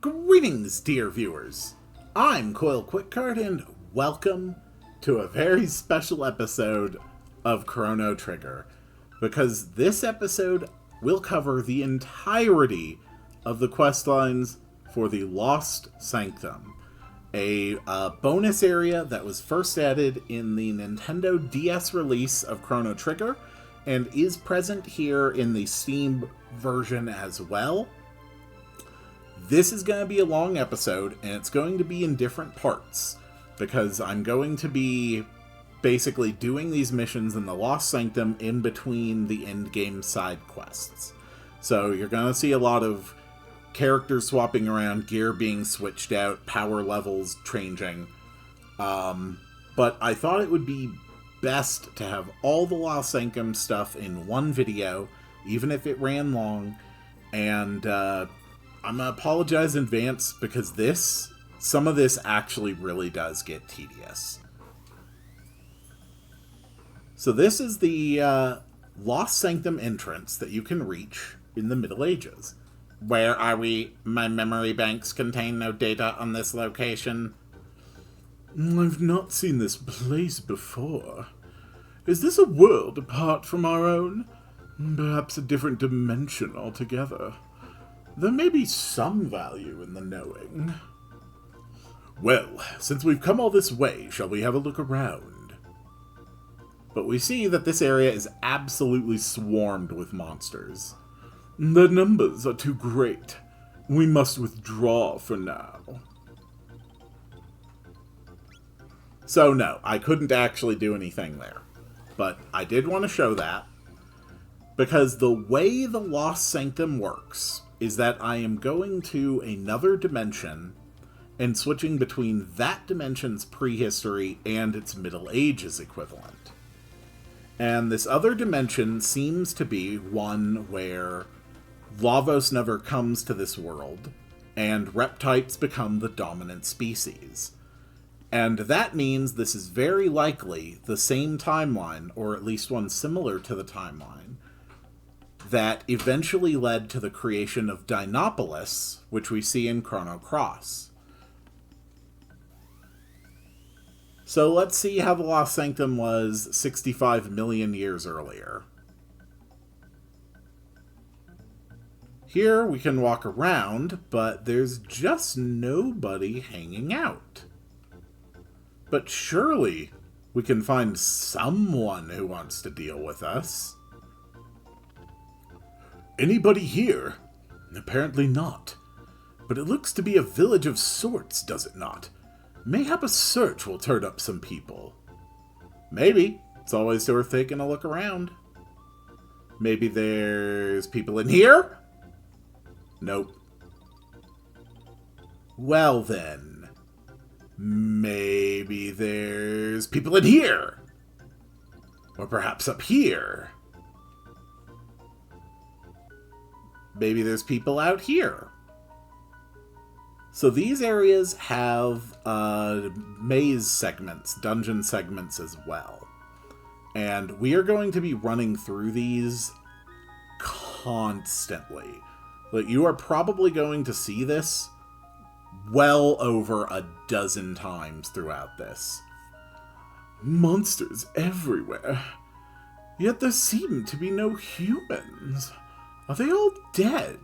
Greetings, dear viewers. I'm Coil Quickcard, and welcome to a very special episode of Chrono Trigger, because this episode will cover the entirety of the questlines for the Lost Sanctum, a bonus area that was first added in the Nintendo DS release of Chrono Trigger, and is present here in the Steam version as well. This is going to be a long episode, and it's going to be in different parts, because I'm going to be basically doing these missions in the Lost Sanctum in between the endgame side quests. So you're going to see a lot of characters swapping around, gear being switched out, power levels changing. But I thought it would be best to have all the Lost Sanctum stuff in one video, even if it ran long, and I'm going to apologize in advance because some of this actually really does get tedious. So this is the Lost Sanctum entrance that you can reach in the Middle Ages. Where are we? My memory banks contain no data on this location. I've not seen this place before. Is this a world apart from our own? Perhaps a different dimension altogether. There may be some value in the knowing. Well, since we've come all this way, shall we have a look around? But we see that this area is absolutely swarmed with monsters. The numbers are too great. We must withdraw for now. So no, I couldn't actually do anything there. But I did want to show that, because the way the Lost Sanctum works is that I am going to another dimension and switching between that dimension's prehistory and its Middle Ages equivalent. And this other dimension seems to be one where Lavos never comes to this world, and reptites become the dominant species. And that means this is very likely the same timeline, or at least one similar to the timeline, that eventually led to the creation of Dinopolis, which we see in Chrono Cross. So let's see how the Lost Sanctum was 65 million years earlier. Here we can walk around, but there's just nobody hanging out. But surely we can find someone who wants to deal with us. Anybody here? Apparently not. But it looks to be a village of sorts, does it not? Mayhap a search will turn up some people. Maybe. It's always worth taking a look around. Maybe there's people in here? Nope. Well then, maybe there's people in here. Or perhaps up here. Maybe there's people out here. So these areas have maze segments, dungeon segments as well. And we are going to be running through these constantly. Like, you are probably going to see this well over a dozen times throughout this. Monsters everywhere. Yet there seem to be no humans. Are they all dead?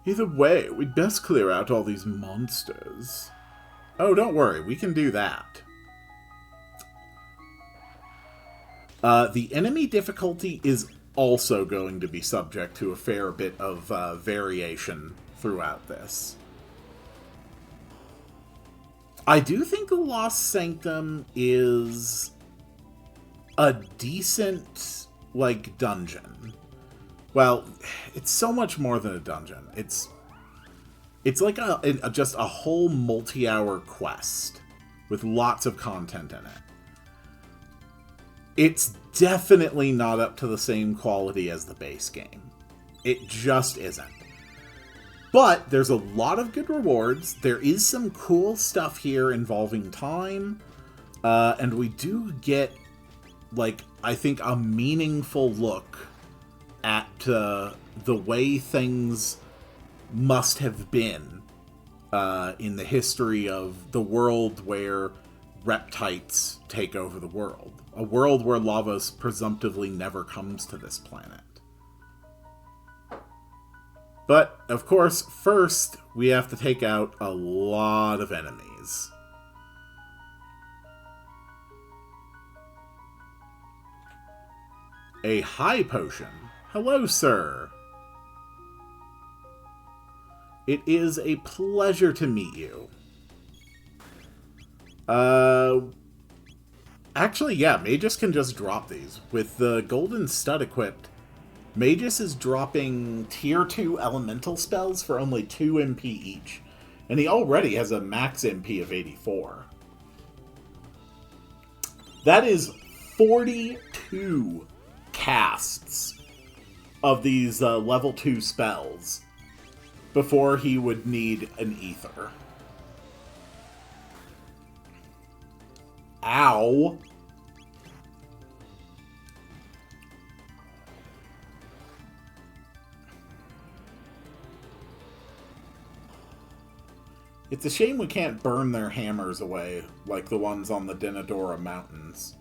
Either way, we'd best clear out all these monsters. Oh, don't worry, we can do that. The enemy difficulty is also going to be subject to a fair bit of variation throughout this. I do think the Lost Sanctum is a decent, dungeon. Well, it's so much more than a dungeon. It's like just a whole multi-hour quest with lots of content in it. It's definitely not up to the same quality as the base game. It just isn't. But there's a lot of good rewards. There is some cool stuff here involving time. And we do get, I think, a meaningful look at the way things must have been in the history of the world where reptites take over the world. A world where Lavos presumptively never comes to this planet. But, of course, first, we have to take out a lot of enemies. A high potion. Hello, sir. It is a pleasure to meet you. Actually, yeah, Magus can just drop these. With the golden stud equipped, Magus is dropping tier 2 elemental spells for only 2 MP each. And he already has a max MP of 84. That is 42 casts of these level 2 spells before he would need an ether. Ow! It's a shame we can't burn their hammers away like the ones on the Denadora Mountains.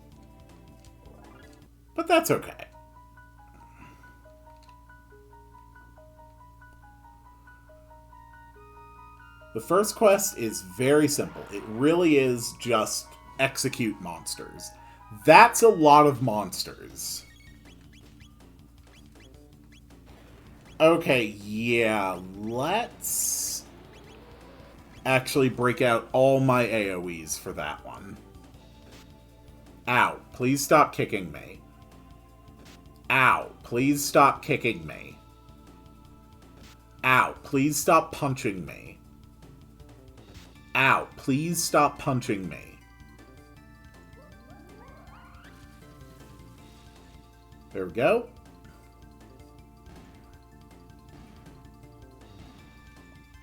But that's okay. The first quest is very simple. It really is just execute monsters. That's a lot of monsters. Okay, yeah, let's actually break out all my AoEs for that one. Ow, please stop kicking me. Ow, please stop kicking me. Ow, please stop punching me. Ow, please stop punching me. There we go.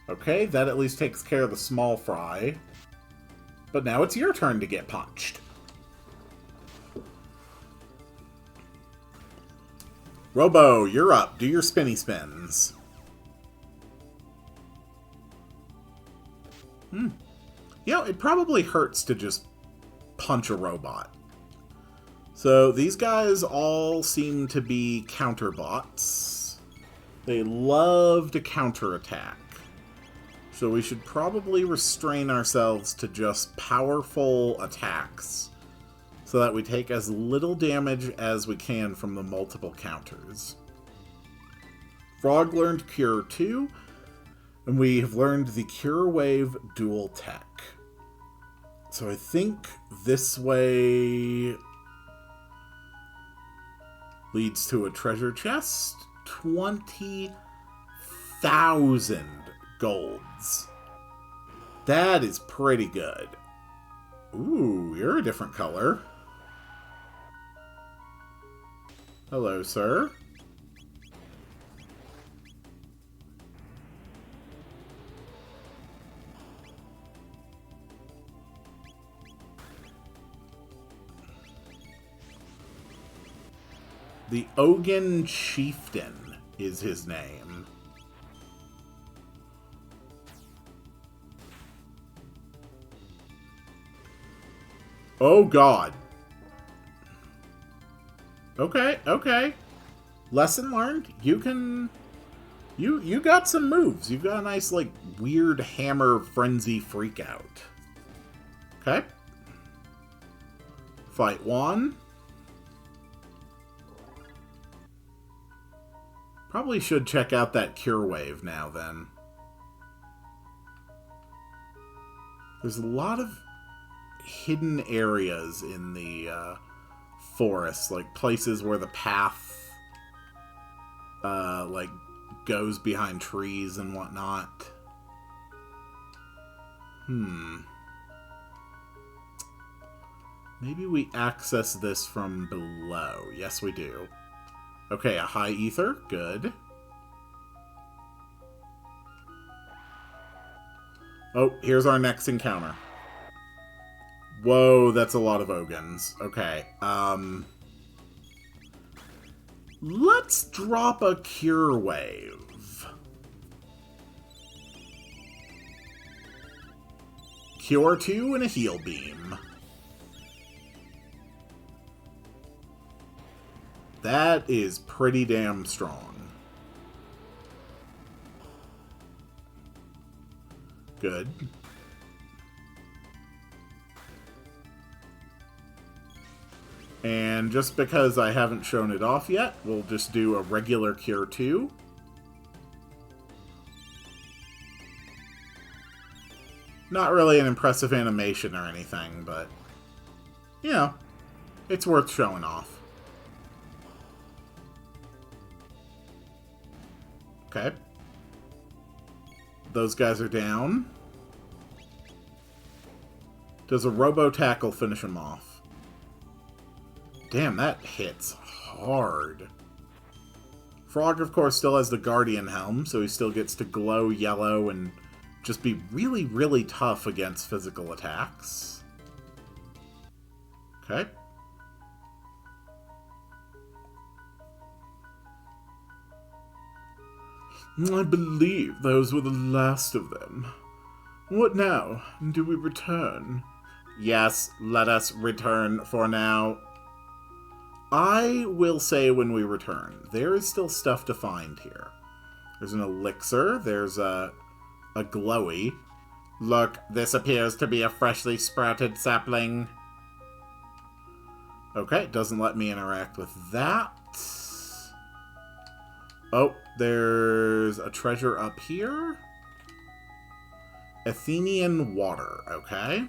Okay, that at least takes care of the small fry. But now it's your turn to get punched. Robo, you're up. Do your spinny spins. You know, it probably hurts to just punch a robot. So these guys all seem to be counterbots. They love to counterattack. So we should probably restrain ourselves to just powerful attacks so that we take as little damage as we can from the multiple counters. Frog learned Cure 2, and we have learned the Cure Wave dual tech. So I think this way leads to a treasure chest. 20,000 golds. That is pretty good. Ooh, you're a different color. Hello, sir. The Ogan Chieftain is his name. Oh, God. Okay, okay. Lesson learned. You can... You got some moves. You've got a nice, like, weird hammer frenzy freakout. Okay. Fight one. Probably should check out that Cure Wave now, then. There's a lot of hidden areas in the forest, like places where the path like goes behind trees and whatnot. Maybe we access this from below. Yes, we do. Okay, a high ether. Good. Oh, here's our next encounter. Whoa, that's a lot of Ogans. Okay, let's drop a Cure Wave. Cure 2 and a Heal Beam. That is pretty damn strong. Good. And just because I haven't shown it off yet, we'll just do a regular Cure 2. Not really an impressive animation or anything, but, you know, it's worth showing off. Okay. Those guys are down. Does a Robo Tackle finish them off? Damn, that hits hard. Frog, of course, still has the Guardian Helm, so he still gets to glow yellow and just be really, really tough against physical attacks. Okay. I believe those were the last of them. What now? Do we return? Yes, let us return for now. I will say when we return. There is still stuff to find here. There's an elixir. There's a glowy. Look, this appears to be a freshly sprouted sapling. Okay, it doesn't let me interact with that. Oh, there's a treasure up here. Athenian water, okay.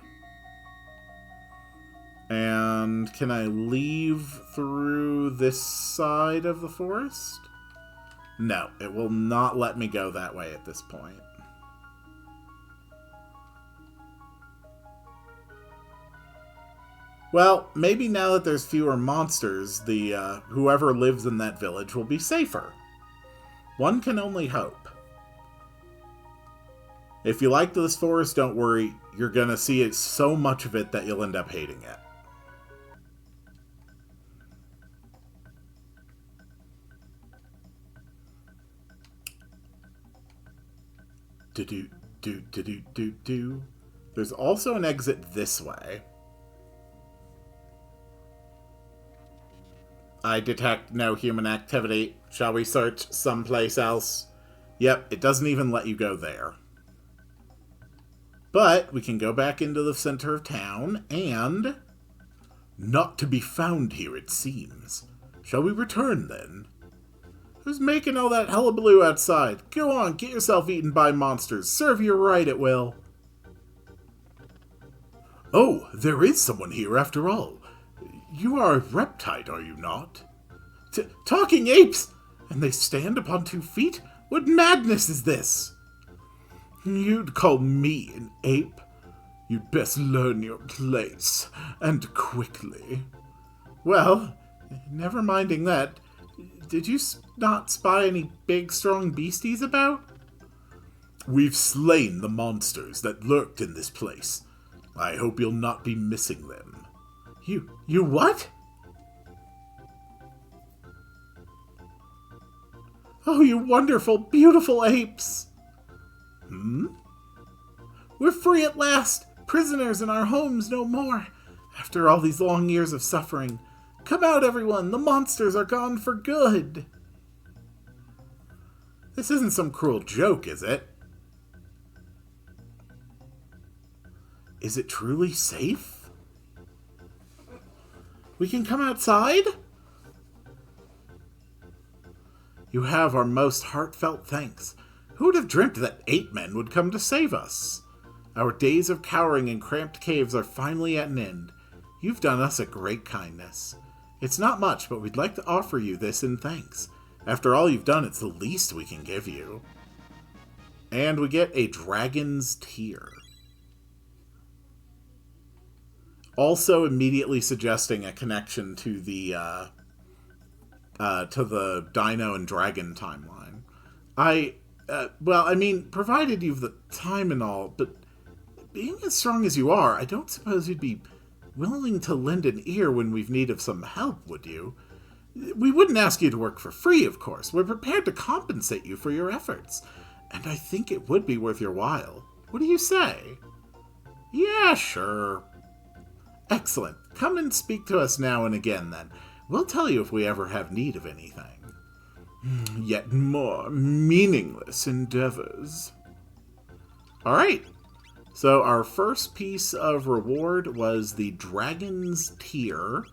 And can I leave through this side of the forest? No, it will not let me go that way at this point. Well, maybe now that there's fewer monsters, the whoever lives in that village will be safer. One can only hope. If you like this forest, don't worry. You're gonna see it so much of it that you'll end up hating it. Do. There's also an exit this way. I detect no human activity. Shall we search someplace else? Yep, it doesn't even let you go there. But we can go back into the center of town and... Not to be found here, it seems. Shall we return, then? Who's making all that hullabaloo outside? Go on, get yourself eaten by monsters. Serve you right, it will. Oh, there is someone here after all. You are a reptile, are you not? Talking apes! And they stand upon 2 feet? What madness is this? You'd call me an ape? You'd best learn your place, and quickly. Well, never minding that, did you not spy any big, strong beasties about? We've slain the monsters that lurked in this place. I hope you'll not be missing them. You what? Oh, you wonderful, beautiful apes! We're free at last, prisoners in our homes no more, after all these long years of suffering. Come out, everyone, the monsters are gone for good. This isn't some cruel joke, is it? Is it truly safe? We can come outside? You have our most heartfelt thanks. Who would have dreamt that 8 men would come to save us? Our days of cowering in cramped caves are finally at an end. You've done us a great kindness. It's not much, but we'd like to offer you this in thanks. After all you've done, it's the least we can give you. And we get a dragon's tear. Also immediately suggesting a connection to the Dino and Dragon timeline. Well, I mean, provided you've the time and all, but being as strong as you are, I don't suppose you'd be willing to lend an ear when we've need of some help, would you? We wouldn't ask you to work for free, of course. We're prepared to compensate you for your efforts. And I think it would be worth your while. What do you say? Yeah, sure. Excellent. Come and speak to us now and again, then. We'll tell you if we ever have need of anything. Yet more meaningless endeavors. All right. So our first piece of reward was the Dragon's Tear,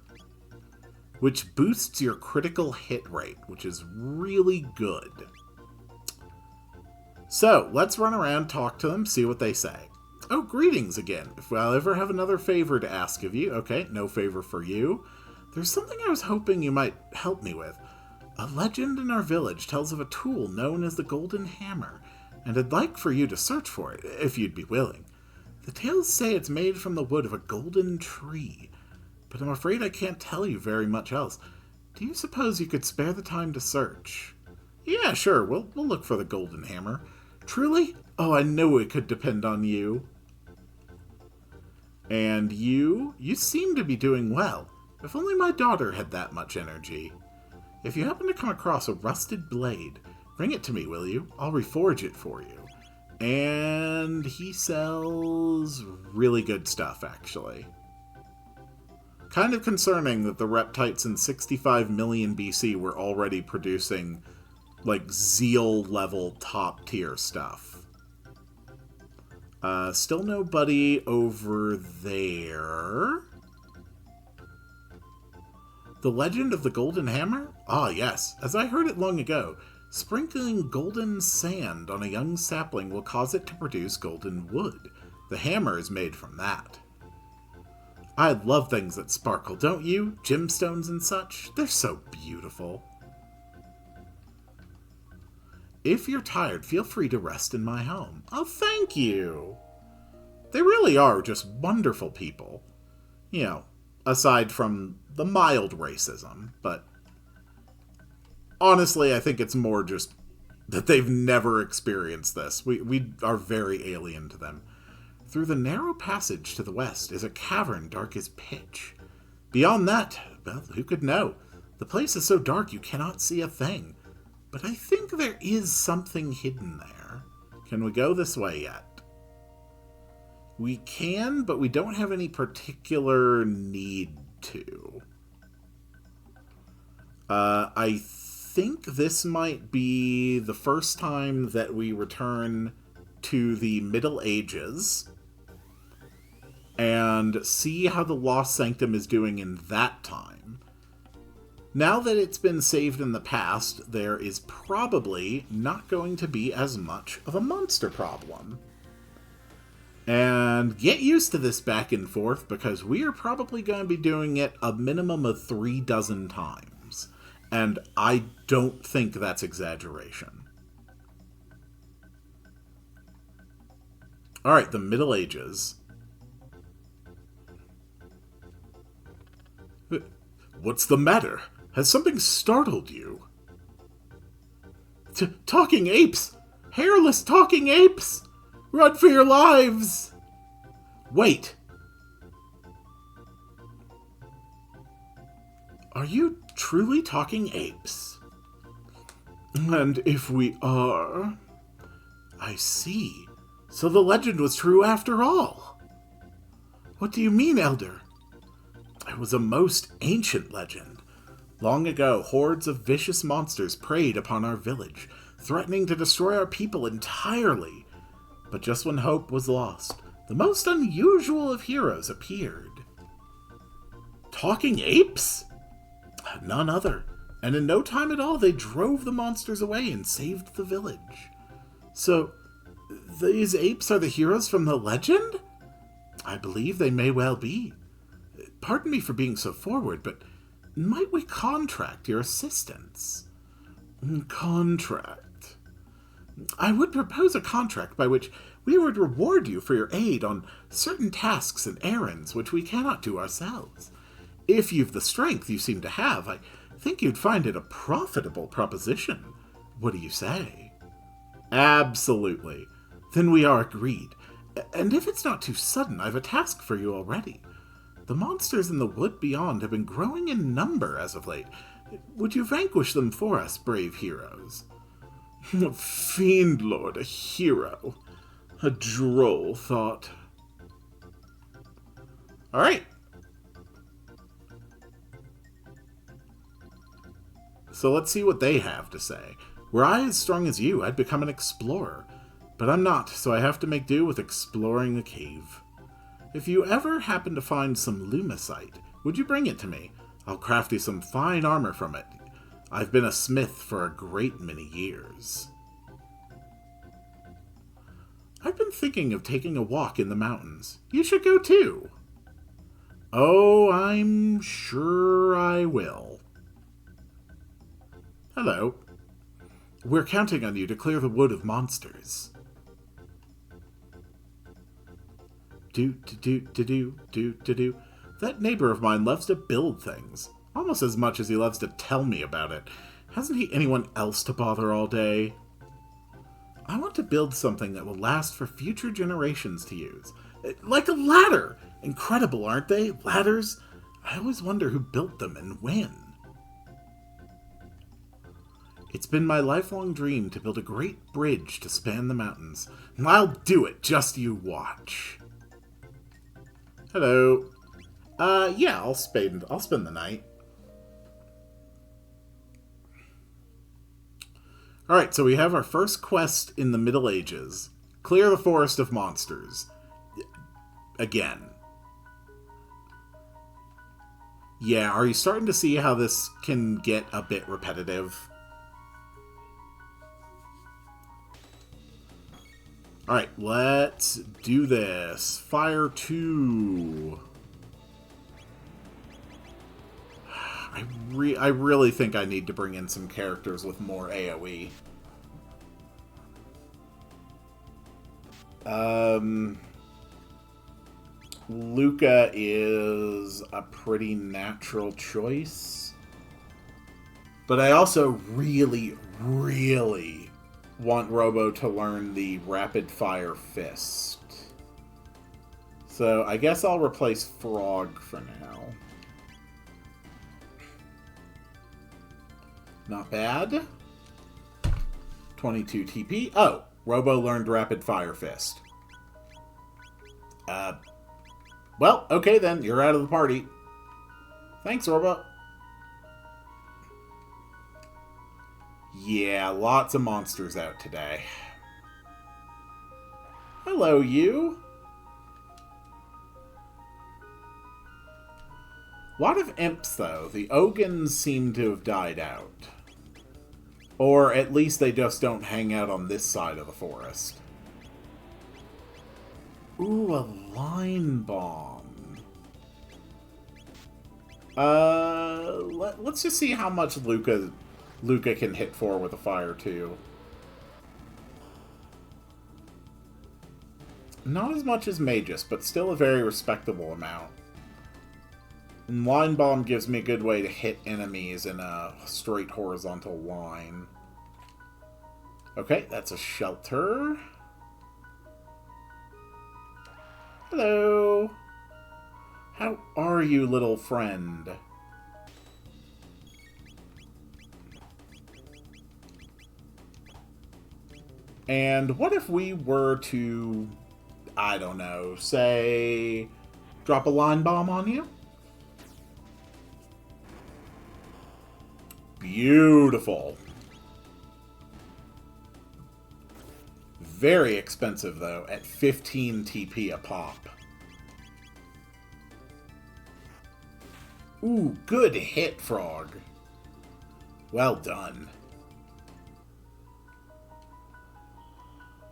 which boosts your critical hit rate, which is really good. So let's run around, talk to them, see what they say. Oh, greetings again. If I'll ever have another favor to ask of you. Okay, no favor for you. There's something I was hoping you might help me with. A legend in our village tells of a tool known as the Golden Hammer, and I'd like for you to search for it, if you'd be willing. The tales say it's made from the wood of a golden tree, but I'm afraid I can't tell you very much else. Do you suppose you could spare the time to search? Yeah, sure, we'll look for the Golden Hammer. Truly? Oh, I know it could depend on you. And you seem to be doing well. If only my daughter had that much energy. If you happen to come across a rusted blade, bring it to me, will you? I'll reforge it for you. And he sells really good stuff, actually. Kind of concerning that the Reptites in 65 million BC were already producing, like, Zeal-level top-tier stuff. Still nobody over there. The legend of the Golden Hammer? Ah, yes. As I heard it long ago, sprinkling golden sand on a young sapling will cause it to produce golden wood. The hammer is made from that. I love things that sparkle, don't you? Gemstones and such. They're so beautiful. If you're tired, feel free to rest in my home. Oh, thank you. They really are just wonderful people. You know, aside from the mild racism, but honestly, I think it's more just that they've never experienced this. We are very alien to them. Through the narrow passage to the west is a cavern dark as pitch. Beyond that, well, who could know? The place is so dark you cannot see a thing. But I think there is something hidden there. Can we go this way yet? We can, but we don't have any particular need to. I think this might be the first time that we return to the Middle Ages and see how the Lost Sanctum is doing in that time. Now that it's been saved in the past, there is probably not going to be as much of a monster problem. And get used to this back and forth, because we are probably going to be doing it a minimum of 3 dozen times. And I don't think that's exaggeration. Alright, the Middle Ages. What's the matter? Has something startled you? Talking apes! Hairless talking apes! Run for your lives! Wait. Are you truly talking apes? And if we are... I see. So the legend was true after all. What do you mean, Elder? It was a most ancient legend. Long ago, hordes of vicious monsters preyed upon our village, threatening to destroy our people entirely. But just when hope was lost, the most unusual of heroes appeared. Talking apes? None other. And in no time at all, they drove the monsters away and saved the village. So, these apes are the heroes from the legend? I believe they may well be. Pardon me for being so forward, but might we contract your assistance? Contract? I would propose a contract by which we would reward you for your aid on certain tasks and errands which we cannot do ourselves. If you've the strength you seem to have, I think you'd find it a profitable proposition. What do you say? Absolutely. Then we are agreed. And if it's not too sudden, I've a task for you already. The monsters in the wood beyond have been growing in number as of late. Would you vanquish them for us, brave heroes? Fiend Lord, a hero. A droll thought. Alright. So let's see what they have to say. Were I as strong as you, I'd become an explorer. But I'm not, so I have to make do with exploring the cave. If you ever happen to find some lumicite, would you bring it to me? I'll craft you some fine armor from it. I've been a smith for a great many years. I've been thinking of taking a walk in the mountains. You should go too. Oh, I'm sure I will. Hello. We're counting on you to clear the wood of monsters. Do. That neighbor of mine loves to build things, almost as much as he loves to tell me about it. Hasn't he anyone else to bother all day? I want to build something that will last for future generations to use. Like a ladder! Incredible, aren't they? Ladders? I always wonder who built them and when. It's been my lifelong dream to build a great bridge to span the mountains. I'll do it, just you watch. Hello. Yeah, I'll spend the night. Alright, so we have our first quest in the Middle Ages. Clear the forest of monsters. Again. Yeah, are you starting to see how this can get a bit repetitive? Alright, let's do this. Fire 2. I really think I need to bring in some characters with more AoE. Luca is a pretty natural choice. But I also really want Robo to learn the Rapid Fire Fist. So I guess I'll replace Frog for now. Not bad. 22 TP. Oh, Robo learned Rapid Fire Fist. Well, okay then, you're out of the party. Thanks, Robo. Yeah, lots of monsters out today. Hello, you. Lot of imps, though. The Ogans seem to have died out. Or at least they just don't hang out on this side of the forest. Ooh, a line bomb. Let's just see how much Luca can hit for with a fire, too. Not as much as Magus, but still a very respectable amount. And Line Bomb gives me a good way to hit enemies in a straight horizontal line. Okay, that's a shelter. Hello. How are you, little friend? And what if we were to, I don't know, say, drop a line bomb on you? Beautiful. Very expensive, though, at 15 TP a pop. Ooh, good hit, Frog. Well done.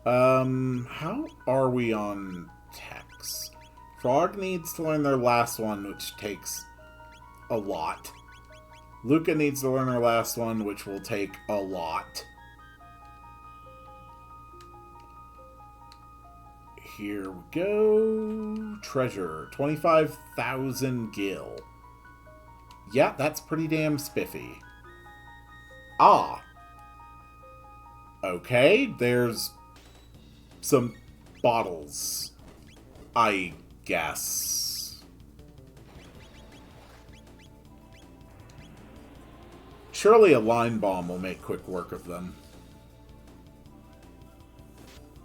How are we on techs? Frog needs to learn their last one, which takes a lot. Luca needs to learn her last one, which will take a lot. Here we go. Treasure. 25,000 gil. Yeah, that's pretty damn spiffy. Ah. Okay, there's some bottles, I guess. Surely a line bomb will make quick work of them.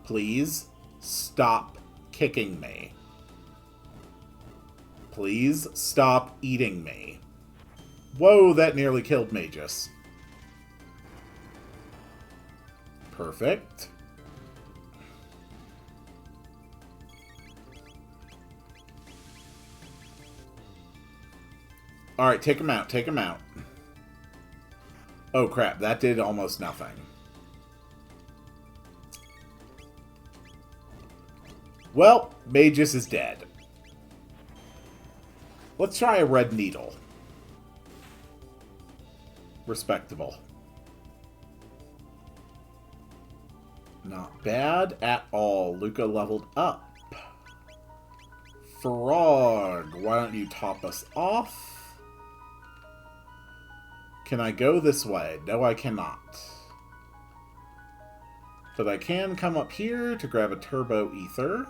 Please stop kicking me. Please stop eating me. Whoa, that nearly killed Magus. Perfect. Alright, take him out, take him out. Oh crap, that did almost nothing. Well, Magus is dead. Let's try a red needle. Respectable. Not bad at all. Luca leveled up. Frog, why don't you top us off? Can I go this way? No, I cannot. But I can come up here to grab a turbo ether.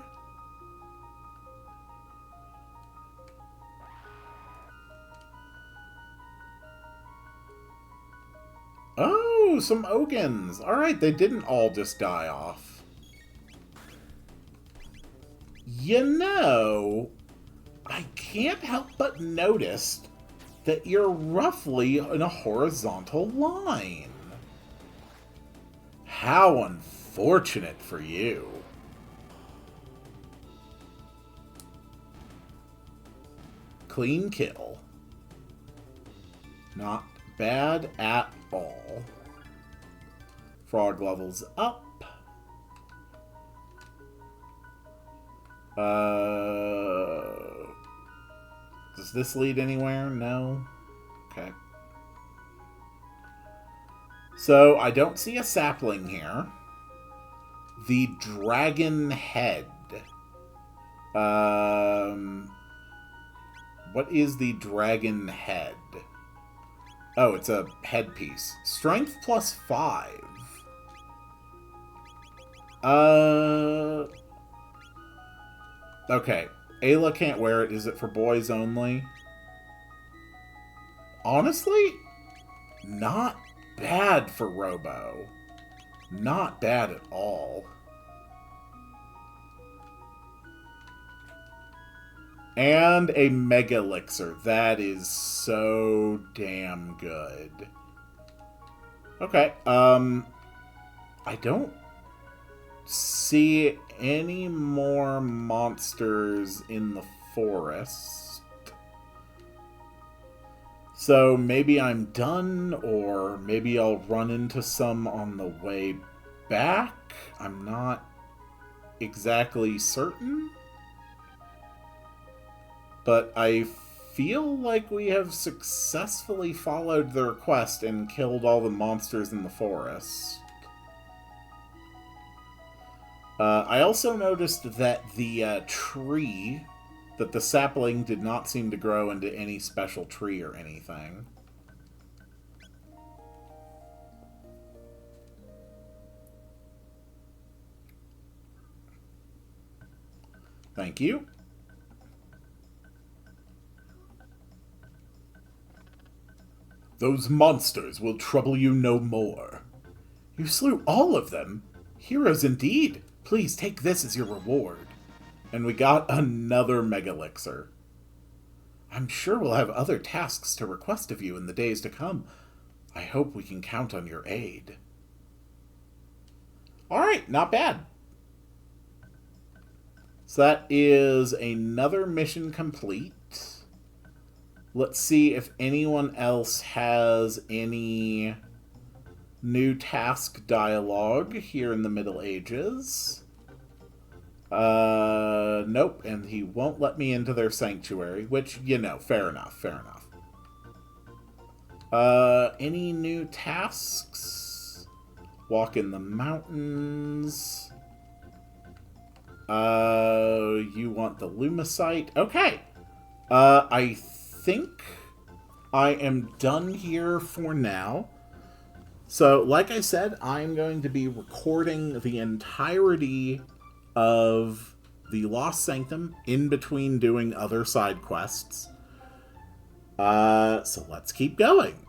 Oh, some Ogans. Alright, they didn't all just die off. You know, I can't help but notice that you're roughly in a horizontal line. How unfortunate for you. Clean kill. Not bad at all. Frog levels up. Does this lead anywhere? No. Okay. So, I don't see a sapling here. The dragon head. What is the dragon head? Oh, it's a headpiece. Strength plus 5. Okay. Ayla can't wear it. Is it for boys only? Honestly, not bad for Robo. Not bad at all. And a Mega Elixir. That is so damn good. Okay, I don't see any more monsters in the forest. So maybe I'm done, or maybe I'll run into some on the way back. I'm not exactly certain. But I feel like we have successfully followed the request and killed all the monsters in the forest. I also noticed that the tree, that the sapling did not seem to grow into any special tree or anything. Thank you. Those monsters will trouble you no more. You slew all of them? Heroes indeed. Please take this as your reward. And we got another Mega Elixir. I'm sure we'll have other tasks to request of you in the days to come. I hope we can count on your aid. Alright, not bad. So that is another mission complete. Let's see if anyone else has any new task dialogue here in the Middle Ages. Nope, and he won't let me into their sanctuary, which, you know, fair enough, fair enough. Any new tasks? Walk in the mountains. You want the Lumicite? Okay. I think I am done here for now. So, like I said, I'm going to be recording the entirety of the Lost Sanctum in between doing other side quests. So let's keep going.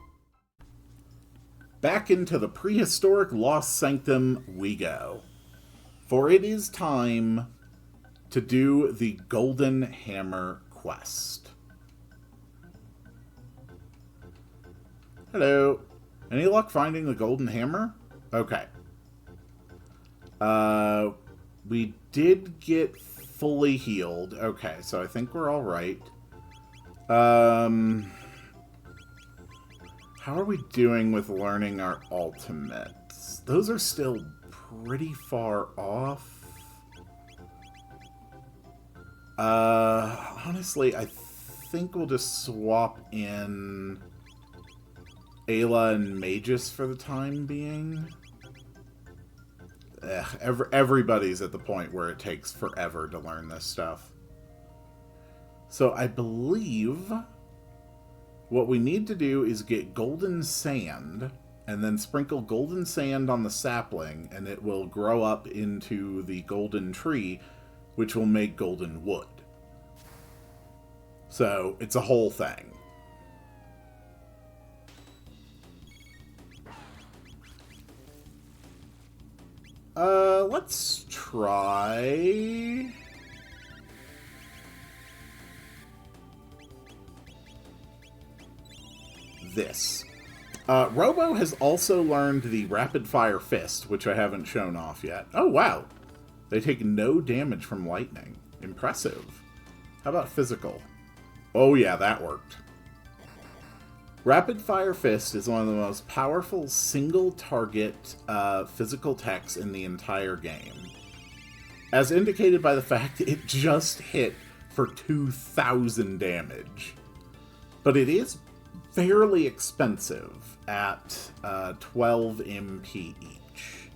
Back into the prehistoric Lost Sanctum we go. For it is time to do the Golden Hammer quest. Hello. Any luck finding the golden hammer? Okay. We did get fully healed. Okay, so I think we're all right. How are we doing with learning our ultimates? Those are still pretty far off. Honestly, I think we'll just swap in Ayla and Magus for the time being. Everybody's at the point where it takes forever to learn this stuff. So I believe what we need to do is get golden sand, and then sprinkle golden sand on the sapling, and it will grow up into the golden tree, which will make golden wood. So it's a whole thing. Let's try this. Robo has also learned the Rapid Fire Fist, which I haven't shown off yet. Oh, wow. They take no damage from lightning. Impressive. How about physical? Oh, yeah, that worked. Rapid Fire Fist is one of the most powerful single-target physical techs in the entire game. As indicated by the fact it just hit for 2,000 damage. But it is fairly expensive at 12 MP each.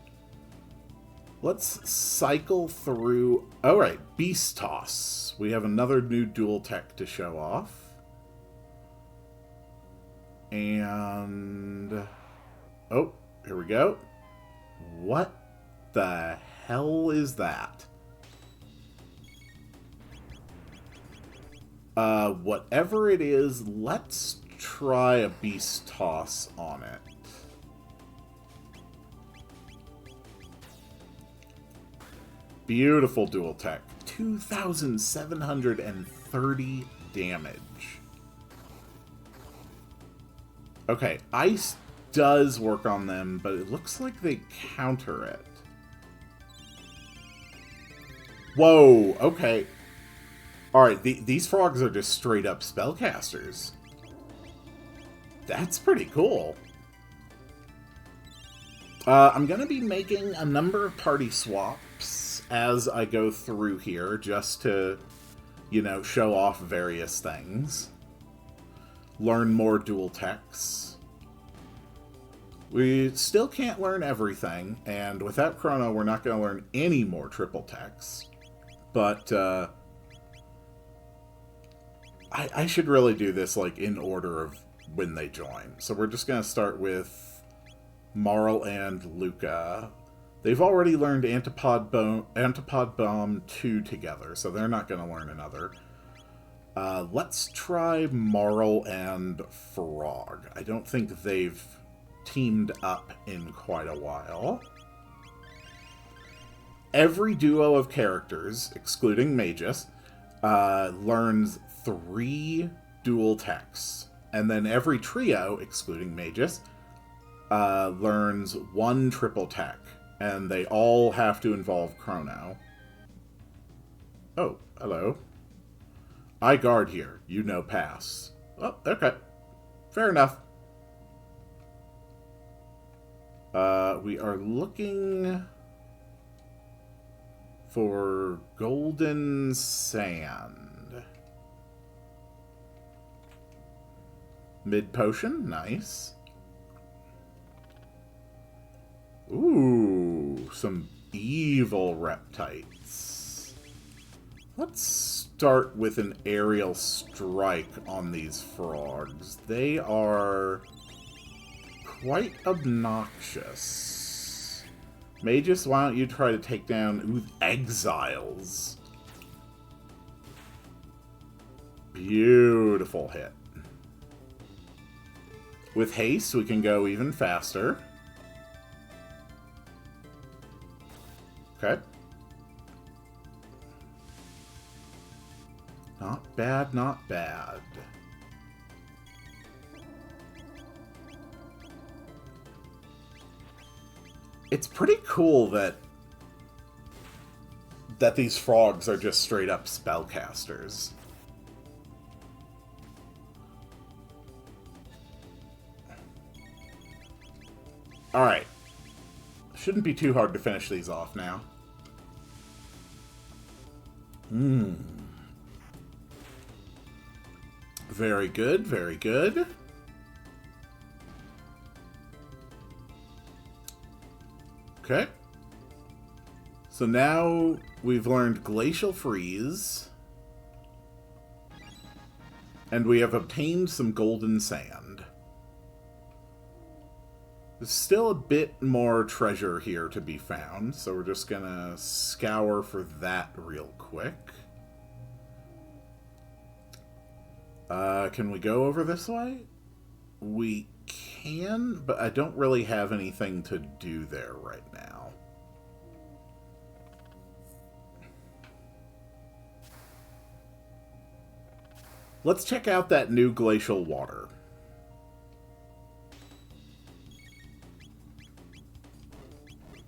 Let's cycle through... Alright, Beast Toss. We have another new dual tech to show off. And... oh, here we go. What the hell is that? Whatever it is, let's try a Beast Toss on it. Beautiful dual tech. 2,730 damage. Okay, ice does work on them, but it looks like they counter it. Whoa, okay. Alright, these frogs are just straight up spellcasters. That's pretty cool. I'm going to be making a number of party swaps as I go through here, just to, you know, show off various things. Learn more dual techs. We still can't learn everything, and without Chrono, we're not going to learn any more triple techs. But, I should really do this, like, in order of when they join. So we're just going to start with Marl and Luca. They've already learned Antipod Bomb 2 together, so they're not going to learn another. Let's try Marl and Frog. I don't think they've teamed up in quite a while. Every duo of characters, excluding Magus, learns 3 dual techs. And then every trio, excluding Magus, learns 1 triple tech. And they all have to involve Chrono. Oh, hello. I guard here. You know pass. Oh, okay. Fair enough. We are looking for golden sand. Mid potion, nice. Ooh, some evil reptites. Let's start with an aerial strike on these frogs. They are quite obnoxious. Magus, why don't you try to take down exiles? Beautiful hit. With haste, we can go even faster. Okay. Not bad, not bad. It's pretty cool that these frogs are just straight up spellcasters. Alright. Shouldn't be too hard to finish these off now. Very good, very good. Okay. So now we've learned Glacial Freeze. And we have obtained some golden sand. There's still a bit more treasure here to be found, so we're just gonna scour for that real quick. Can we go over this way? We can, but I don't really have anything to do there right now. Let's check out that new glacial water.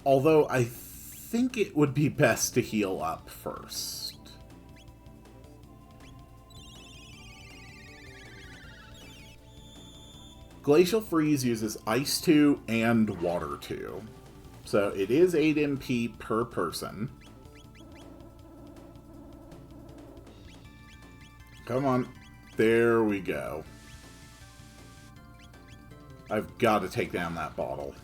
Although I think it would be best to heal up first. Glacial Freeze uses Ice 2 and Water 2. So it is 8 MP per person. Come on. There we go. I've got to take down that bottle.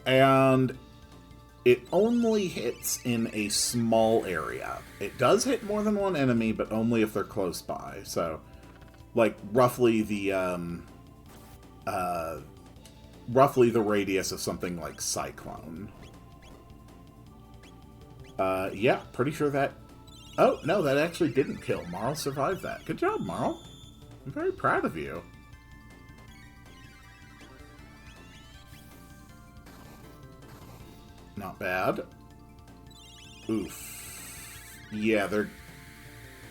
And it only hits in a small area. It does hit more than one enemy, but only if they're close by. So, like, roughly the radius of something like Cyclone. Yeah, pretty sure that... Oh, no, that actually didn't kill. Marl survived that. Good job, Marl. I'm very proud of you. Not bad. Oof. Yeah,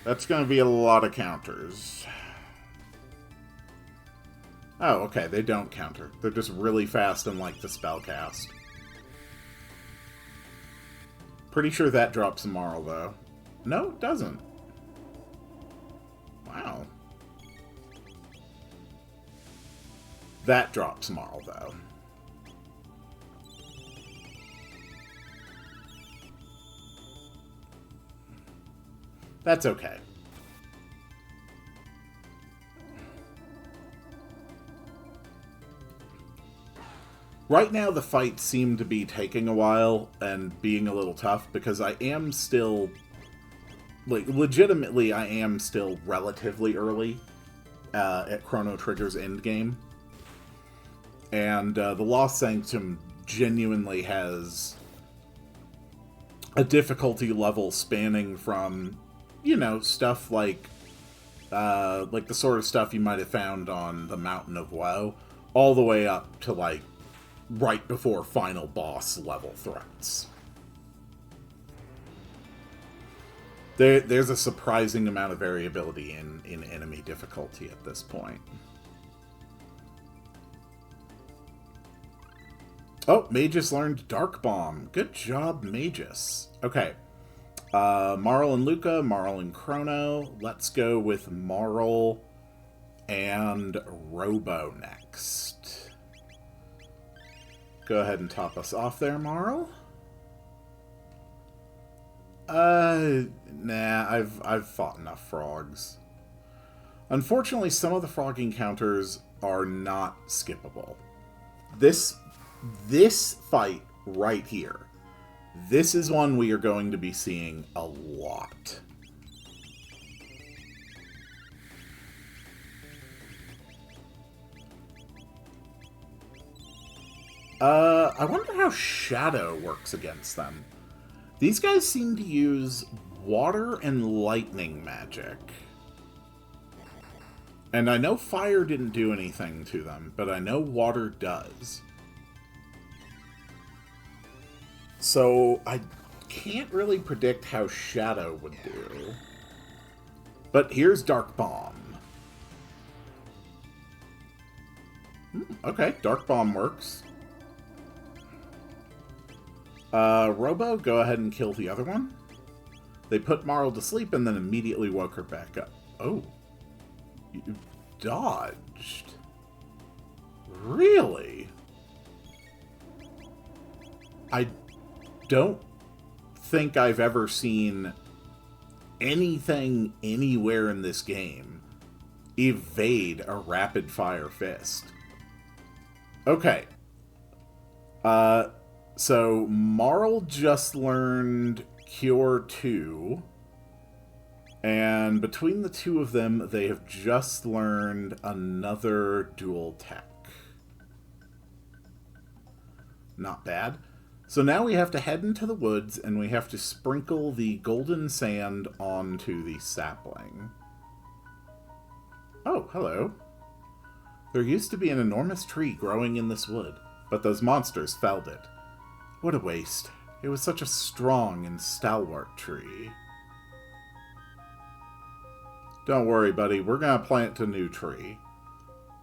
that's going to be a lot of counters. Oh, okay, they don't counter. They're just really fast and like to spellcast. Pretty sure that drops a Marl, though. No, it doesn't. Wow. That drops Marl, though. That's okay. Right now, the fights seem to be taking a while and being a little tough because I am still, like, legitimately, I am still relatively early at Chrono Trigger's endgame. And the Lost Sanctum genuinely has a difficulty level spanning from, you know, stuff like the sort of stuff you might have found on the Mountain of Woe, all the way up to, like, right before final boss level threats. There's a surprising amount of variability in enemy difficulty at this point. Oh, Magus learned Dark Bomb. Good job, Magus. Okay. Marl and Luca, Marl and Chrono. Let's go with Marl and Robo next. Go ahead and top us off there, Marl. Nah, I've fought enough frogs. Unfortunately, some of the frog encounters are not skippable. This fight right here, this is one we are going to be seeing a lot. I wonder how Shadow works against them. These guys seem to use water and lightning magic. And I know fire didn't do anything to them, but I know water does. So I can't really predict how Shadow would do. But here's Dark Bomb. Okay, Dark Bomb works. Robo, go ahead and kill the other one. They put Marl to sleep and then immediately woke her back up. Oh. You dodged. Really? I don't think I've ever seen anything anywhere in this game evade a rapid fire fist. Okay. So Marl just learned Cure 2. And between the two of them, they have just learned another dual tech. Not bad. So now we have to head into the woods, and we have to sprinkle the golden sand onto the sapling. Oh, hello. There used to be an enormous tree growing in this wood, but those monsters felled it. What a waste. It was such a strong and stalwart tree. Don't worry, buddy. We're going to plant a new tree.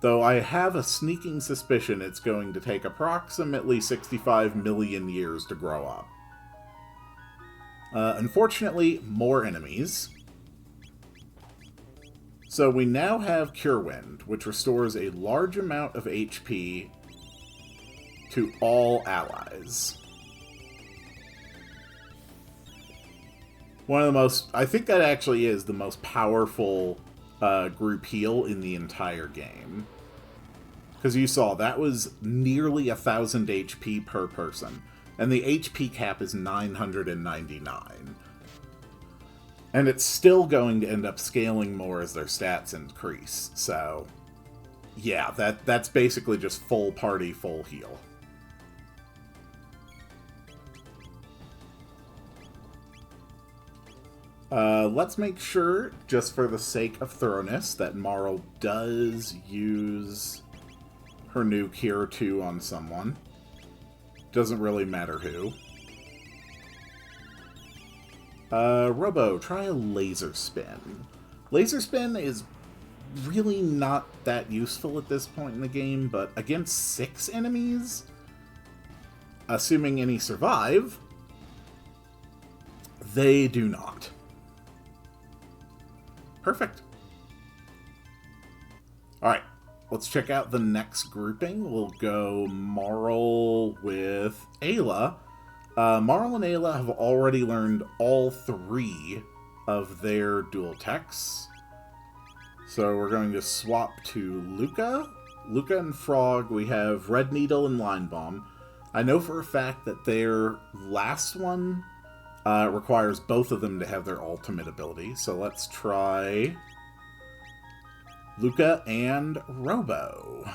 Though I have a sneaking suspicion it's going to take approximately 65 million years to grow up. Unfortunately, more enemies. So we now have Cure Wind, which restores a large amount of HP to all allies. One of the most... I think that actually is the most powerful group heal in the entire game. Because you saw, that was nearly 1,000 HP per person. And the HP cap is 999. And it's still going to end up scaling more as their stats increase. So, yeah, that's basically just full party, full heal. Let's make sure, just for the sake of thoroughness, that Marl does use her new Cure 2 on someone. Doesn't really matter who. Robo, try a Laser Spin. Laser Spin is really not that useful at this point in the game, but against 6 enemies, assuming any survive, they do not. Perfect. Alright, let's check out the next grouping. We'll go Marl with Ayla. Marl and Ayla have already learned all 3 of their dual techs. So we're going to swap to Luca. Luca and Frog, we have Red Needle and Line Bomb. I know for a fact that their last one requires both of them to have their ultimate ability. So let's try Luca and Robo.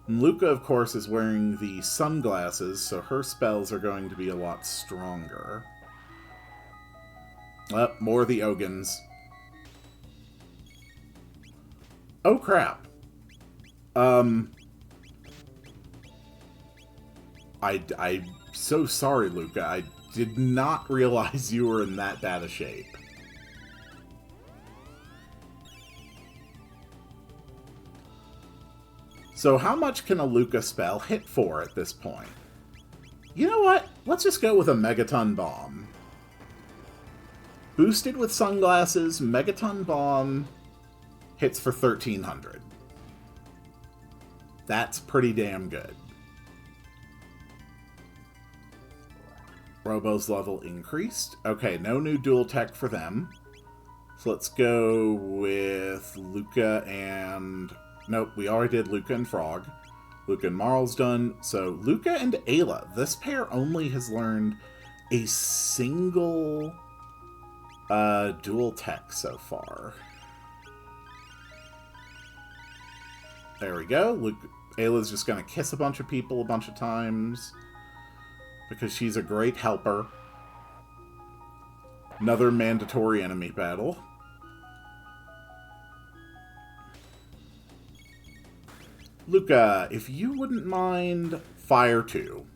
And Luca, of course, is wearing the sunglasses, so her spells are going to be a lot stronger. More of the Ogans. Oh, crap. I'm so sorry, Luca. I did not realize you were in that bad a shape. So how much can a Luca spell hit for at this point? You know what? Let's just go with a Megaton Bomb. Boosted with sunglasses, Megaton Bomb hits for 1,300. That's pretty damn good. Robo's level increased. Okay, no new dual tech for them. So let's go with Luca and... Nope, we already did Luca and Frog. Luca and Marl's done. So Luca and Ayla. This pair only has learned a single dual tech so far. There we go. Ayla's just going to kiss a bunch of people a bunch of times, because she's a great helper. Another mandatory enemy battle. Luca, if you wouldn't mind, fire 2.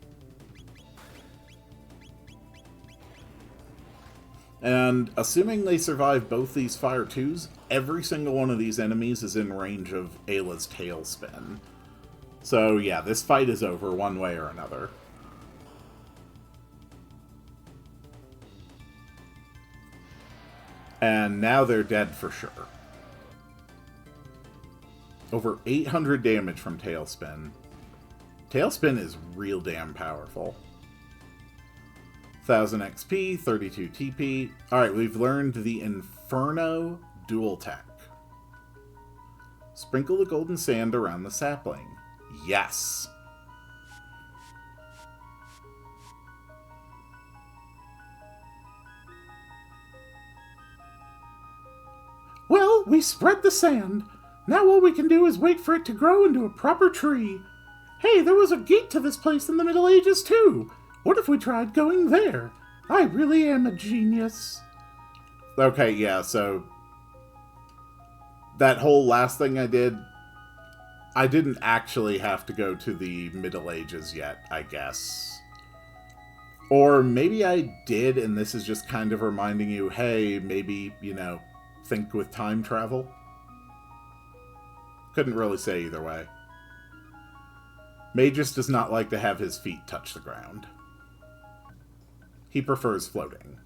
And assuming they survive both these fire 2s, every single one of these enemies is in range of Ayla's tailspin. So yeah, this fight is over one way or another. And now they're dead for sure. Over 800 damage from Tailspin. Tailspin is real damn powerful. 1000 XP, 32 TP. Alright, we've learned the Inferno dual tech. Sprinkle the golden sand around the sapling. Yes. Well, we spread the sand. Now all we can do is wait for it to grow into a proper tree. Hey, there was a gate to this place in the Middle Ages, too. What if we tried going there? I really am a genius. Okay, yeah, so that whole last thing I did, I didn't actually have to go to the Middle Ages yet, I guess. Or maybe I did, and this is just kind of reminding you, hey, maybe, you know, think with time travel. Couldn't really say either way. Magus does not like to have his feet touch the ground. He prefers floating.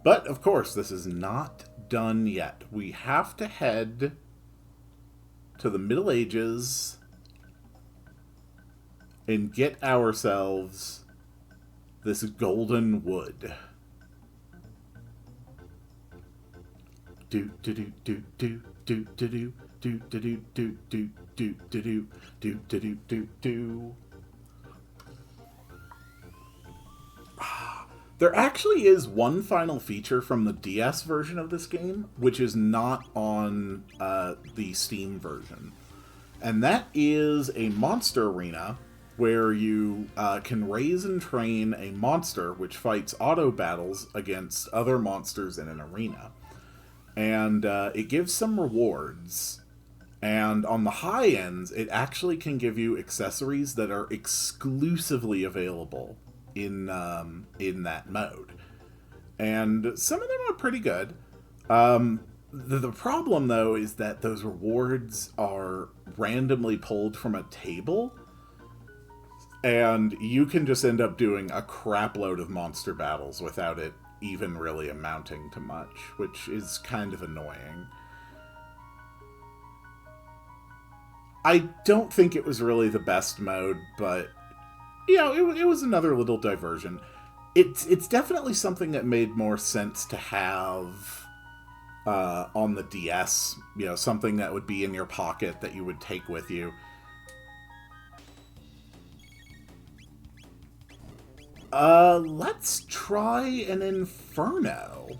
But, of course, this is not done yet. We have to head to the Middle Ages and get ourselves this golden wood. Do do do do do do do do do do do do do do do do do do do do. There actually is one final feature from the DS version of this game, which is not on the Steam version. And that is a monster arena where you can raise and train a monster which fights auto battles against other monsters in an arena. And it gives some rewards. And on the high ends, it actually can give you accessories that are exclusively available in that mode. And some of them are pretty good. The problem, though, is that those rewards are randomly pulled from a table. And you can just end up doing a crap load of monster battles without it even really amounting to much, which is kind of annoying. I don't think it was really the best mode, but, you know, it was another little diversion. It's definitely something that made more sense to have on the DS, you know, something that would be in your pocket that you would take with you. Let's try an Inferno.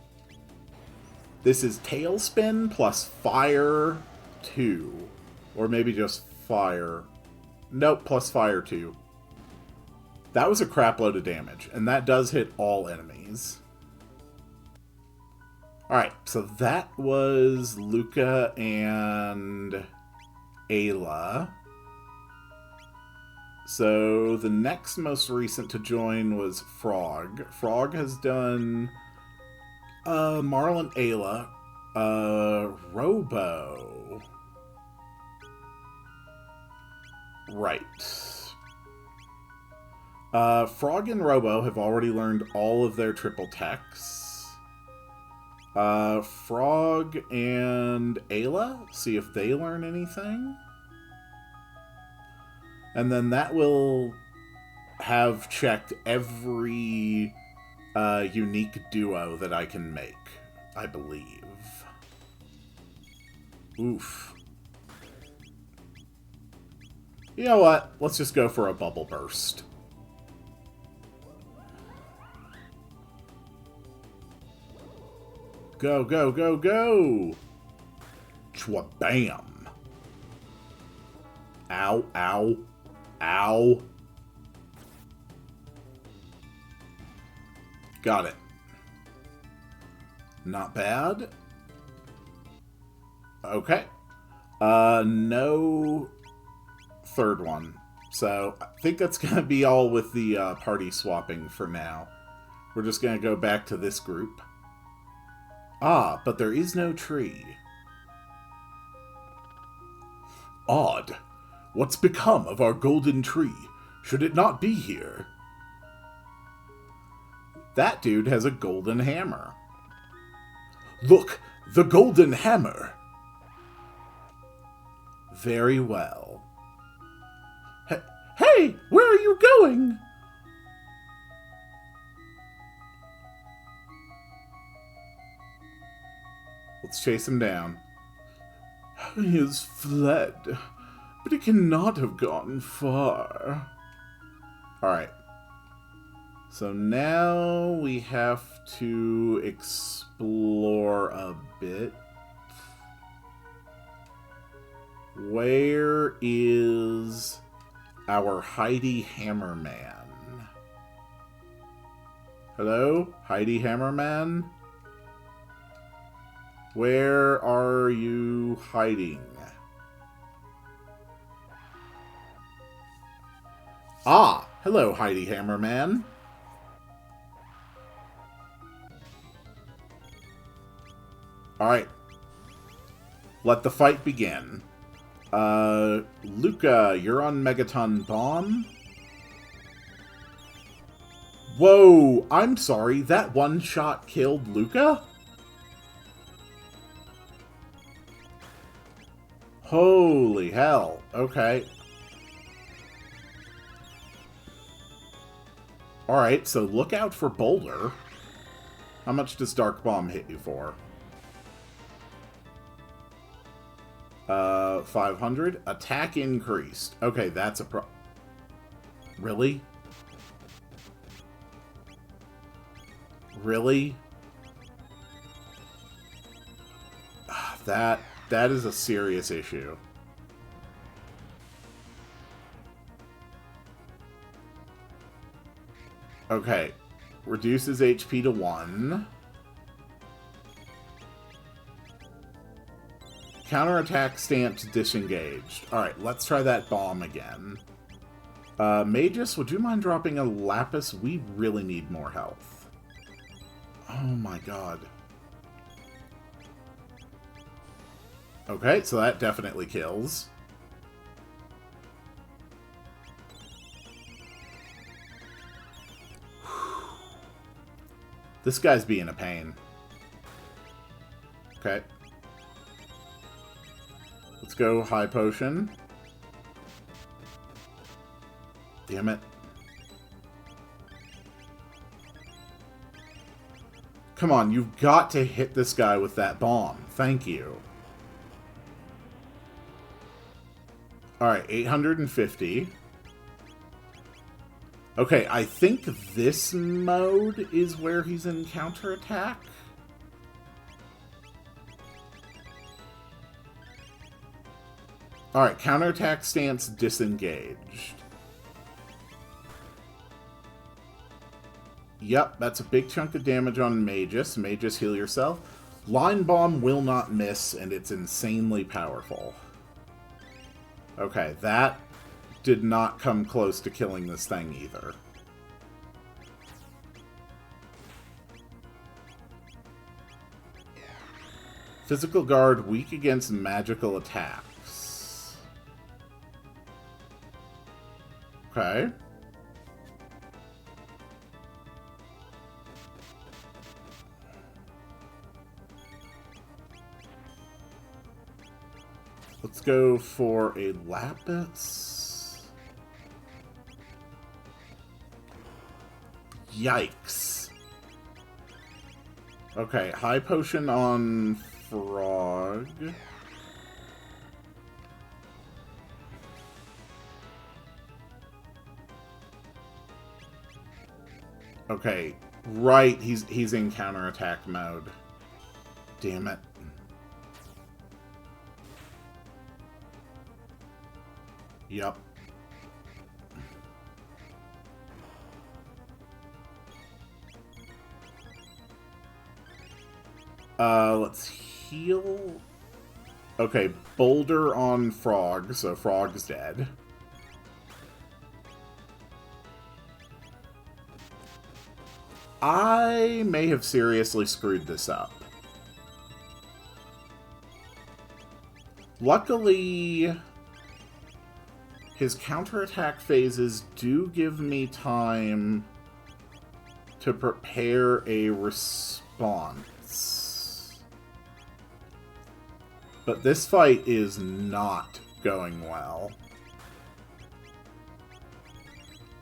This is Tailspin plus Fire 2. Or maybe just Fire. Nope, plus Fire 2. That was a crap load of damage, and that does hit all enemies. Alright, so that was Luca and Ayla. So the next most recent to join was Frog. Frog has done Marlon, Ayla, Robo. Right. Frog and Robo have already learned all of their triple techs. Frog and Ayla, see if they learn anything. And then that will have checked every unique duo that I can make, I believe. Oof. You know what? Let's just go for a Bubble Burst. Go, go, go, go! Chwa-bam! Ow, ow, ow. Got it. Not bad. Okay, No third one. So I think that's going to be all with the party swapping for now. We're just going to go back to this group. Ah, but there is no tree. Odd. What's become of our golden tree? Should it not be here? That dude has a golden hammer. Look! The golden hammer! Very well. Hey! Where are you going? Let's chase him down. He has fled, but he cannot have gone far. Alright. So now we have to explore a bit. Where is our Heidi Hammerman? Hello? Heidi Hammerman? Where are you hiding? Ah! Hello, Heidi Hammerman. Alright. Let the fight begin. Luca, you're on Megaton Bomb? Whoa! I'm sorry, that one shot killed Luca? Holy hell. Okay. Alright, so look out for Boulder. How much does Dark Bomb hit you for? 500. Attack increased. Okay, that's a Really? Really? That is a serious issue. Okay. Reduces HP to 1. Counterattack stance disengaged. Alright, let's try that bomb again. Magus, would you mind dropping a Lapis? We really need more health. Oh my god. Okay, so that definitely kills. This guy's being a pain. Okay. Let's go High Potion. Damn it. Come on, you've got to hit this guy with that bomb. Thank you. Alright, 850. Okay, I think this mode is where he's in counterattack. Alright, counterattack stance disengaged. Yep, that's a big chunk of damage on Magus. Magus, heal yourself. Line Bomb will not miss, and it's insanely powerful. Okay, that did not come close to killing this thing either. Physical Guard, weak against magical attacks. Okay. Let's go for a Lapis. Yikes. Okay, High Potion on Frog. Okay, right, he's in counterattack mode. Damn it. Yep. Let's heal. Okay, boulder on frog, so frog's dead. I may have seriously screwed this up. Luckily, his counterattack phases do give me time to prepare a response. But this fight is not going well.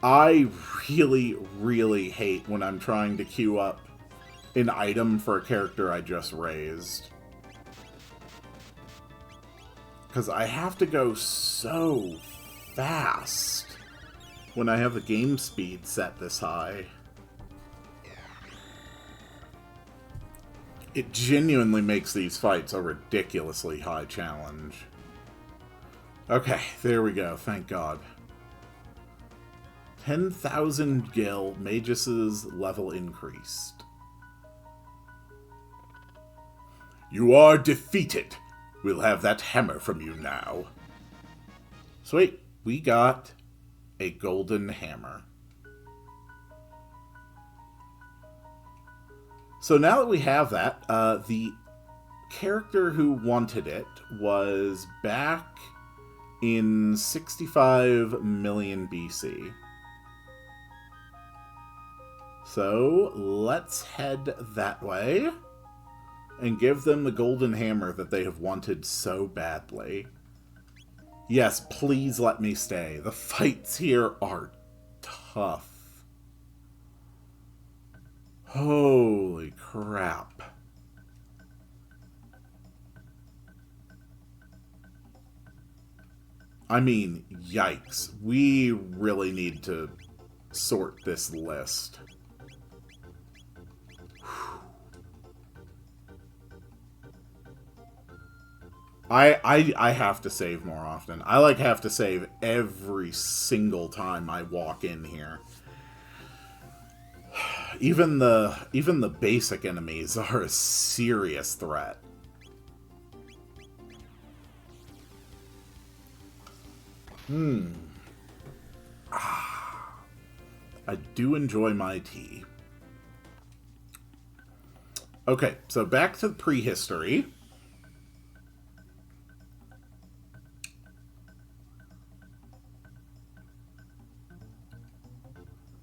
I really, really hate when I'm trying to queue up an item for a character I just raised. Because I have to go so fast when I have the game speed set this high. It genuinely makes these fights a ridiculously high challenge. Okay, there we go, thank God. 10,000 gil, Magus' level increased. You are defeated. We'll have that hammer from you now. Sweet, we got a golden hammer. So now that we have that, the character who wanted it was back in 65 million BC. So let's head that way and give them the golden hammer that they have wanted so badly. Yes, please let me stay. The fights here are tough. Holy crap. I mean, yikes. We really need to sort this list. I have to save more often. I have to save every single time I walk in here. Even the basic enemies are a serious threat. I do enjoy my tea. Okay, so back to prehistory.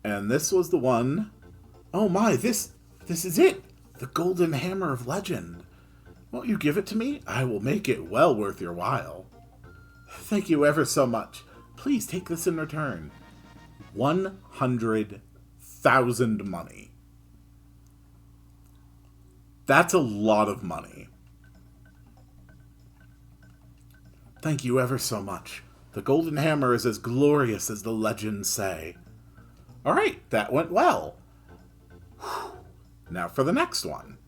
And this was the one... Oh my, this is it! The Golden Hammer of Legend. Won't you give it to me? I will make it well worth your while. Thank you ever so much. Please take this in return. 100,000 money. That's a lot of money. Thank you ever so much. The Golden Hammer is as glorious as the legends say. Alright, that went well. Now for the next one.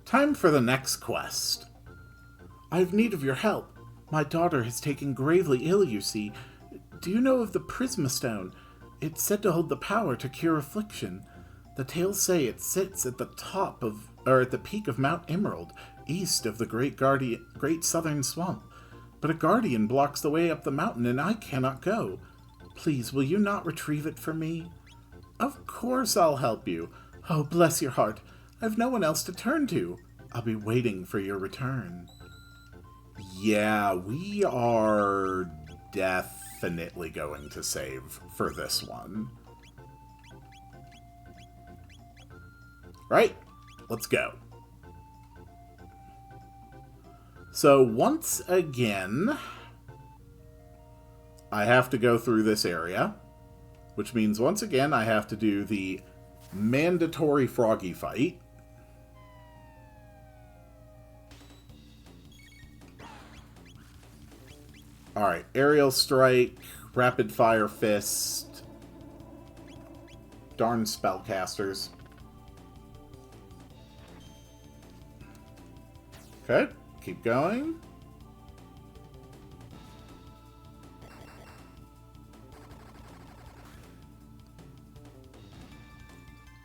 Time for the next quest. I have need of your help. My daughter has taken gravely ill, you see. Do you know of the Prisma Stone? It's said to hold the power to cure affliction. The tales say it sits at the at the peak of Mount Emerald, east of the Great Southern Swamp. But a guardian blocks the way up the mountain, and I cannot go. Please, will you not retrieve it for me? Of course I'll help you. Oh, bless your heart. I've no one else to turn to. I'll be waiting for your return. Yeah, we are definitely going to save for this one. Right, let's go. So once again, I have to go through this area, which means once again I have to do the mandatory froggy fight. Alright, aerial strike, rapid fire fist, darn spellcasters. Okay, keep going.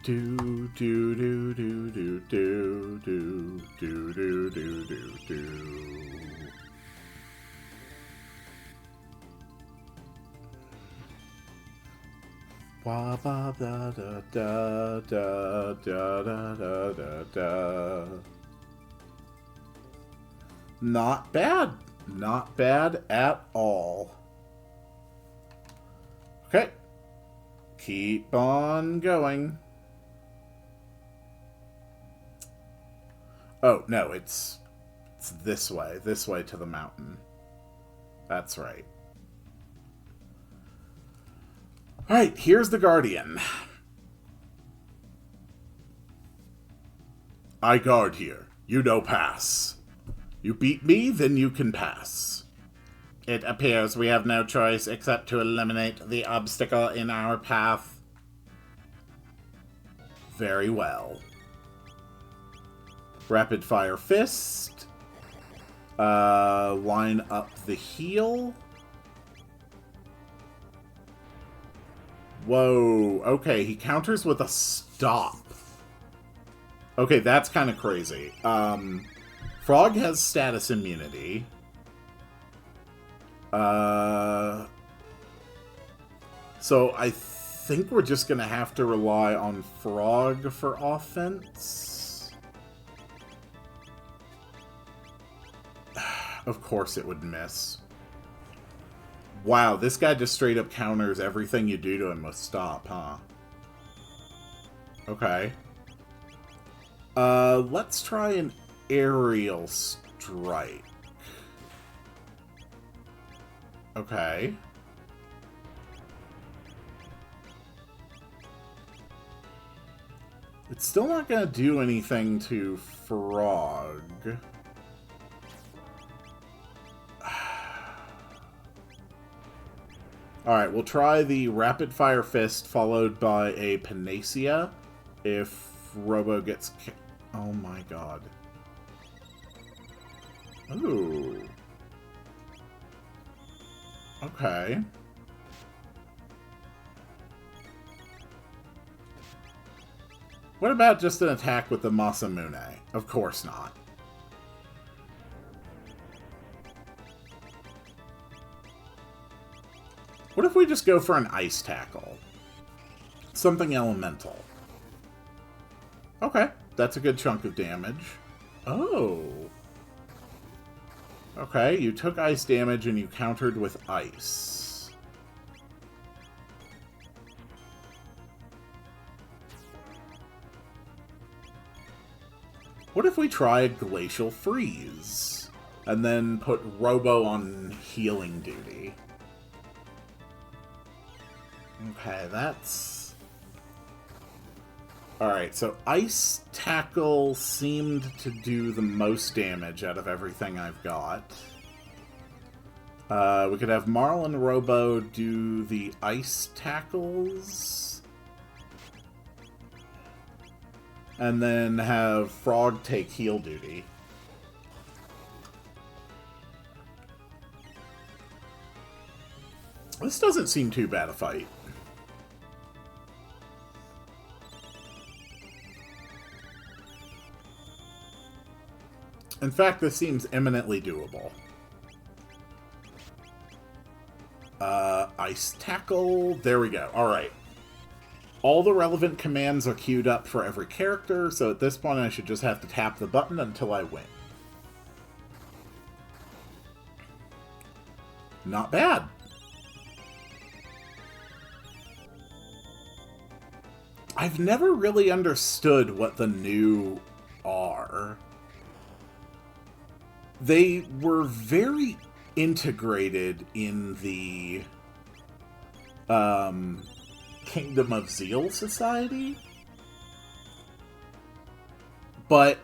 Do do do do do do do do do do do do. Wa ba da da da da da da da da. Not bad. Not bad at all. Okay. Keep on going. Oh, no, it's this way to the mountain. That's right. Alright, here's the Guardian. I guard here. You no pass. You beat me, then you can pass. It appears we have no choice except to eliminate the obstacle in our path. Very well. Rapid Fire Fist. Line up the heal. Whoa. Okay, he counters with a stop. Okay, that's kind of crazy. Frog has status immunity. So I think we're just going to have to rely on Frog for offense. Of course it would miss. Wow, this guy just straight up counters everything you do to him with stop, huh? Okay. Let's try an aerial strike. Okay. It's still not gonna do anything to Frog. Alright, we'll try the Rapid Fire Fist followed by a Panacea if Robo gets... Oh my god. Ooh. Okay. What about just an attack with the Masamune? Of course not. What if we just go for an Ice Tackle? Something elemental. Okay, that's a good chunk of damage. Oh. Okay, you took ice damage and you countered with ice. What if we tried Glacial Freeze? And then put Robo on healing duty? Okay, that's... Alright, so Ice Tackle seemed to do the most damage out of everything I've got. We could have Marl and Robo do the Ice Tackles. And then have Frog take heal duty. This doesn't seem too bad a fight. In fact, this seems eminently doable. Ice Tackle. There we go. Alright. All the relevant commands are queued up for every character, so at this point I should just have to tap the button until I win. Not bad. I've never really understood what the new are. They were very integrated in the Kingdom of Zeal Society, but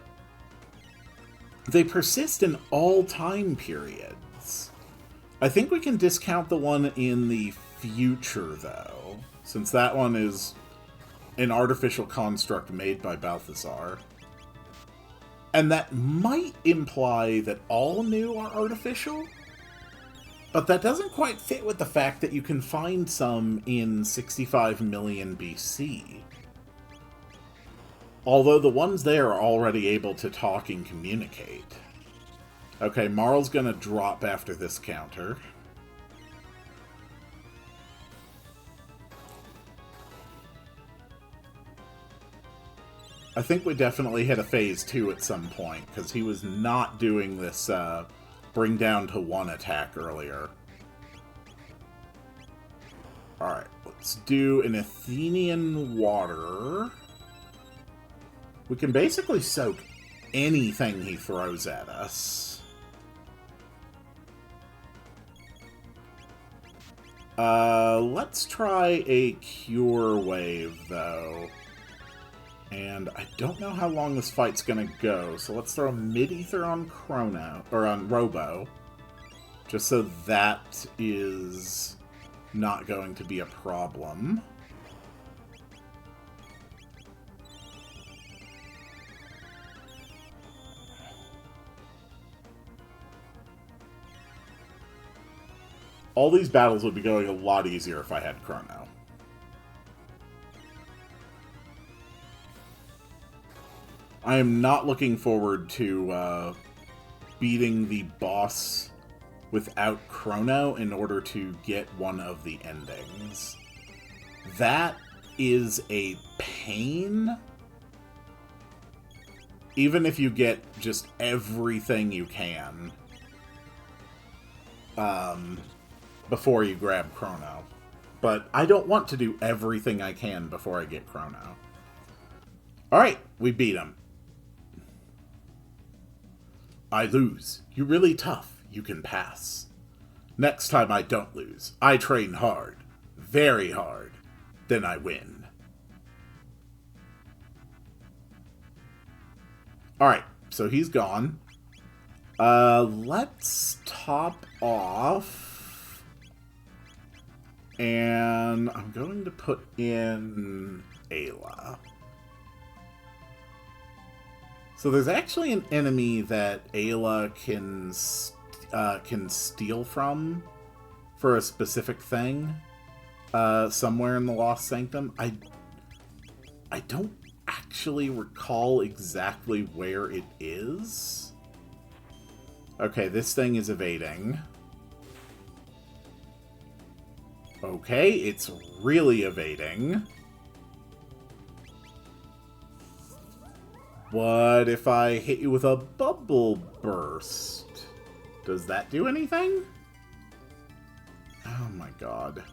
they persist in all time periods. I think we can discount the one in the future, though, since that one is an artificial construct made by Balthazar. And that might imply that all new are artificial, but that doesn't quite fit with the fact that you can find some in 65 million BC. Although the ones there are already able to talk and communicate. Okay, Marl's gonna drop after this counter. I think we definitely hit a phase 2 at some point, because he was not doing this bring down to 1 attack earlier. Alright, let's do an Athenian water. We can basically soak anything he throws at us. Let's try a Cure Wave, though. And I don't know how long this fight's gonna go, so let's throw a Mid-Ether on Chrono, or on Robo. Just so that is not going to be a problem. All these battles would be going a lot easier if I had Chrono. I am not looking forward to beating the boss without Chrono in order to get one of the endings. That is a pain. Even if you get just everything you can before you grab Chrono. But I don't want to do everything I can before I get Chrono. Alright, we beat him. I lose. You're really tough. You can pass. Next time I don't lose. I train hard. Very hard. Then I win. Alright, so he's gone. Let's top off. And I'm going to put in Ayla. So there's actually an enemy that Ayla can steal from for a specific thing somewhere in the Lost Sanctum. I don't actually recall exactly where it is. Okay, this thing is evading. Okay, it's really evading. What if I hit you with a bubble burst? Does that do anything? Oh my god.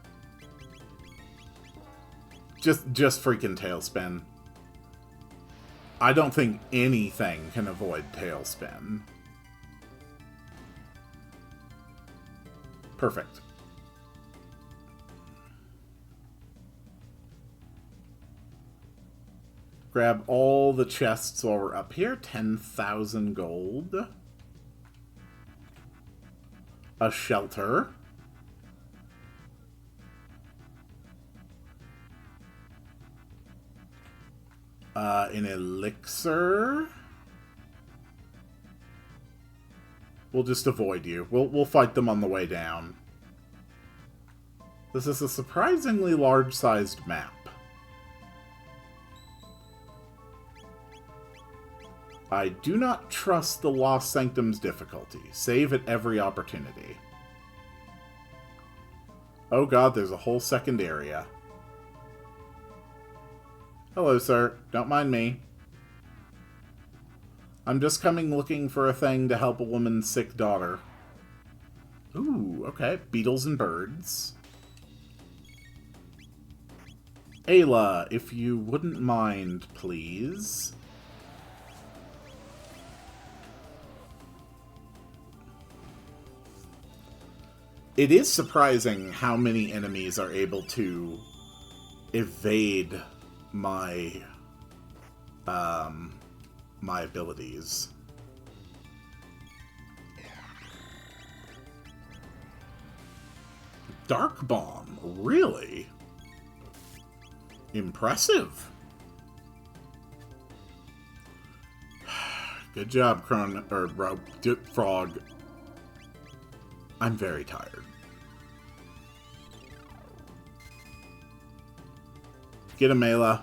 Just freaking Tailspin. I don't think anything can avoid Tailspin. Perfect. Grab all the chests while we're up here. 10,000 gold. A shelter. An elixir. We'll just avoid you. We'll fight them on the way down. This is a surprisingly large-sized map. I do not trust the Lost Sanctum's difficulty. Save at every opportunity. Oh god, there's a whole second area. Hello, sir. Don't mind me. I'm just coming looking for a thing to help a woman's sick daughter. Ooh, okay. Beetles and birds. Ayla, if you wouldn't mind, please. It is surprising how many enemies are able to evade my my abilities. Dark Bomb, really? Impressive. Good job, Frog. I'm very tired. Get him, Ayla.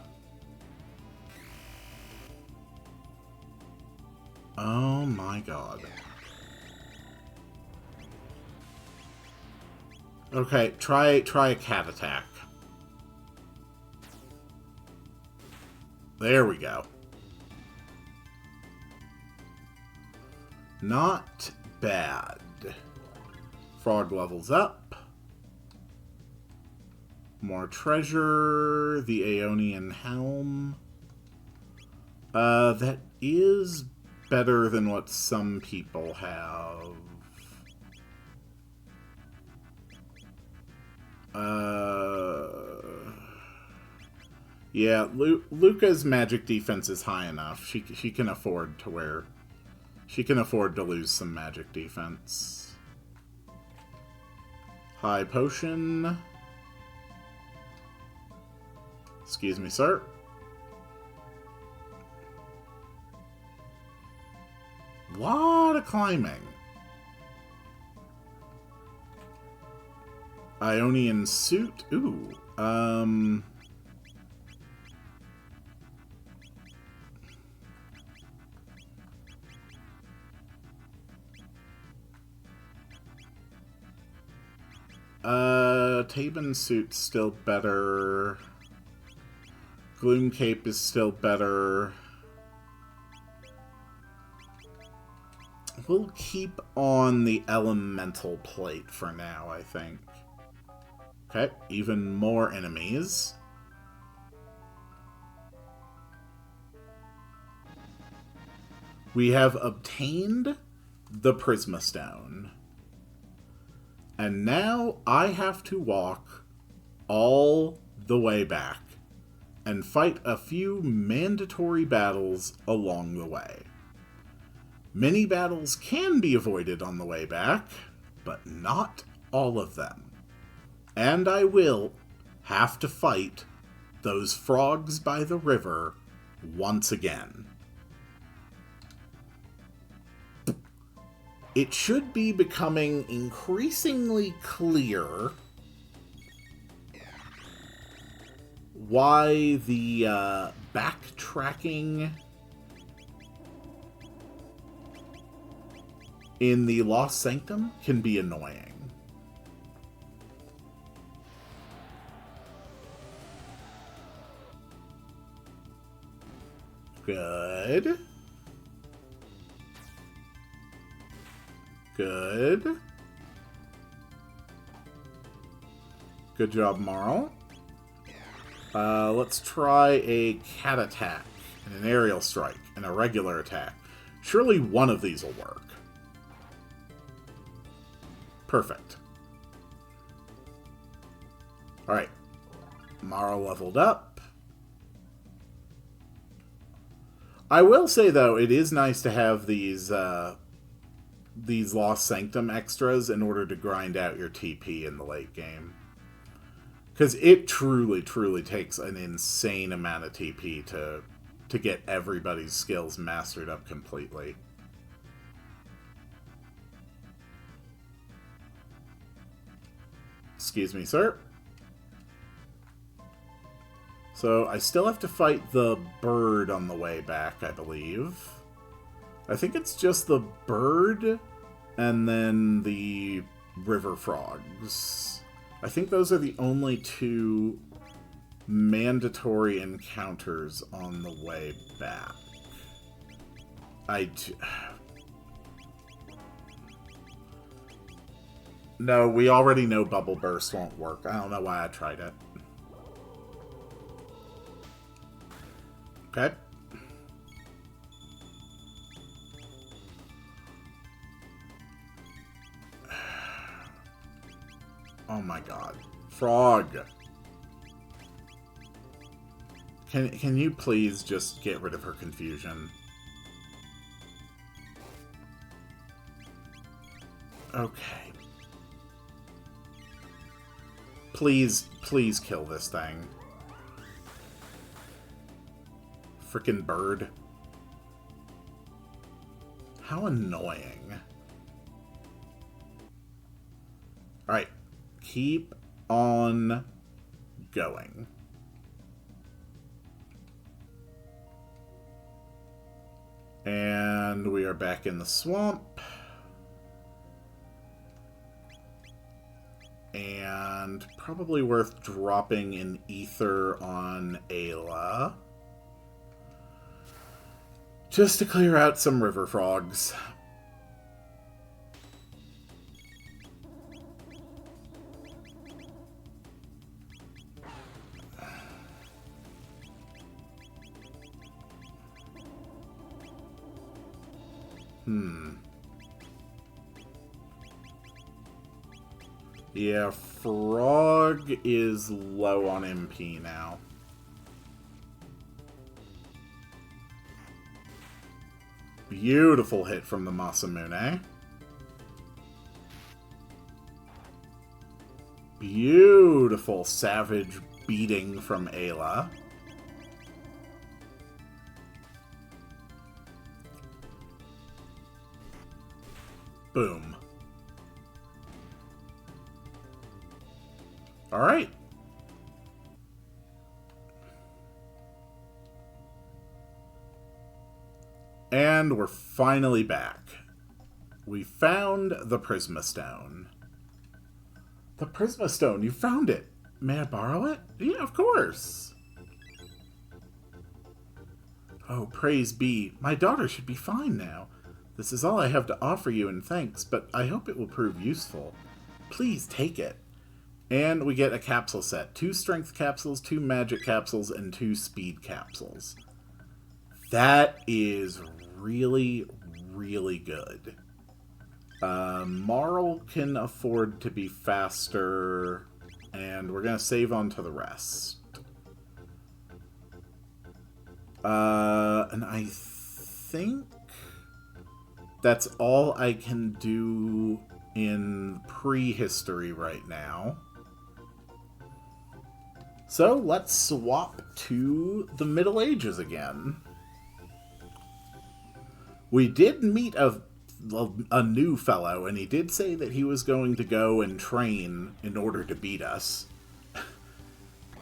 Oh my god. Okay, try a cat attack. There we go. Not bad. Frog levels up. More treasure. The Aeonian Helm. That is better than what some people have. Yeah, Luca's magic defense is high enough. She can afford to wear... She can afford to lose some magic defense. High potion. Excuse me, sir. Lot of climbing. Ionian suit. Ooh. Tabin suit's still better. Gloom cape is still better. We'll keep on the elemental plate for now, I think. Okay, even more enemies. We have obtained the Prisma Stone. And now I have to walk all the way back and fight a few mandatory battles along the way. Many battles can be avoided on the way back, but not all of them. And I will have to fight those frogs by the river once again. It should be becoming increasingly clear why the backtracking in the Lost Sanctum can be annoying. Good. Good. Good job, Marl. Let's try a cat attack, and an aerial strike, and a regular attack. Surely one of these will work. Perfect. Alright. Marl leveled up. I will say, though, it is nice to have these Lost Sanctum extras in order to grind out your TP in the late game. Because it truly, truly takes an insane amount of TP to get everybody's skills mastered up completely. Excuse me, sir. So, I still have to fight the bird on the way back, I believe. I think it's just the bird and then the river frogs. I think those are the only two mandatory encounters on the way back. No, we already know Bubble Burst won't work. I don't know why I tried it. Okay. Oh my god. Frog! Can you please just get rid of her confusion? Okay. Please, please kill this thing. Frickin' bird. How annoying. Alright. Keep on going. And we are back in the swamp. And probably worth dropping an ether on Ayla. Just to clear out some river frogs. Yeah, Frog is low on MP now. Beautiful hit from the Masamune. Beautiful savage beating from Ayla. Boom. Alright. And we're finally back. We found the Prisma Stone. The Prisma Stone, you found it. May I borrow it? Yeah, of course. Oh, praise be. My daughter should be fine now. This is all I have to offer you in thanks, but I hope it will prove useful. Please take it. And we get a capsule set. 2 strength capsules, 2 magic capsules, and 2 speed capsules. That is really, really good. Marl can afford to be faster, and we're going to save on to the rest. And I think that's all I can do in prehistory right now. So let's swap to the Middle Ages again. We did meet a new fellow, and he did say that he was going to go and train in order to beat us.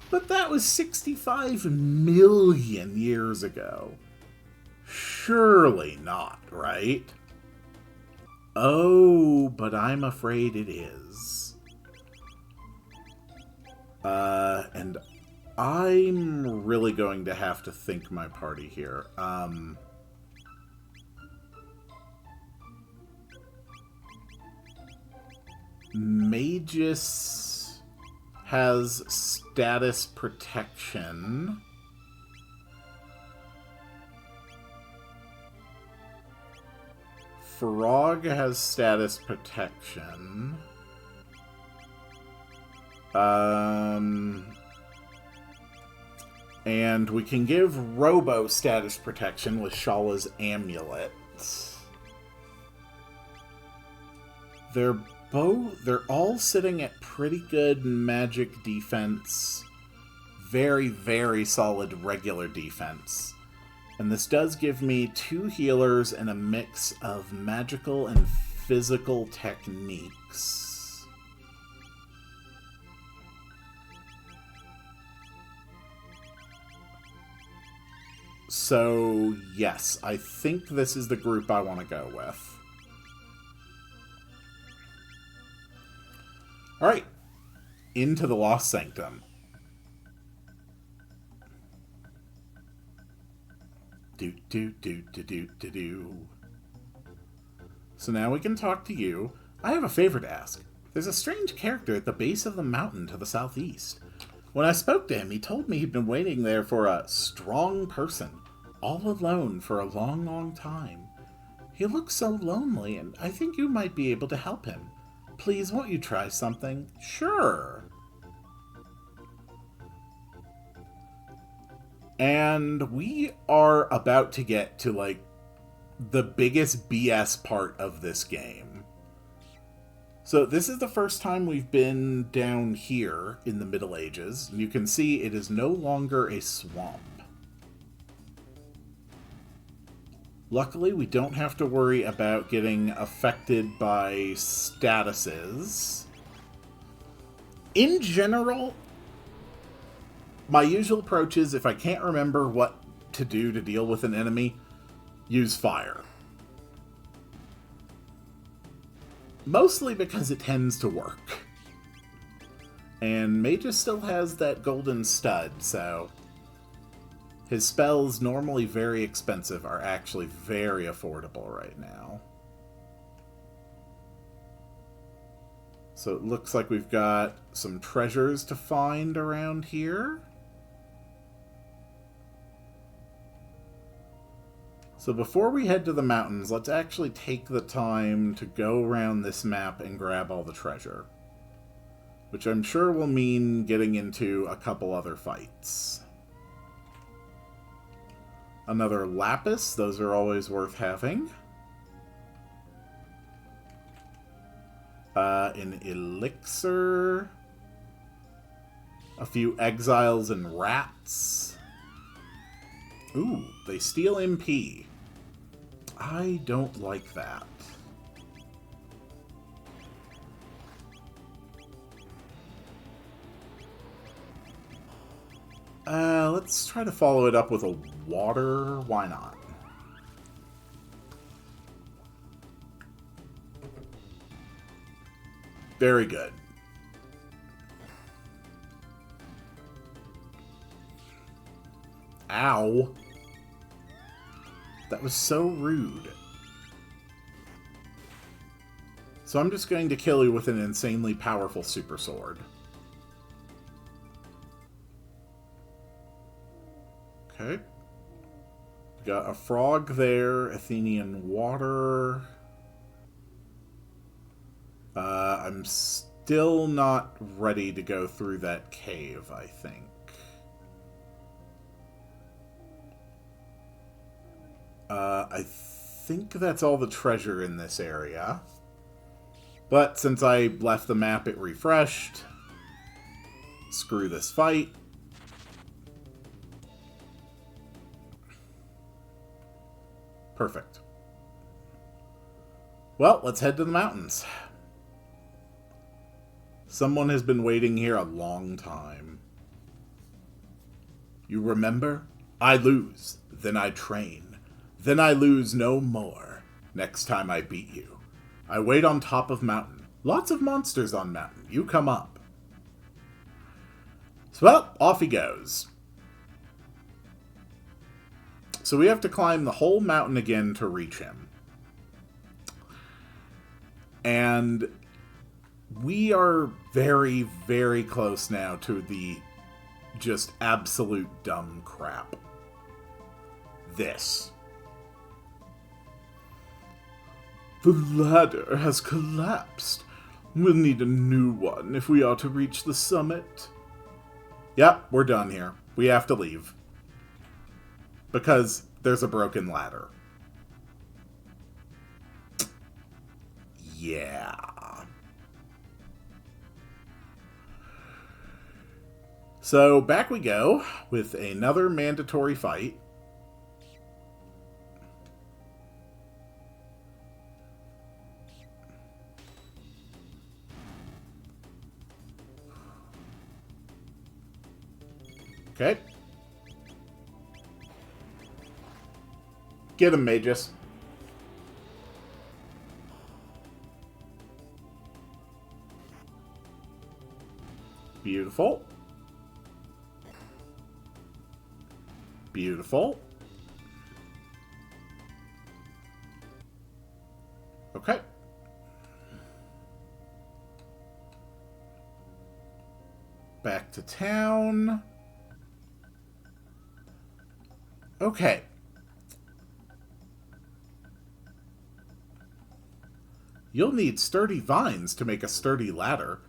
But that was 65 million years ago. Surely not, right? Oh, but I'm afraid it is. And I'm really going to have to think my party here. Magus has status protection. Frog has status protection. And we can give Robo status protection with Shala's amulet. They're all sitting at pretty good magic defense. Very, very solid regular defense. And this does give me 2 healers and a mix of magical and physical techniques. So, yes, I think this is the group I want to go with. Alright, into the Lost Sanctum. So now we can talk to you. I have a favor to ask. There's a strange character at the base of the mountain to the southeast. When I spoke to him, he told me he'd been waiting there for a strong person, all alone for a long, long time. He looks so lonely, and I think you might be able to help him. Please, won't you try something? Sure. And we are about to get to, like, the biggest BS part of this game. So this is the first time we've been down here in the Middle Ages. You can see it is no longer a swamp. Luckily, we don't have to worry about getting affected by statuses. In general, my usual approach is if I can't remember what to do to deal with an enemy, use fire. Mostly because it tends to work. And Magus still has that golden stud, so his spells, normally very expensive, are actually very affordable right now. So it looks like we've got some treasures to find around here. So before we head to the mountains, let's actually take the time to go around this map and grab all the treasure. Which I'm sure will mean getting into a couple other fights. Another lapis, those are always worth having. An elixir. A few exiles and rats. Ooh, they steal MP. I don't like that. Let's try to follow it up with a water. Why not? Very good. Ow. That was so rude. So I'm just going to kill you with an insanely powerful super sword. Okay. Got a frog there, Athenian water. I'm still not ready to go through that cave, I think. I think that's all the treasure in this area. But since I left the map, it refreshed. Screw this fight. Perfect. Well, let's head to the mountains. Someone has been waiting here a long time. You remember? I lose, then I train. Then I lose no more. Next time I beat you. I wait on top of mountain. Lots of monsters on mountain. You come up. So, well, off he goes. So we have to climb the whole mountain again to reach him. And we are very, very close now to the just absolute dumb crap. This. The ladder has collapsed. We'll need a new one if we are to reach the summit. Yep, we're done here. We have to leave. Because there's a broken ladder. Yeah. So back we go with another mandatory fight. Okay. Get him, Magus. Beautiful. Beautiful. Okay. Back to town. Okay. You'll need sturdy vines to make a sturdy ladder.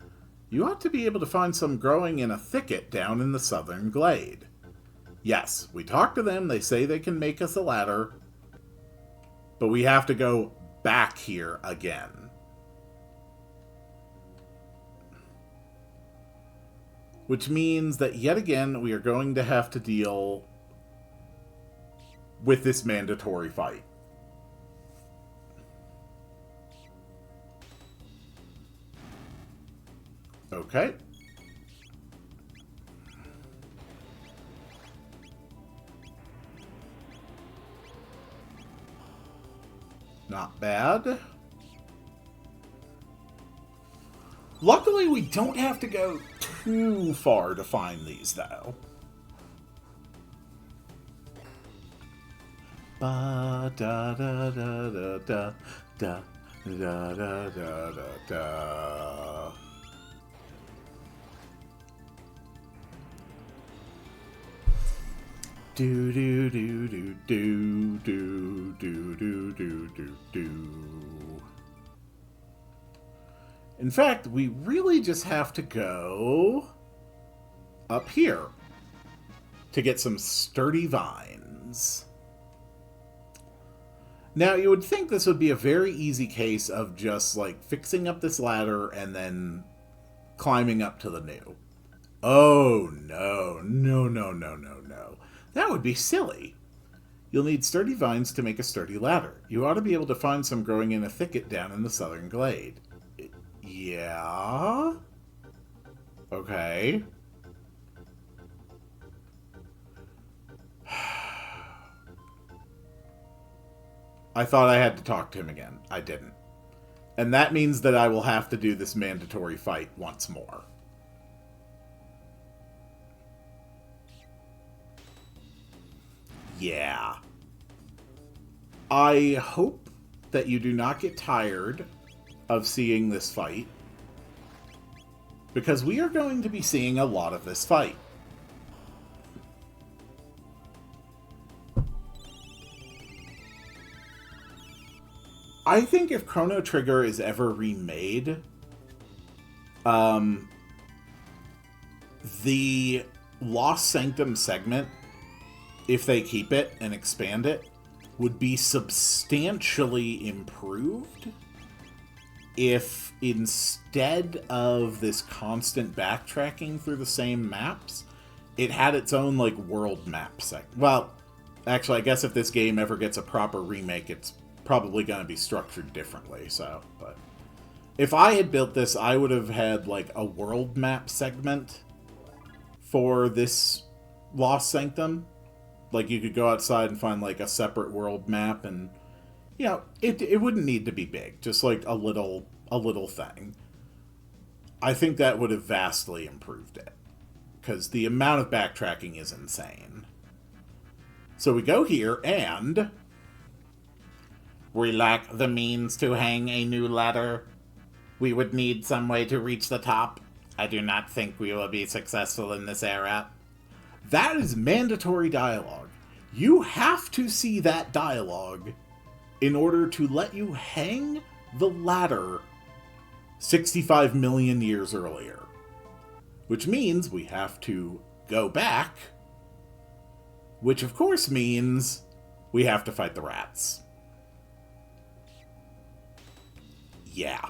You ought to be able to find some growing in a thicket down in the southern glade. Yes, we talked to them. They say they can make us a ladder. But we have to go back here again. Which means that yet again we are going to have to deal with this mandatory fight. Okay. Not bad. Luckily, we don't have to go too far to find these, though. Ba da da da da da da da da da da da. Do do do do do do do do do do do. In fact, we really just have to go up here to get some sturdy vines. Now, you would think this would be a very easy case of just, like, fixing up this ladder and then climbing up to the new. Oh, no. No, no, no, no, no. That would be silly. You'll need sturdy vines to make a sturdy ladder. You ought to be able to find some growing in a thicket down in the southern glade. Yeah? Okay. I thought I had to talk to him again. I didn't. And that means that I will have to do this mandatory fight once more. Yeah. I hope that you do not get tired of seeing this fight, because we are going to be seeing a lot of this fight. I think if Chrono Trigger is ever remade, the Lost Sanctum segment, if they keep it and expand it, would be substantially improved if instead of this constant backtracking through the same maps, it had its own, like, world map segment. Well, actually, I guess if this game ever gets a proper remake, it's probably going to be structured differently, so, but if I had built this, I would have had, like, a world map segment for this Lost Sanctum. Like, you could go outside and find, like, a separate world map, and, you know, it wouldn't need to be big, just, like, a little thing. I think that would have vastly improved it, because the amount of backtracking is insane. So we go here, and we lack the means to hang a new ladder. We would need some way to reach the top. I do not think we will be successful in this era. That is mandatory dialogue. You have to see that dialogue in order to let you hang the ladder 65 million years earlier. Which means we have to go back, which of course means we have to fight the rats. Yeah.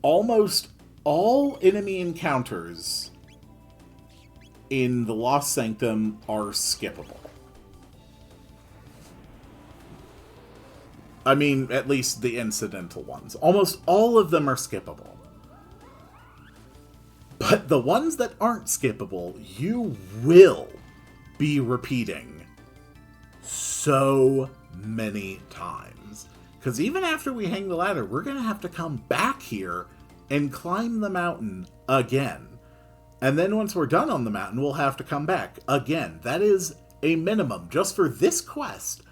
Almost all enemy encounters in the Lost Sanctum are skippable. I mean, at least the incidental ones. Almost all of them are skippable. But the ones that aren't skippable, you will be repeating so many times. Because even after we hang the ladder, we're going to have to come back here and climb the mountain again. And then once we're done on the mountain, we'll have to come back again. That is a minimum, just for this quest,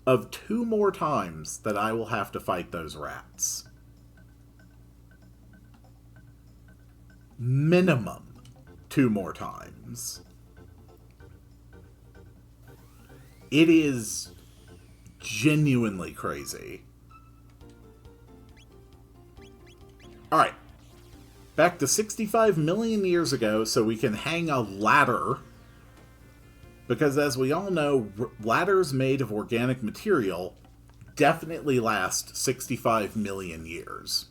of 2 more times that I will have to fight those rats. Minimum 2 more times. It is genuinely crazy. Alright. Back to 65 million years ago, so we can hang a ladder. Because as we all know, ladders made of organic material definitely last 65 million years.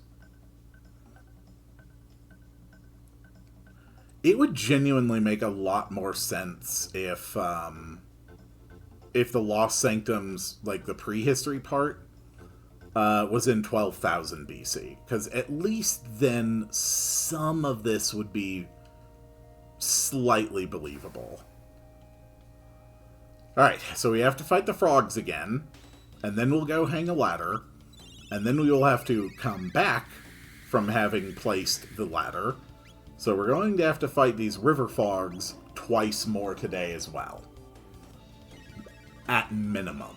It would genuinely make a lot more sense if the Lost Sanctum's, like, the prehistory part, was in 12,000 BC. Because at least then some of this would be slightly believable. Alright, so we have to fight the frogs again. and then we'll go hang a ladder, and then we will have to come back from having placed the ladder. So we're going to have to fight these river fogs twice more today as well. At minimum.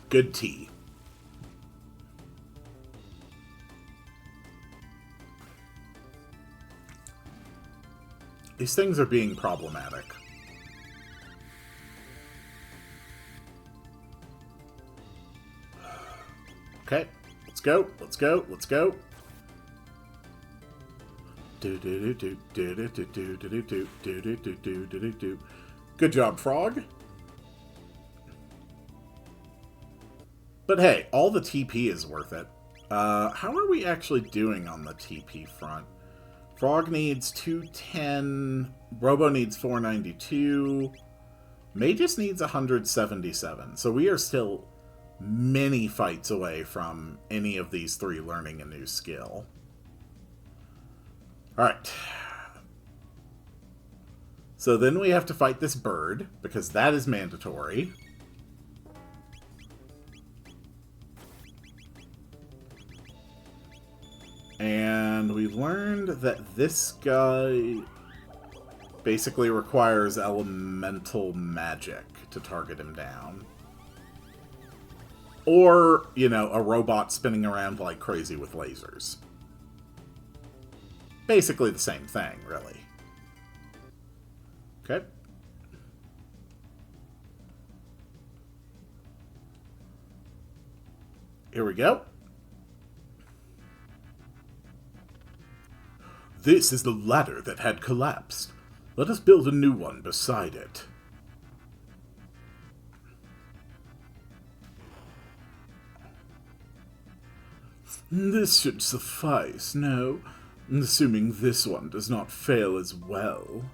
Good tea. These things are being problematic. Okay, let's go, let's go, let's go. Good job, Frog. But hey, all the TP is worth it. How are we actually doing on the TP front? Frog needs 210, Robo needs 492, Magus needs 177, so we are still many fights away from any of these three learning a new skill. Alright. So then we have to fight this bird, because that is mandatory. And we learned that this guy basically requires elemental magic to target him down. Or, you know, a robot spinning around like crazy with lasers. Basically the same thing, really. Okay. Here we go. This is the ladder that had collapsed. Let us build a new one beside it. This should suffice, no? Assuming this one does not fail as well.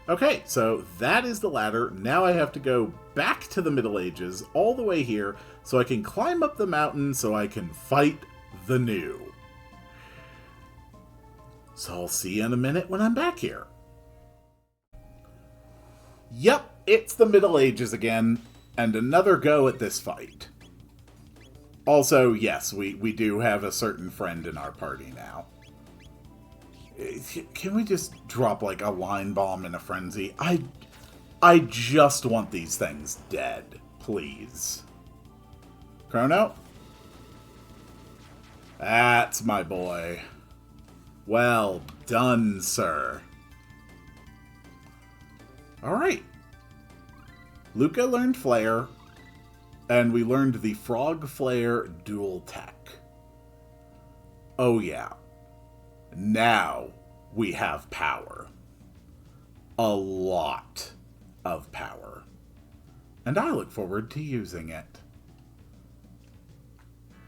Okay, so that is the ladder. Now I have to go back to the Middle Ages, all the way here, so I can climb up the mountain so I can fight the new. So I'll see you in a minute when I'm back here. Yep, it's the Middle Ages again, and another go at this fight. Also, yes, we do have a certain friend in our party now. Can we just drop, like, a line bomb in a frenzy? I just want these things dead, please. Chrono? That's my boy. Well done, sir. Alright. Luca learned Flare, and we learned the Frog Flare dual tech. Oh yeah. Now we have power. A lot of power. And I look forward to using it.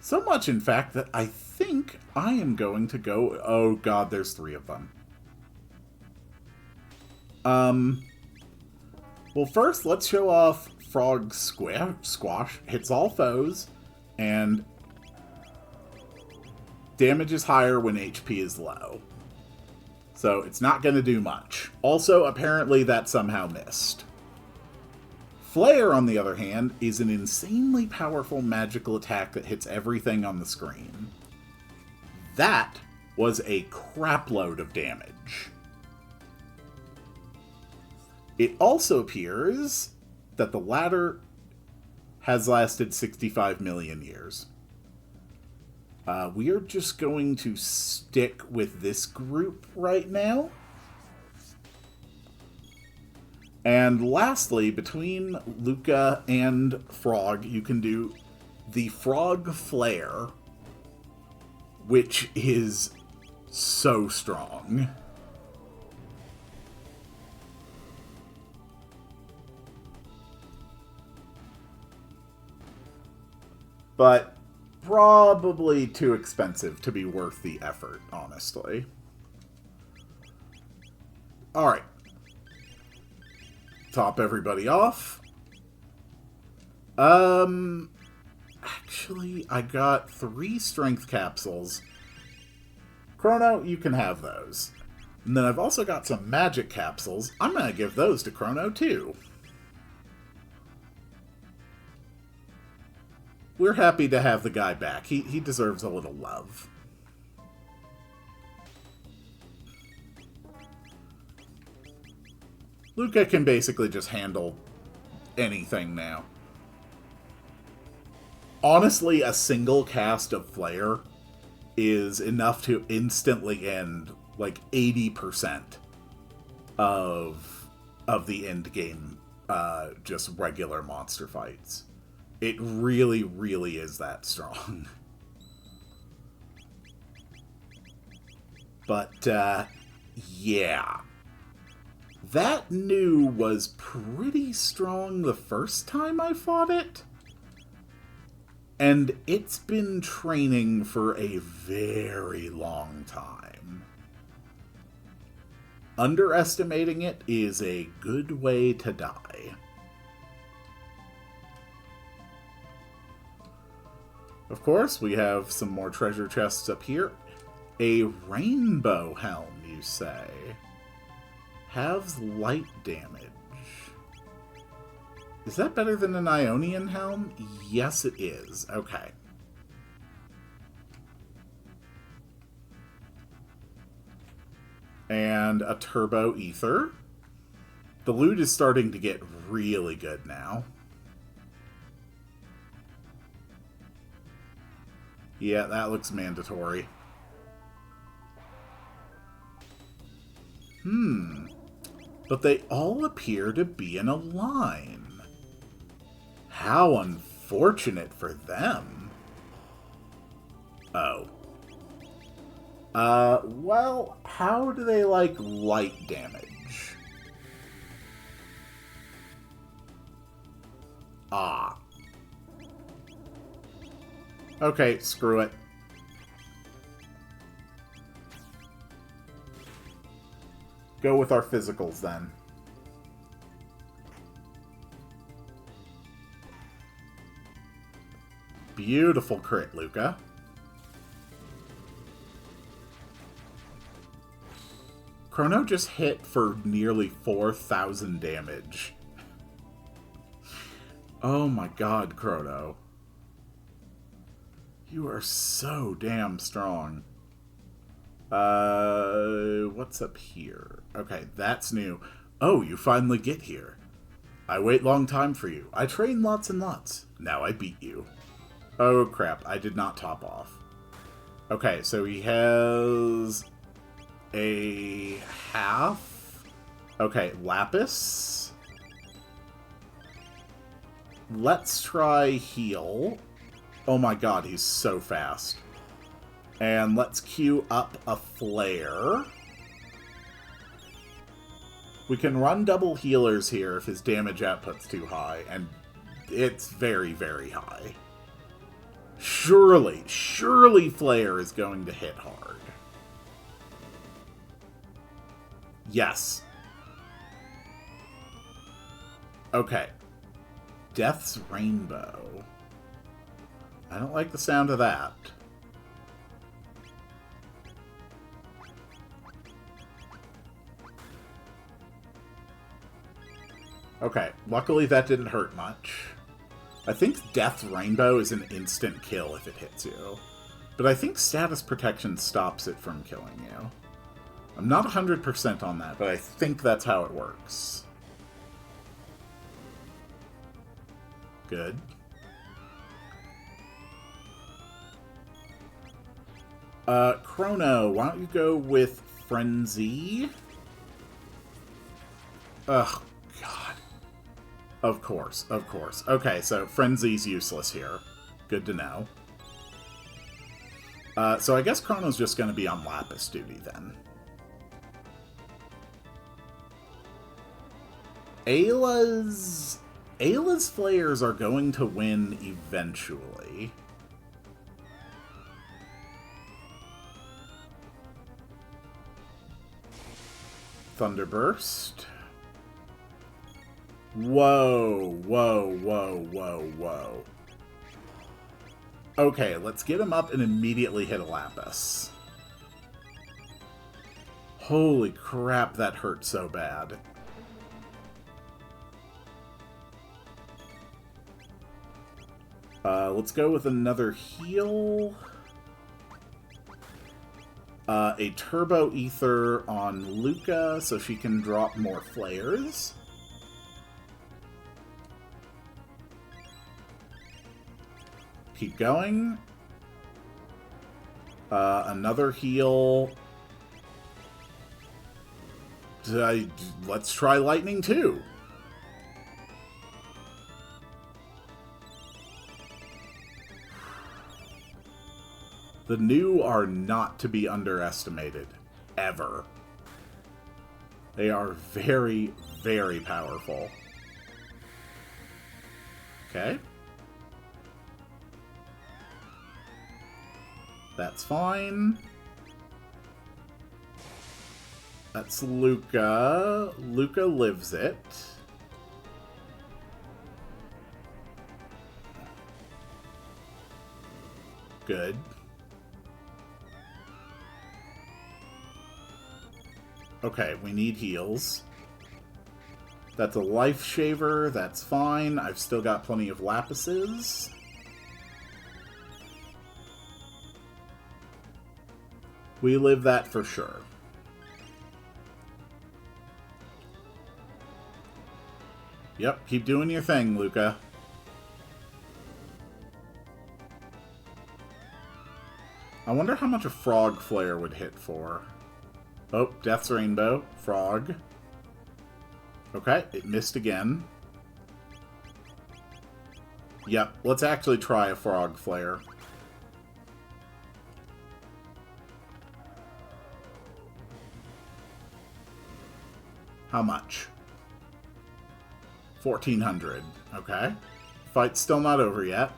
So much, in fact, that I think I am going to go... Oh god, there's 3 of them. Well, first, let's show off Frog Squash. Hits all foes, and damage is higher when HP is low. So it's not going to do much. Also, apparently that somehow missed. Flare, on the other hand, is an insanely powerful magical attack that hits everything on the screen. That was a crapload of damage. It also appears that the ladder has lasted 65 million years. We are just going to stick with this group right now. And lastly, between Luca and Frog, you can do the Frog Flare, which is so strong. But probably too expensive to be worth the effort, honestly. Alright. Top everybody off. Actually, I got 3 strength capsules. Chrono, you can have those. And then I've also got some magic capsules. I'm going to give those to Chrono, too. We're happy to have the guy back. He deserves a little love. Luca can basically just handle anything now. Honestly, a single cast of Flare is enough to instantly end like 80% of the end game just regular monster fights. It really, really is that strong. But, yeah. That new was pretty strong the first time I fought it. And it's been training for a very long time. Underestimating it is a good way to die. Of course, we have some more treasure chests up here. A rainbow helm, you say? Halves light damage. Is that better than an Ionian helm? Yes, it is. Okay. And a turbo ether. The loot is starting to get really good now. Yeah, that looks mandatory. But they all appear to be in a line. How unfortunate for them. Oh. Well, how do they like light damage? Ah. Okay, screw it. Go with our physicals, then. Beautiful crit, Luca. Chrono just hit for nearly 4,000 damage. Oh my god, Chrono. You are so damn strong. What's up here? Okay, that's new. Oh, you finally get here. I wait long time for you. I train lots and lots. Now I beat you. Oh crap, I did not top off. Okay, so he has a half. Okay, Lapis. Let's try heal. Oh my god, he's so fast. And let's queue up a flare. We can run double healers here if his damage output's too high, and it's very, very high. Surely flare is going to hit hard. Yes. Okay. Death's Rainbow. I don't like the sound of that. Okay, luckily that didn't hurt much. I think Death's Rainbow is an instant kill if it hits you. But I think status protection stops it from killing you. I'm not 100% on that, but I think that's how it works. Good. Chrono, why don't you go with Frenzy? Ugh, God. Of course, of course. Okay, so Frenzy's useless here. Good to know. So I guess Chrono's just going to be on Lapis duty then. Ayla's flares are going to win eventually. Thunderburst. Whoa, whoa, whoa, whoa, whoa. Okay, let's get him up and immediately hit a Lapis. Holy crap, that hurt so bad. Let's go with another heal. A Turbo Ether on Luca so she can drop more flares. Keep going. Another heal. Let's try lightning too. The new are not to be underestimated. Ever. They are very, very powerful. Okay. That's fine. That's Luca. Luca lives it. Good. Okay, we need heals. That's a life shaver. That's fine. I've still got plenty of lapises. We live that for sure. Yep, keep doing your thing, Luca. I wonder how much a frog flare would hit for. Oh, Death's Rainbow. Frog. Okay, it missed again. Yep, let's actually try a frog flare. How much? 1,400. Okay. Fight's still not over yet.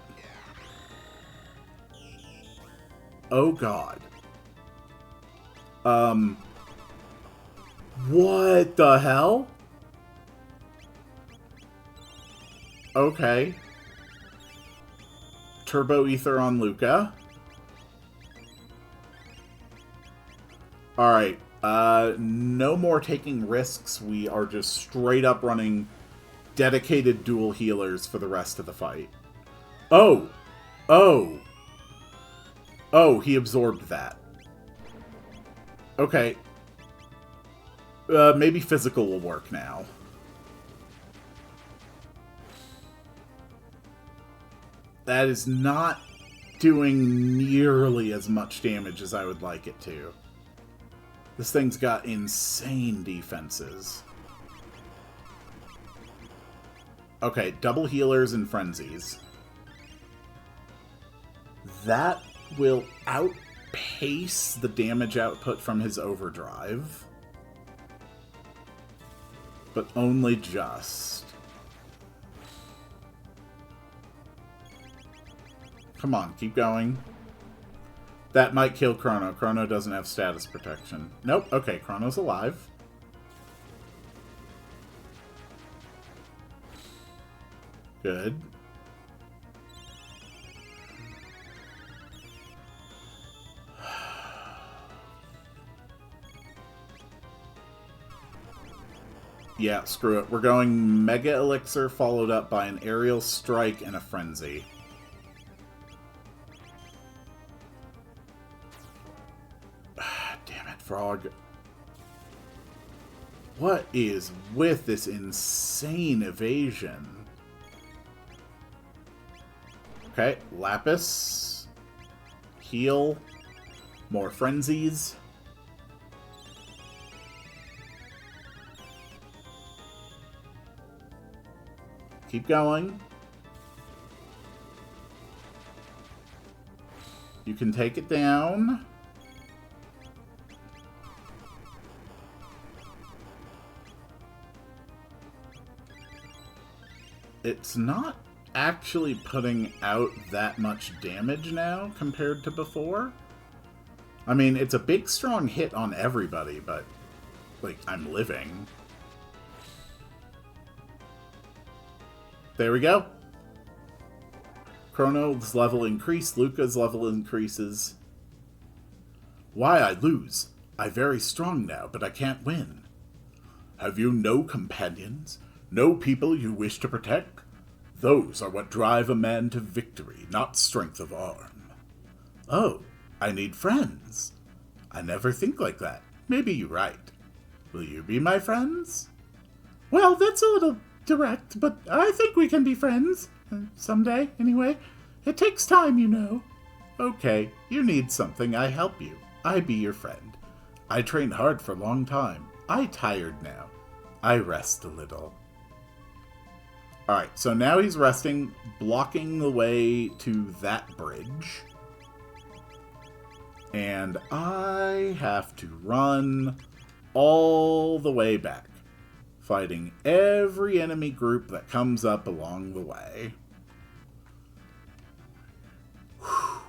Oh god. What the hell? Okay. Turbo Ether on Luca. Alright. No more taking risks. We are just straight up running dedicated dual healers for the rest of the fight. Oh! Oh! Oh, he absorbed that. Okay. Maybe physical will work now. That is not doing nearly as much damage as I would like it to. This thing's got insane defenses. Okay, double healers and frenzies. That will outpace the damage output from his overdrive. But only just. Come on, keep going. That might kill Chrono. Chrono doesn't have status protection. Nope, okay, Chrono's alive. Good. Yeah, screw it. We're going Mega Elixir followed up by an Aerial Strike and a Frenzy. Damn it, Frog. What is with this insane evasion? Okay, Lapis. Heal. More Frenzies. Keep going. You can take it down. It's not actually putting out that much damage now compared to before. I mean, it's a big, strong hit on everybody, but, like, I'm living. There we go. Chrono's level increased. Luca's level increases. Why I lose? I very strong now, but I can't win. Have you no companions? No people you wish to protect? Those are what drive a man to victory, not strength of arm. Oh, I need friends. I never think like that. Maybe you're right. Will you be my friends? Well, that's a little direct, but I think we can be friends. Someday, anyway. It takes time, you know. Okay, you need something, I help you. I be your friend. I trained hard for a long time. I tired now. I rest a little. Alright, so now he's resting, blocking the way to that bridge. And I have to run all the way back, fighting every enemy group that comes up along the way. Whew.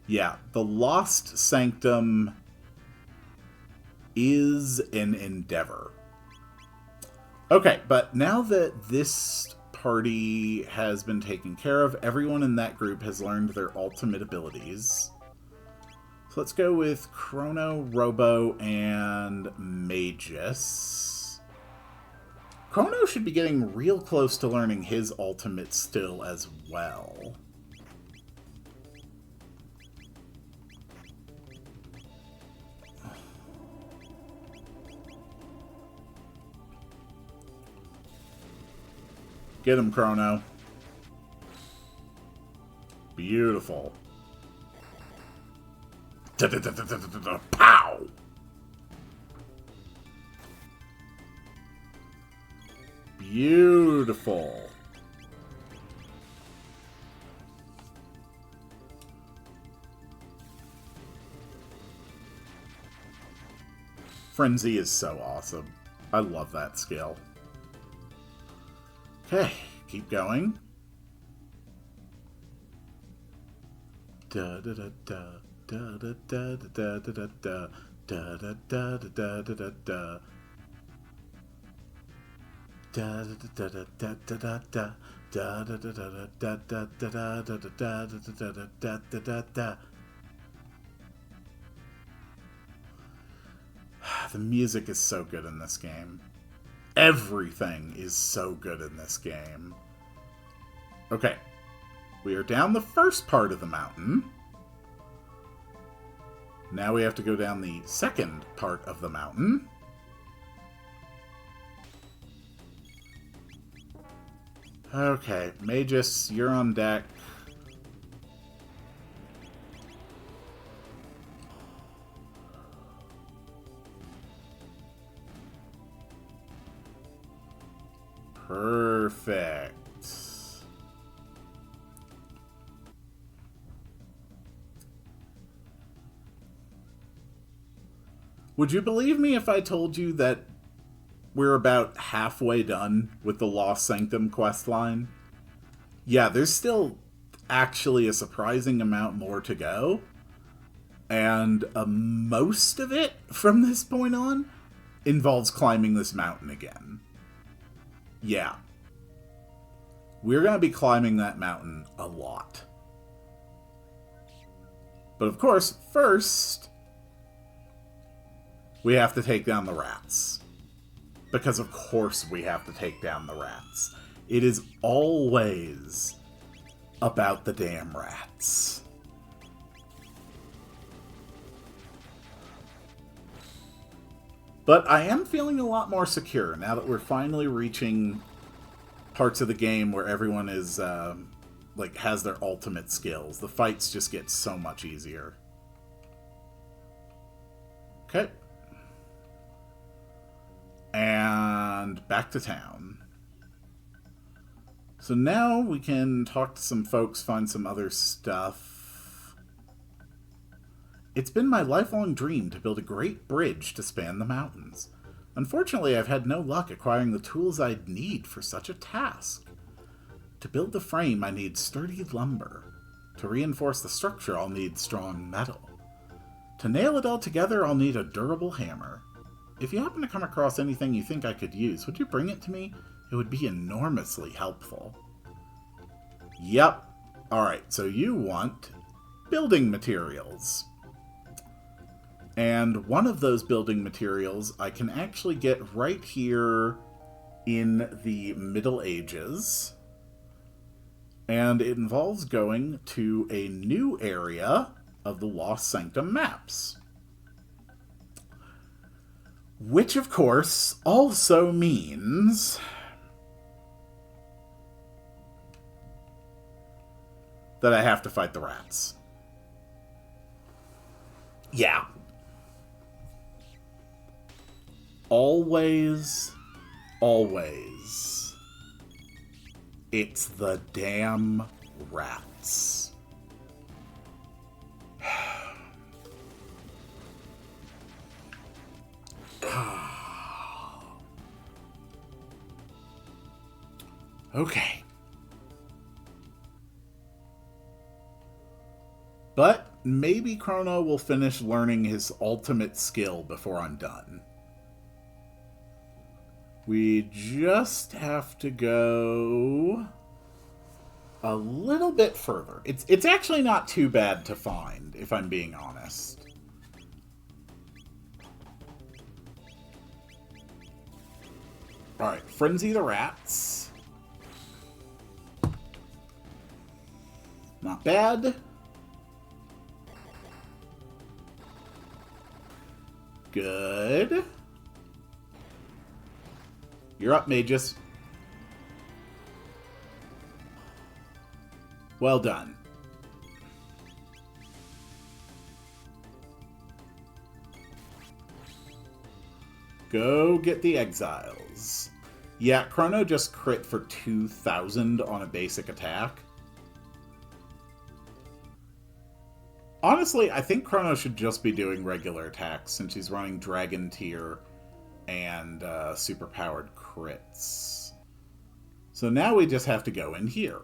Yeah, the Lost Sanctum is an endeavor. Okay, but now that this party has been taken care of, everyone in that group has learned their ultimate abilities. So let's go with Chrono, Robo, and Magus. Chrono should be getting real close to learning his ultimate still as well. Get him, Chrono. Beautiful. Pow! Beautiful. Frenzy is so awesome. I love that skill. Okay, keep going. Da da da da da da da da da da da da da da da da da. Da da da da da da da da da da da da da da da da da da da. The music is so good in this game. Everything is so good in this game. Okay. We are down the first part of the mountain. Now we have to go down the second part of the mountain. Okay, Magus, you're on deck. Perfect. Would you believe me if I told you that we're about halfway done with the Lost Sanctum questline? Yeah, there's still actually a surprising amount more to go. And most of it, from this point on, involves climbing this mountain again. Yeah. We're going to be climbing that mountain a lot. But of course, first, we have to take down the rats. Because of course we have to take down the rats. It is always about the damn rats. But I am feeling a lot more secure now that we're finally reaching parts of the game where everyone is, has their ultimate skills. The fights just get so much easier. Okay. And back to town. So now we can talk to some folks, find some other stuff. It's been my lifelong dream to build a great bridge to span the mountains. Unfortunately, I've had no luck acquiring the tools I'd need for such a task. To build the frame, I need sturdy lumber. To reinforce the structure, I'll need strong metal. To nail it all together, I'll need a durable hammer. If you happen to come across anything you think I could use, would you bring it to me? It would be enormously helpful. Yep. Alright, so you want building materials. And one of those building materials I can actually get right here in the Middle Ages. And it involves going to a new area of the Lost Sanctum maps. Which, of course, also means that I have to fight the rats. Yeah. Always, it's the damn rats. Okay. But maybe Chrono will finish learning his ultimate skill before I'm done. We just have to go a little bit further. It's actually not too bad to find, if I'm being honest. Alright, Frenzy the Rats. Not bad. Good. You're up, Magus. Well done. Go get the exiles. Yeah, Chrono just crit for 2,000 on a basic attack. Honestly, I think Chrono should just be doing regular attacks since he's running Dragon Tier and superpowered crits. So now we just have to go in here,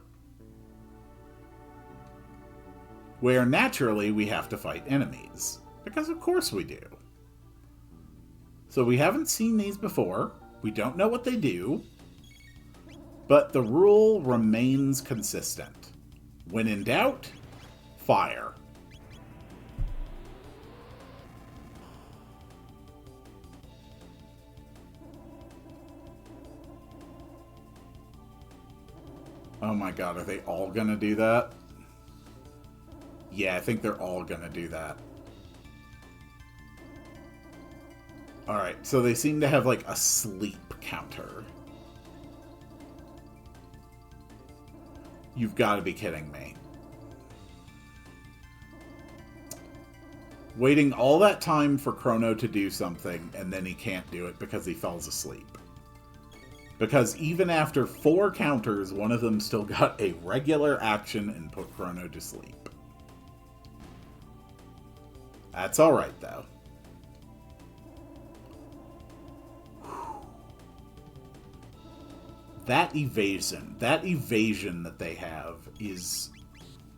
where naturally we have to fight enemies, because of course we do. So we haven't seen these before, we don't know what they do, but the rule remains consistent. When in doubt, fire. Oh my god, are they all gonna do that? Yeah, I think they're all gonna do that. Alright, so they seem to have like a sleep counter. You've got to be kidding me. Waiting all that time for Chrono to do something, and then he can't do it because he falls asleep. Because even after 4 counters, one of them still got a regular action and put Chrono to sleep. That's alright, though. That evasion that they have is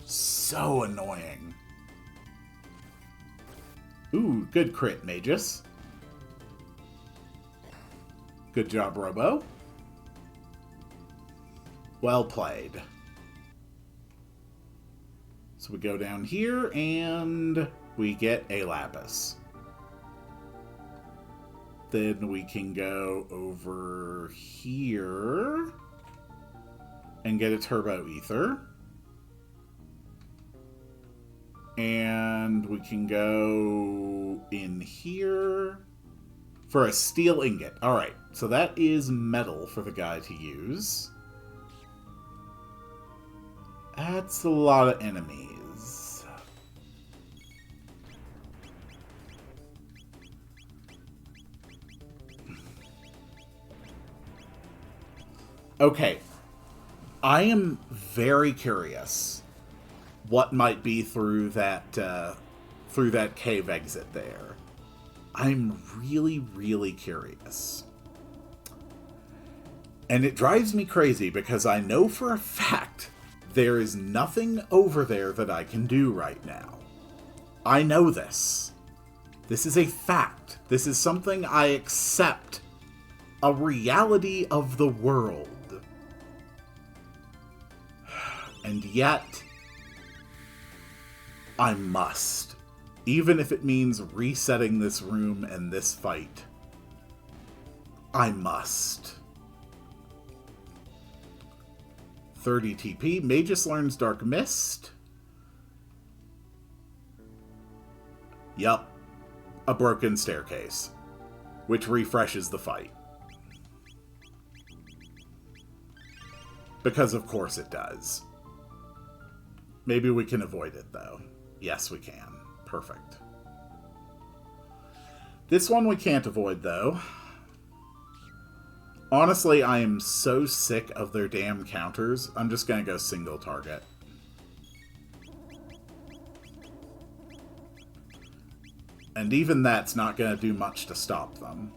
so annoying. Ooh, good crit, Magus. Good job, Robo. Well played. So we go down here, and we get a Lapis. Then we can go over here and get a Turbo Ether. And we can go in here for a Steel Ingot. Alright, so that is metal for the guy to use. That's a lot of enemies. Okay. I am very curious what might be through that cave exit there. I'm really, really curious. And it drives me crazy because I know for a fact there is nothing over there that I can do right now. I know this. This is a fact. This is something I accept. A reality of the world. And yet, I must. Even if it means resetting this room and this fight, I must. 30 TP. Magus learns Dark Mist. Yup. A broken staircase, which refreshes the fight. Because of course it does. Maybe we can avoid it, though. Yes, we can. Perfect. This one we can't avoid, though. Honestly, I am so sick of their damn counters, I'm just gonna go single target. And even that's not gonna do much to stop them.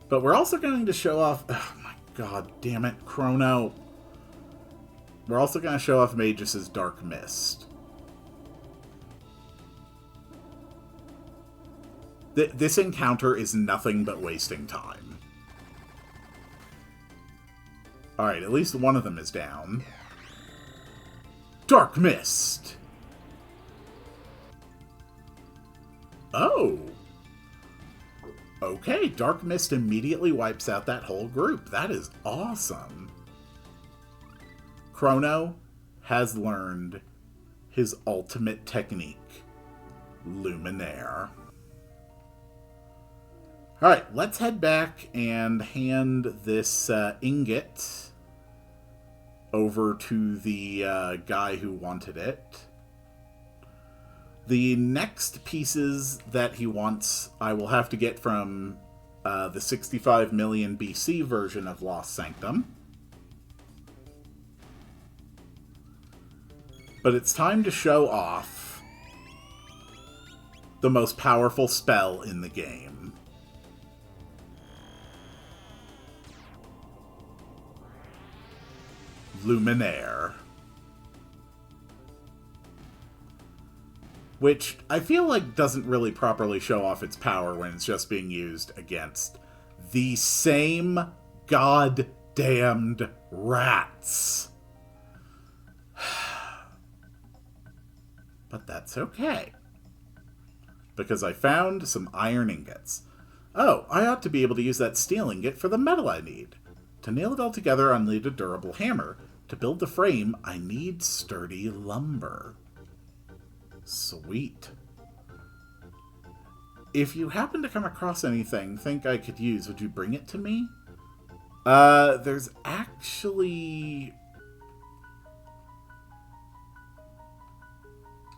But we're also going to show off... Oh my god damn it, Chrono. We're also going to show off Magus' Dark Mist. This encounter is nothing but wasting time. Alright, at least one of them is down. Dark Mist! Oh! Okay, Dark Mist immediately wipes out that whole group. That is awesome. Chrono has learned his ultimate technique, Luminaire. Alright, let's head back and hand this ingot over to the guy who wanted it. The next pieces that he wants, I will have to get from the 65 million BC version of Lost Sanctum. But it's time to show off the most powerful spell in the game. Luminaire. Which I feel like doesn't really properly show off its power when it's just being used against the same goddamned rats. But that's okay. Because I found some iron ingots. Oh, I ought to be able to use that steel ingot for the metal I need. To nail it all together, I'll need a durable hammer. To build the frame, I need sturdy lumber. Sweet. If you happen to come across anything think I could use, would you bring it to me? There's actually...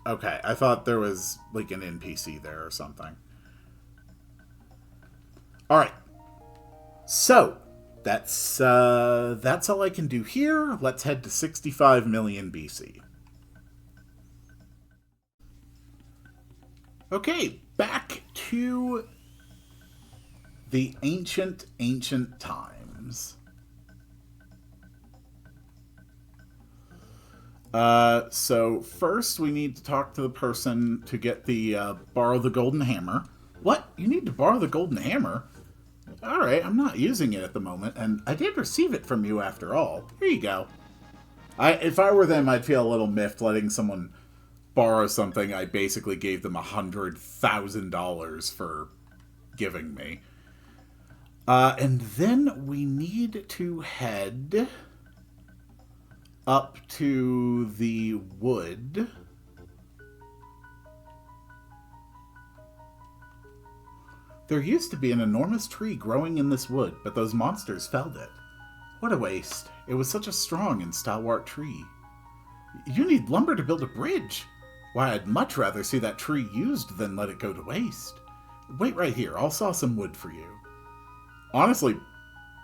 Okay, I thought there was like an NPC there or something. Alright. So, that's all I can do here. Let's head to 65 million BC. Okay, back to the ancient times. So first we need to talk to the person to get the, borrow the golden hammer. What? You need to borrow the golden hammer? Alright, I'm not using it at the moment, and I did receive it from you after all. Here you go. If I were them, I'd feel a little miffed letting someone borrow something I basically gave them $100,000 for giving me. And then we need to head up to the wood. There used to be an enormous tree growing in this wood, but those monsters felled it. What a waste. It was such a strong and stalwart tree. You need lumber to build a bridge. Why, I'd much rather see that tree used than let it go to waste. Wait right here, I'll saw some wood for you. Honestly,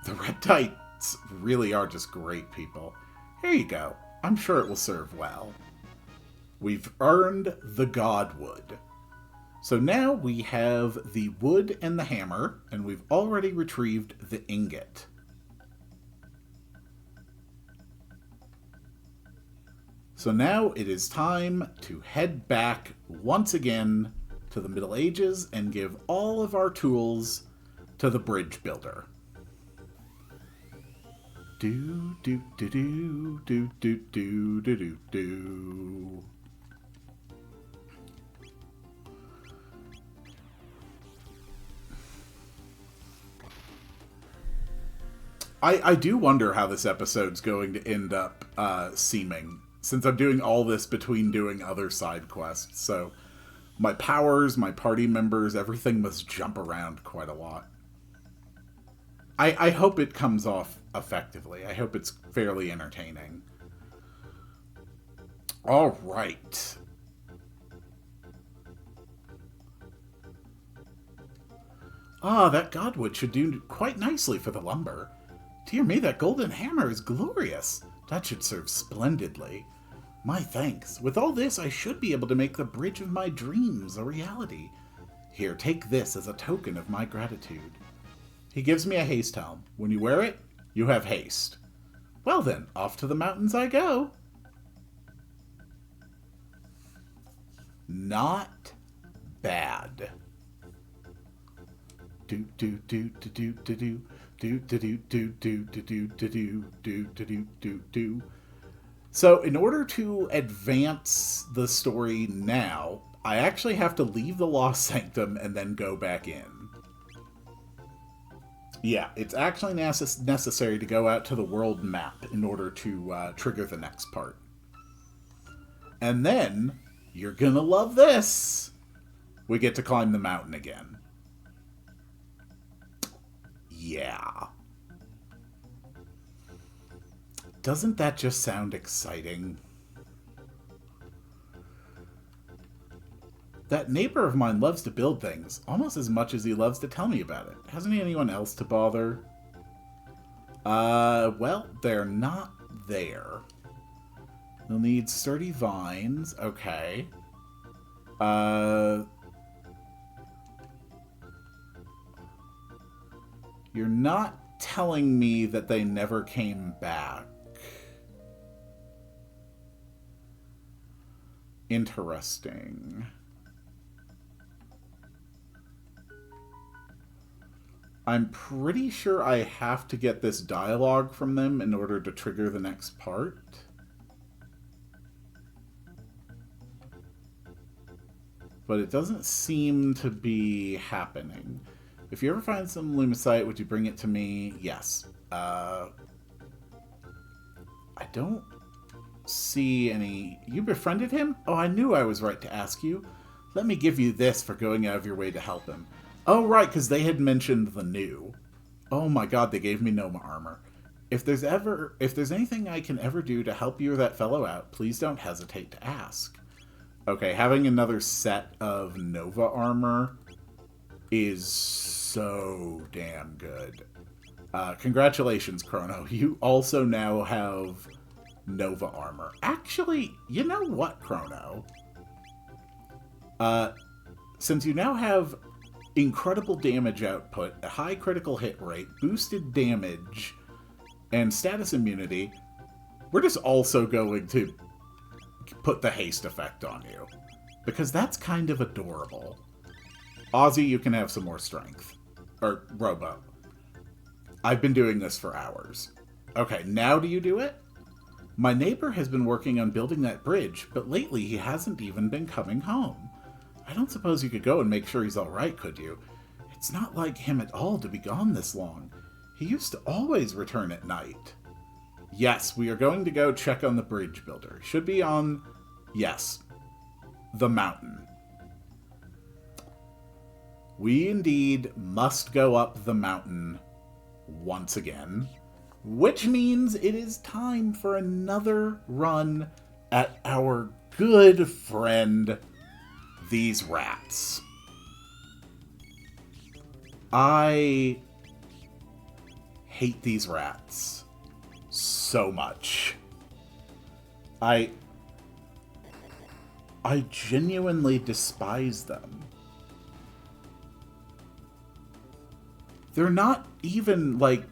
the reptites really are just great people. Here you go. I'm sure it will serve well. We've earned the Godwood. So now we have the wood and the hammer, and we've already retrieved the ingot. So now it is time to head back once again to the Middle Ages and give all of our tools to the bridge builder. Do do do do do do do do do do. I do wonder how this episode's going to end up seeming, since I'm doing all this between doing other side quests. So my powers, my party members, everything must jump around quite a lot. I hope it comes off effectively. I hope it's fairly entertaining. All right. Ah, that godwood should do quite nicely for the lumber. Dear me, that golden hammer is glorious. That should serve splendidly. My thanks. With all this, I should be able to make the bridge of my dreams a reality. Here, take this as a token of my gratitude. He gives me a haste helm. When you wear it, you have haste. Well then, off to the mountains I go. Not bad. Do do do do do do do. Do do do do do do do do do do do do. So in order to advance the story now, I actually have to leave the Lost Sanctum and then go back in. Yeah, it's actually necessary to go out to the world map in order to trigger the next part. And then, you're gonna love this! We get to climb the mountain again. Yeah. Doesn't that just sound exciting? That neighbor of mine loves to build things, almost as much as he loves to tell me about it. Hasn't he anyone else to bother? Well, they're not there. They'll need sturdy vines. Okay. You're not telling me that they never came back. Interesting. I'm pretty sure I have to get this dialogue from them in order to trigger the next part. But it doesn't seem to be happening. If you ever find some lumicite, would you bring it to me? Yes. I don't see any... You befriended him? Oh, I knew I was right to ask you. Let me give you this for going out of your way to help him. Oh, right, because they had mentioned the new. Oh my god, they gave me Noma armor. If there's anything I can ever do to help you or that fellow out, please don't hesitate to ask. Okay, having another set of Nova armor is so damn good. Congratulations, Chrono. You also now have Nova armor. Actually, you know what, Chrono? Since you now have incredible damage output, a high critical hit rate, boosted damage, and status immunity, we're just also going to put the haste effect on you. Because that's kind of adorable. Ozzy, you can have some more strength. Or Robo. I've been doing this for hours. Okay, now do you do it? My neighbor has been working on building that bridge, but lately he hasn't even been coming home. I don't suppose you could go and make sure he's alright, could you? It's not like him at all to be gone this long. He used to always return at night. Yes, we are going to go check on the bridge builder. Should be on... Yes. The mountain. We indeed must go up the mountain once again, which means it is time for another run at our good friend, these rats. I hate these rats so much. I genuinely despise them. They're not even, like,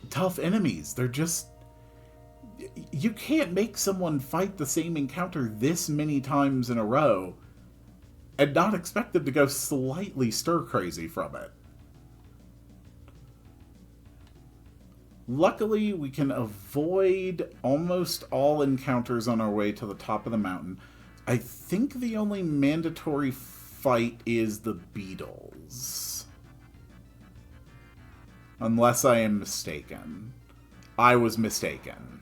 tough enemies. They're just... You can't make someone fight the same encounter this many times in a row and not expect them to go slightly stir-crazy from it. Luckily, we can avoid almost all encounters on our way to the top of the mountain. I think the only mandatory fight is the beetles. Unless I am mistaken. I was mistaken.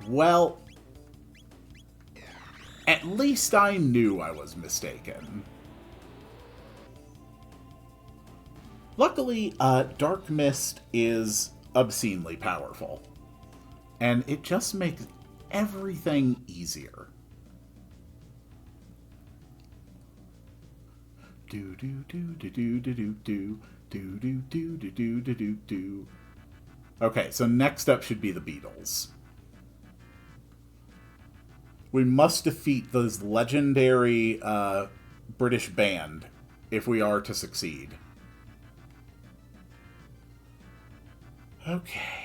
Well, at least I knew I was mistaken. Luckily, Dark Mist is obscenely powerful. And it just makes everything easier. Do do do do do do do do do do do do do do do. Okay, so next up should be the Beatles. We must defeat this legendary British band if we are to succeed. Okay.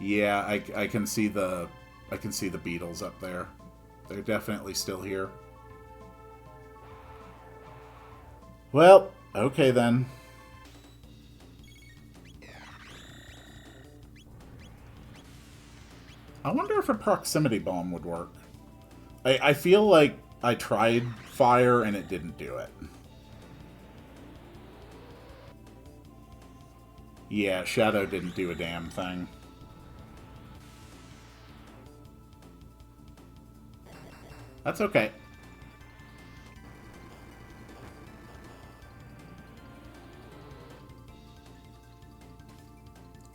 Yeah, I can see the Beatles up there. They're definitely still here. Well, okay then. I wonder if a proximity bomb would work. I feel like I tried fire and it didn't do it. Yeah, Shadow didn't do a damn thing. That's okay.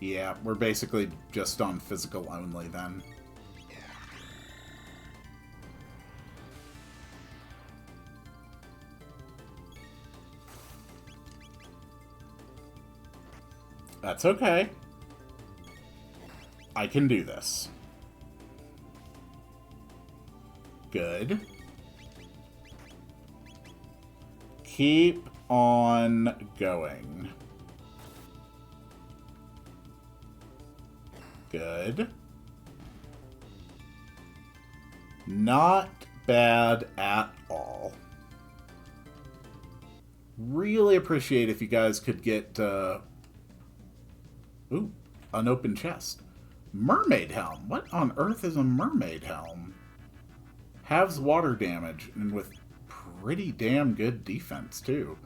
Yeah, we're basically just on physical only then. That's okay. I can do this. Good. Keep on going. Good. Not bad at all. Really appreciate if you guys could get, ooh, an open chest. Mermaid helm. What on earth is a mermaid helm? Halves water damage, and with pretty damn good defense, too.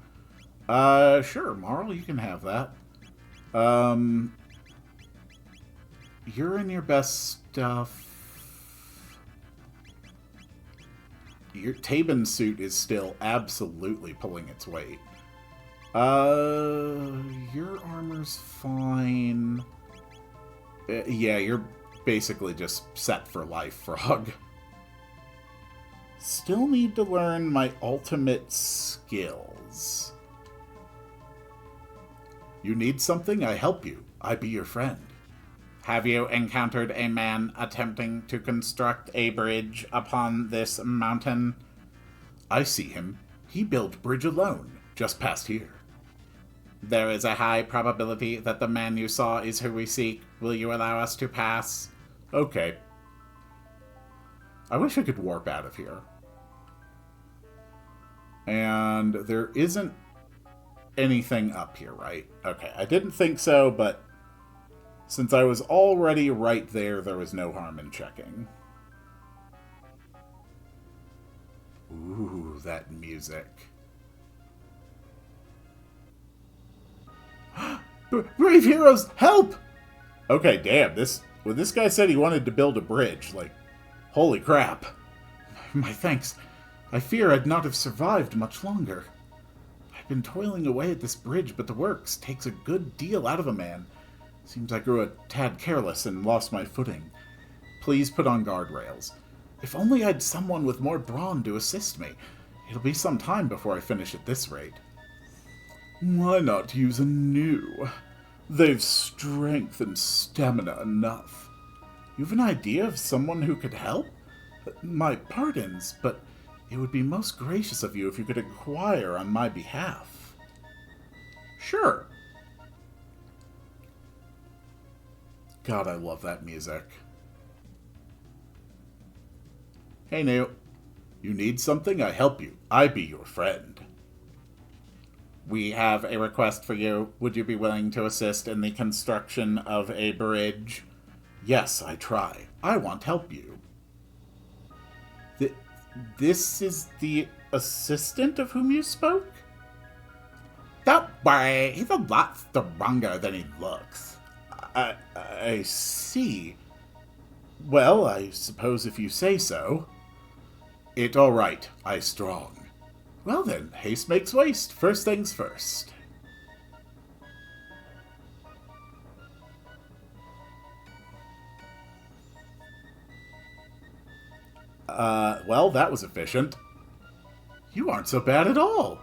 Sure, Marl, you can have that. You're in your best stuff. Your Tabin suit is still absolutely pulling its weight. Your armor's fine. Yeah, you're basically just set for life, Frog. Still need to learn my ultimate skills. You need something? I help you. I be your friend. Have you encountered a man attempting to construct a bridge upon this mountain? I see him. He built bridge alone, just past here. There is a high probability that the man you saw is who we seek. Will you allow us to pass? Okay. I wish I could warp out of here. And there isn't anything up here, right? Okay, I didn't think so, but since I was already right there, there was no harm in checking. Ooh, that music. Brave heroes, help! Okay, damn, when this guy said he wanted to build a bridge, like, holy crap. My thanks. I fear I'd not have survived much longer. I've been toiling away at this bridge, but the works takes a good deal out of a man. Seems I grew a tad careless and lost my footing. Please put on guardrails. If only I'd someone with more brawn to assist me. It'll be some time before I finish at this rate. Why not use a new? They've strength and stamina enough. You have an idea of someone who could help? My pardons, but it would be most gracious of you if you could inquire on my behalf. Sure. God, I love that music. Hey, Neo. You need something? I help you. I be your friend. We have a request for you. Would you be willing to assist in the construction of a bridge? Yes, I try. I want to help you. This is the assistant of whom you spoke? Don't worry, he's a lot stronger than he looks. I see. Well, I suppose if you say so. It all right, I strong. Well then, haste makes waste. First things first. Well, that was efficient. You aren't so bad at all.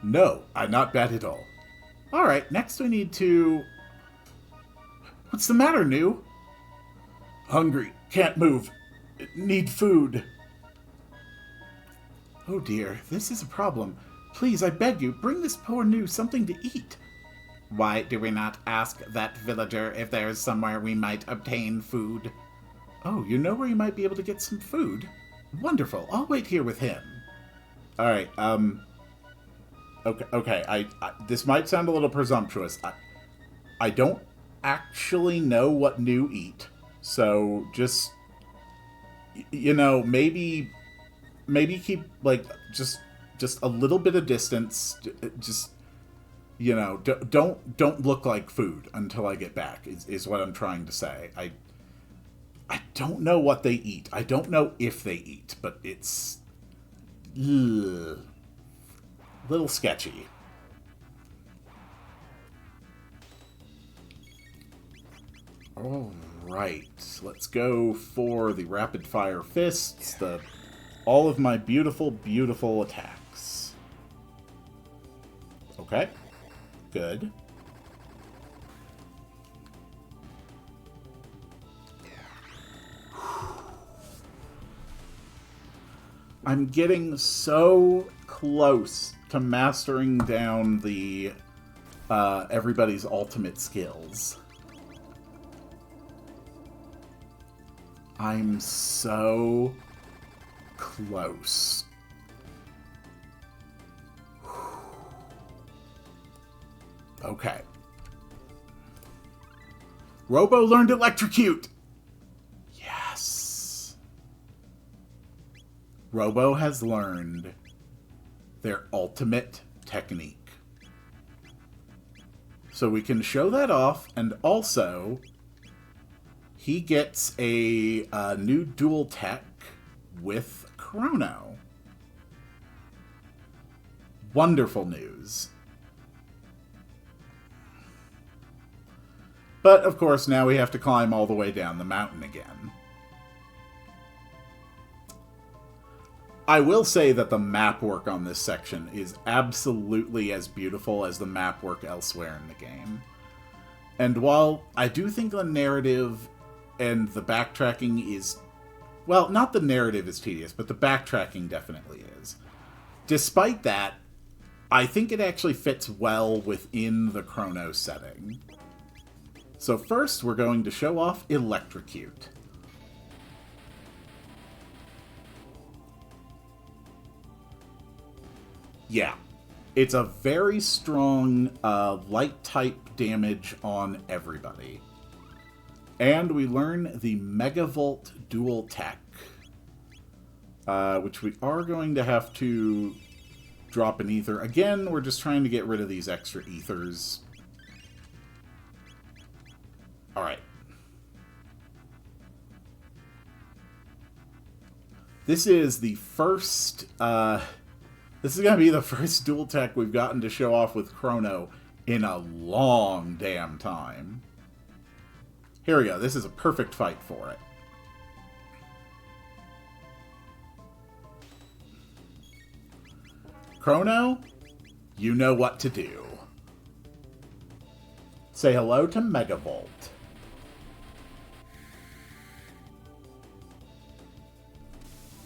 No, I'm not bad at all. Alright, next we need to... What's the matter, New? Hungry, can't move, need food. Oh dear, this is a problem. Please, I beg you, bring this poor New something to eat. Why do we not ask that villager if there is somewhere we might obtain food? Oh, you know where you might be able to get some food? Wonderful, I'll wait here with him. Alright, Okay, I this might sound a little presumptuous. I don't actually know what New eat, so just, you know, maybe keep, like, just a little bit of distance. Just, you know, don't look like food until I get back, is what I'm trying to say. I don't know what they eat. I don't know if they eat, but it's a little sketchy. Alright, let's go for the rapid fire fists, all of my beautiful, beautiful attacks. Okay, good. I'm getting so close to mastering down the everybody's ultimate skills. I'm so close. Okay. Robo learned Electrocute! Yes! Robo has learned their ultimate technique. So we can show that off, and also he gets a new dual tech with Chrono. Wonderful news. But, of course, now we have to climb all the way down the mountain again. I will say that the map work on this section is absolutely as beautiful as the map work elsewhere in the game. And while I do think the narrative and the backtracking is... Well, not the narrative is tedious, but the backtracking definitely is. Despite that, I think it actually fits well within the Chrono setting. So first, we're going to show off Electrocute. Yeah, it's a very strong light-type damage on everybody. And we learn the Megavolt Dual Tech, which we are going to have to drop an ether. Again, we're just trying to get rid of these extra ethers. Alright. This is the first... this is going to be the first dual tech we've gotten to show off with Chrono in a long damn time. Here we go. This is a perfect fight for it. Chrono, you know what to do. Say hello to Megavolt.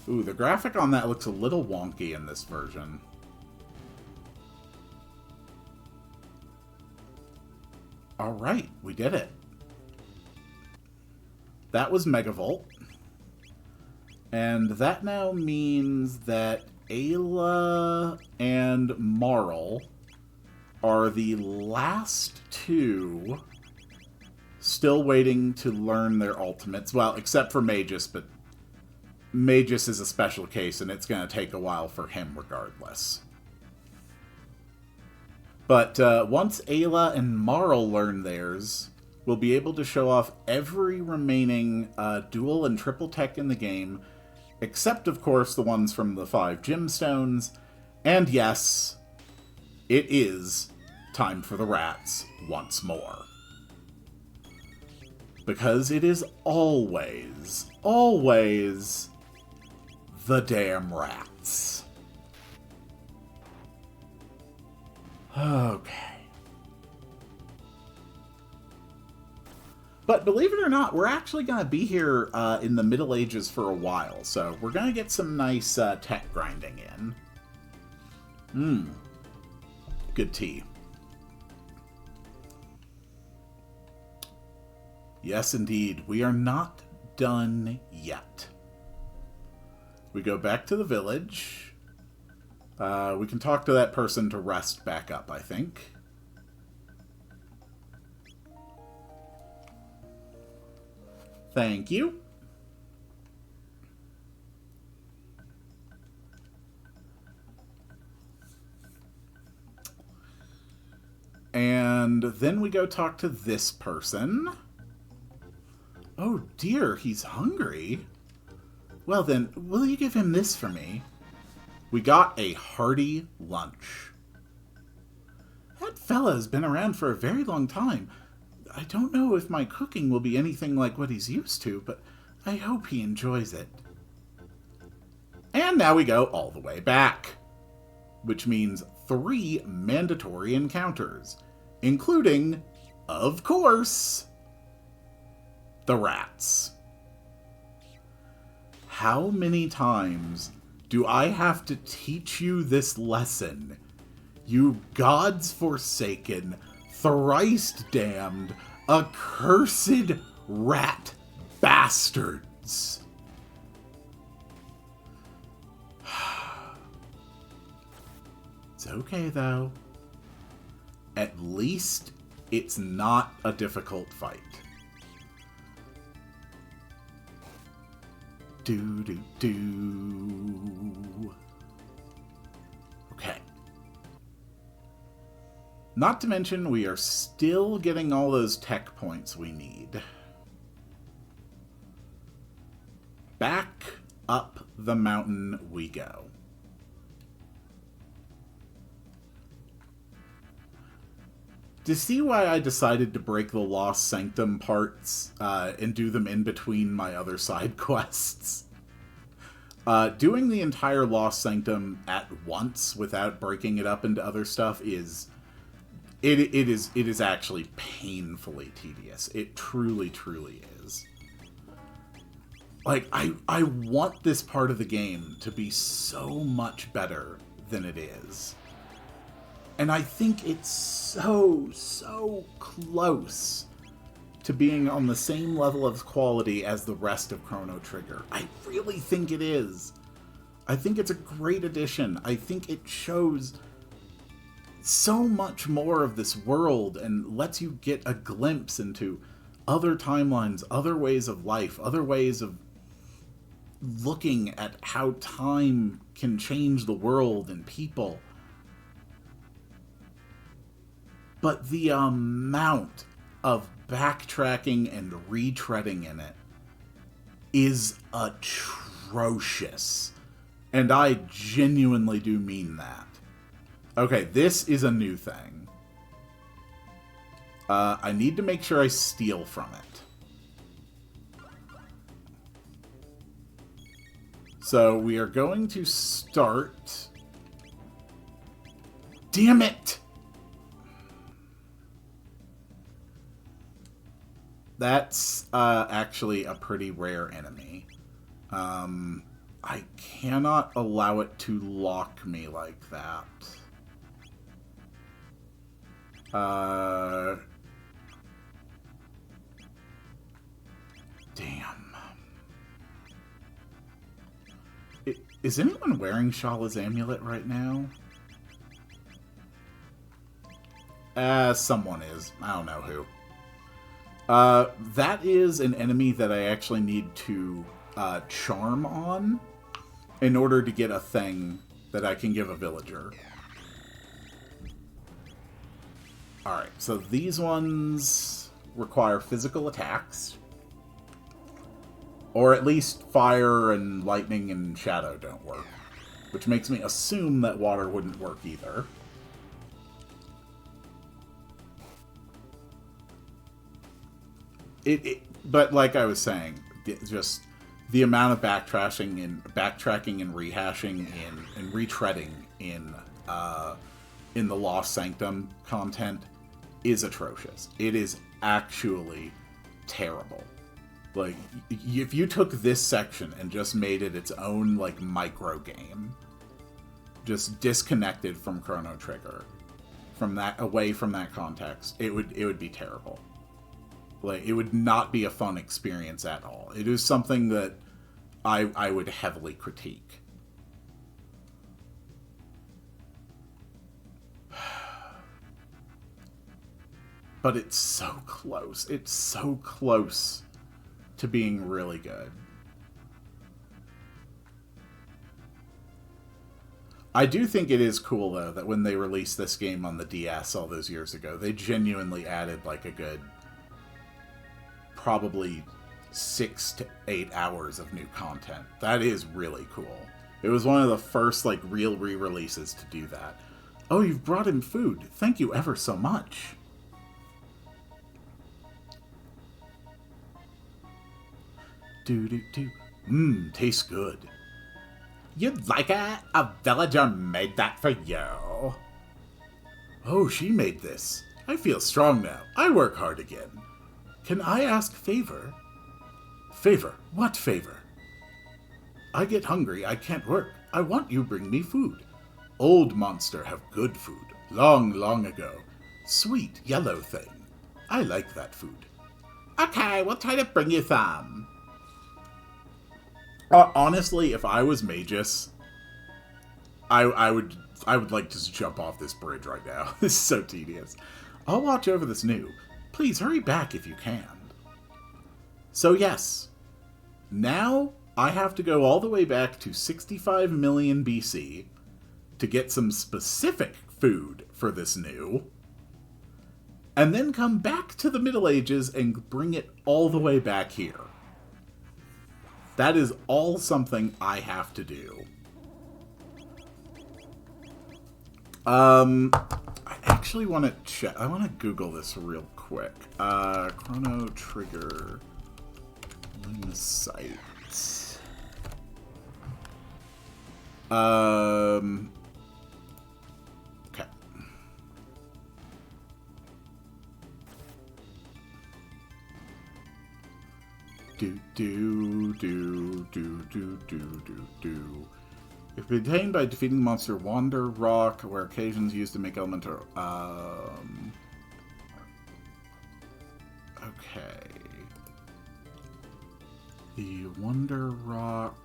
Ooh, the graphic on that looks a little wonky in this version. Alright, we did it. That was Megavolt. And that now means that Ayla and Marl are the last two still waiting to learn their ultimates. Well, except for Magus, but Magus is a special case, and it's going to take a while for him regardless. But once Ayla and Marl learn theirs, we'll be able to show off every remaining dual and triple tech in the game, except, of course, the ones from the 5 gemstones. And yes, it is time for the rats once more. Because it is always, always the damn rats. Okay. But believe it or not, we're actually going to be here in the Middle Ages for a while, so we're going to get some nice tech grinding in. Good tea. Yes, indeed, we are not done yet. We go back to the village. We can talk to that person to rest back up, I think. Thank you. And then we go talk to this person. Oh dear, he's hungry. Well then, will you give him this for me? We got a hearty lunch. That fella has been around for a very long time. I don't know if my cooking will be anything like what he's used to, but I hope he enjoys it. And now we go all the way back, which means 3 mandatory encounters, including, of course, the rats. How many times do I have to teach you this lesson? You gods forsaken, thrice damned, accursed rat bastards. It's okay, though. At least it's not a difficult fight. Do. Okay. Not to mention, we are still getting all those tech points we need. Back up the mountain we go. To see why I decided to break the Lost Sanctum parts and do them in between my other side quests. Doing the entire Lost Sanctum at once without breaking it up into other stuff is... It is actually painfully tedious. It truly, truly is. Like, I want this part of the game to be so much better than it is. And I think it's so close to being on the same level of quality as the rest of Chrono Trigger. I really think it is. I think it's a great addition. I think it shows so much more of this world and lets you get a glimpse into other timelines, other ways of life, other ways of looking at how time can change the world and people. But the amount of backtracking and retreading in it is atrocious. And I genuinely do mean that. Okay, this is a new thing. I need to make sure I steal from it. So we are going to start... Damn it! That's actually a pretty rare enemy. I cannot allow it to lock me like that. Damn. Is anyone wearing Shala's amulet right now? Someone is. I don't know who. That is an enemy that I actually need to charm on in order to get a thing that I can give a villager. Alright, so these ones require physical attacks. Or at least fire and lightning and shadow don't work. Which makes me assume that water wouldn't work either. But like I was saying, just the amount of backtracking and rehashing and retreading in the Lost Sanctum content is atrocious. It is actually terrible. Like, if you took this section and just made it its own, like, micro game, just disconnected from Chrono Trigger, away from that context, it would be terrible. Like, it would not be a fun experience at all. It is something that I would heavily critique. But it's so close. It's so close to being really good. I do think it is cool, though, that when they released this game on the DS all those years ago, they genuinely added, like, a good probably 6 to 8 hours of new content. That is really cool. It was one of the first, like, real re-releases to do that. Oh, you've brought him food. Thank you ever so much. Do-do-do. Mmm, tastes good. You'd like it? A villager made that for you. Oh, she made this. I feel strong now. I work hard again. Can I ask favor? Favor? What favor? I get hungry. I can't work. I want you bring me food. Old monster have good food. Long, long ago. Sweet, yellow thing. I like that food. Okay, we'll try to bring you some. Honestly, if I was Magus, I would like to just jump off this bridge right now. This is so tedious. I'll watch over this new. Please hurry back if you can. So yes, now I have to go all the way back to 65 million BC to get some specific food for this new, and then come back to the Middle Ages and bring it all the way back here. That is all something I have to do. I actually want to check. I want to Google this real quick. Chrono Trigger site. Okay. If obtained by defeating the monster, Wander Rock, where occasions used to make elemental. Okay. The Wonder Rock.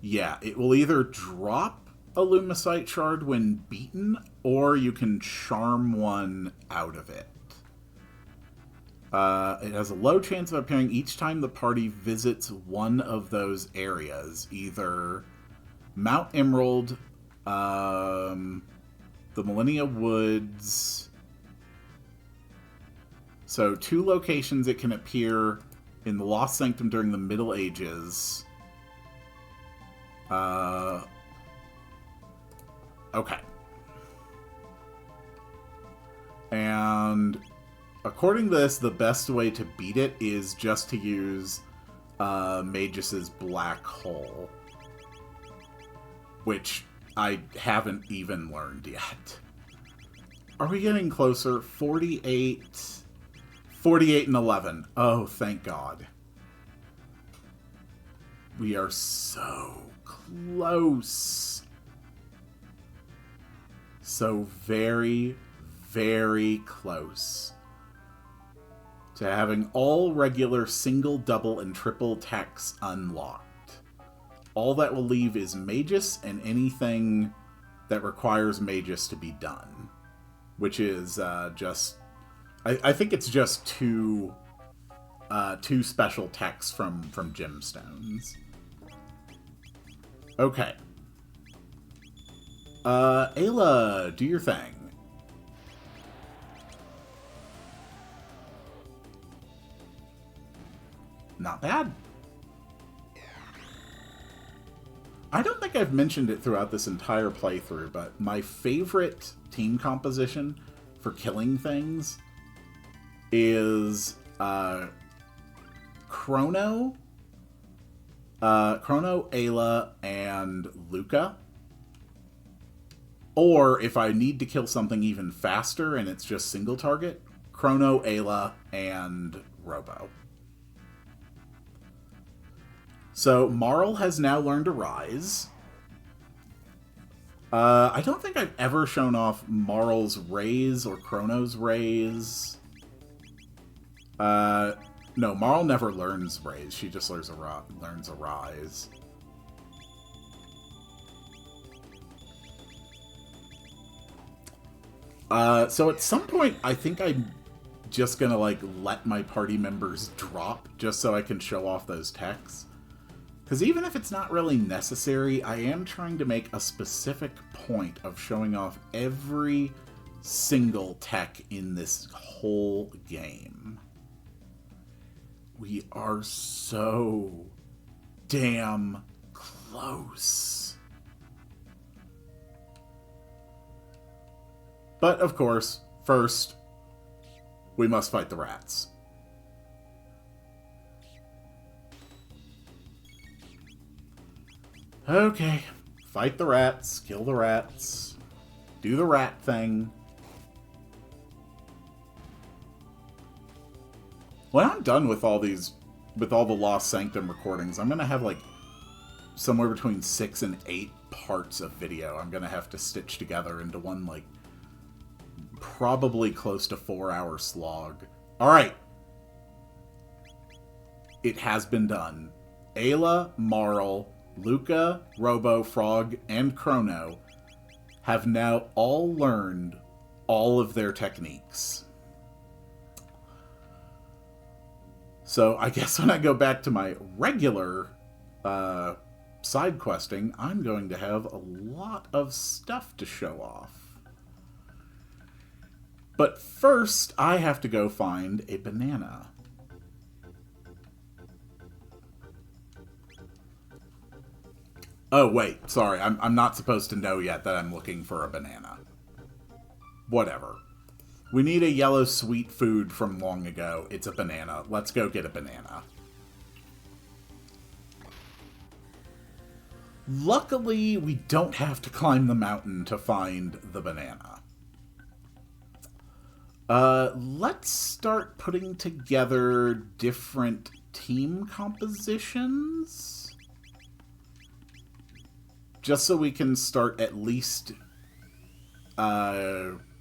Yeah, it will either drop a Lumicite shard when beaten, or you can charm one out of it. It has a low chance of appearing each time the party visits one of those areas. Either Mount Emerald, the Millennia Woods. So 2 locations it can appear in the Lost Sanctum during the Middle Ages. Okay. And according to this, the best way to beat it is just to use Magus's Black Hole, which I haven't even learned yet. Are we getting closer? 48 and 11. Oh, thank God. We are so close. So very, very close to having all regular single, double, and triple techs unlocked. All that will leave is Magus and anything that requires Magus to be done. Which is just... I think it's just 2 two special techs from gemstones. Okay. Ayla, do your thing. Not bad. I don't think I've mentioned it throughout this entire playthrough, but my favorite team composition for killing things is Chrono, Ayla, and Luca. Or if I need to kill something even faster and it's just single target, Chrono, Ayla, and Robo. So Marl has now learned to rise. I don't think I've ever shown off Marl's raise or Chrono's raise. No, Marl never learns raise. She just learns a rise. So at some point, I think I'm just gonna, like, let my party members drop just so I can show off those techs. Because even if it's not really necessary, I am trying to make a specific point of showing off every single tech in this whole game. We are so damn close. But, of course, first, we must fight the rats. Okay, fight the rats, kill the rats, do the rat thing. When I'm done with all these, with all the Lost Sanctum recordings, I'm going to have, like, somewhere between 6 and 8 parts of video I'm going to have to stitch together into one, like, probably close to 4-hour slog. Alright. It has been done. Ayla, Marl, Luca, Robo, Frog, and Chrono have now all learned all of their techniques. So I guess when I go back to my regular side questing, I'm going to have a lot of stuff to show off. But first, I have to go find a banana. Oh, wait, sorry, I'm not supposed to know yet that I'm looking for a banana. Whatever. We need a yellow sweet food from long ago. It's a banana. Let's go get a banana. Luckily, we don't have to climb the mountain to find the banana. Let's start putting together different team compositions. Just so we can start at least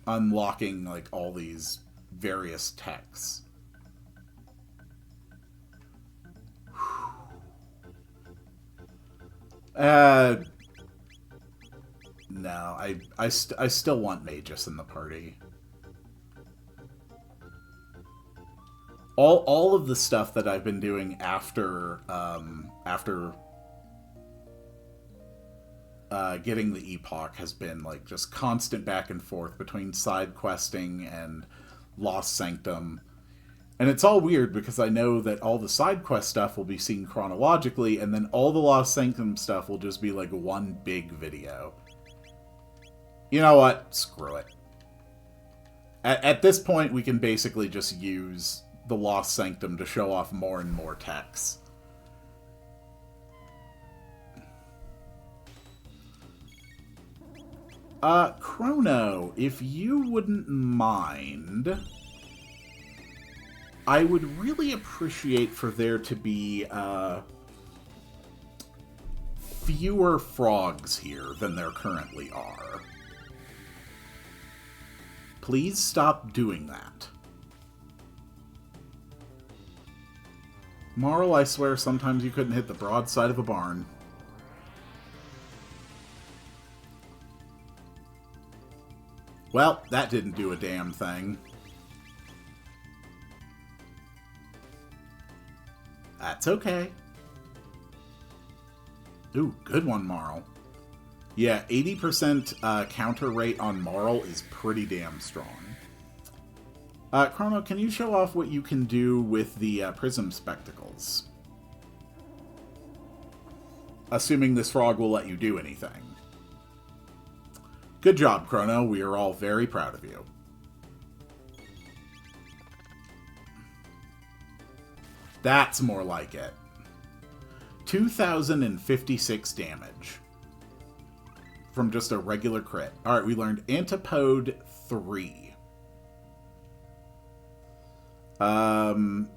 unlocking, like, all these various techs. No, I still want Magus in the party. All of the stuff that I've been doing after getting the Epoch has been, like, just constant back and forth between side questing and Lost Sanctum. And it's all weird because I know that all the side quest stuff will be seen chronologically, and then all the Lost Sanctum stuff will just be, like, one big video. You know what? Screw it. At this point, we can basically just use the Lost Sanctum to show off more and more techs. Chrono, if you wouldn't mind, I would really appreciate for there to be, fewer frogs here than there currently are. Please stop doing that. Marl, I swear sometimes you couldn't hit the broadside of a barn. Well, that didn't do a damn thing. That's okay. Ooh, good one, Marl. Yeah, 80% counter rate on Marl is pretty damn strong. Chrono, can you show off what you can do with the prism spectacles? Assuming this frog will let you do anything. Good job, Chrono. We are all very proud of you. That's more like it. 2,056 damage. From just a regular crit. Alright, we learned Antipode 3. And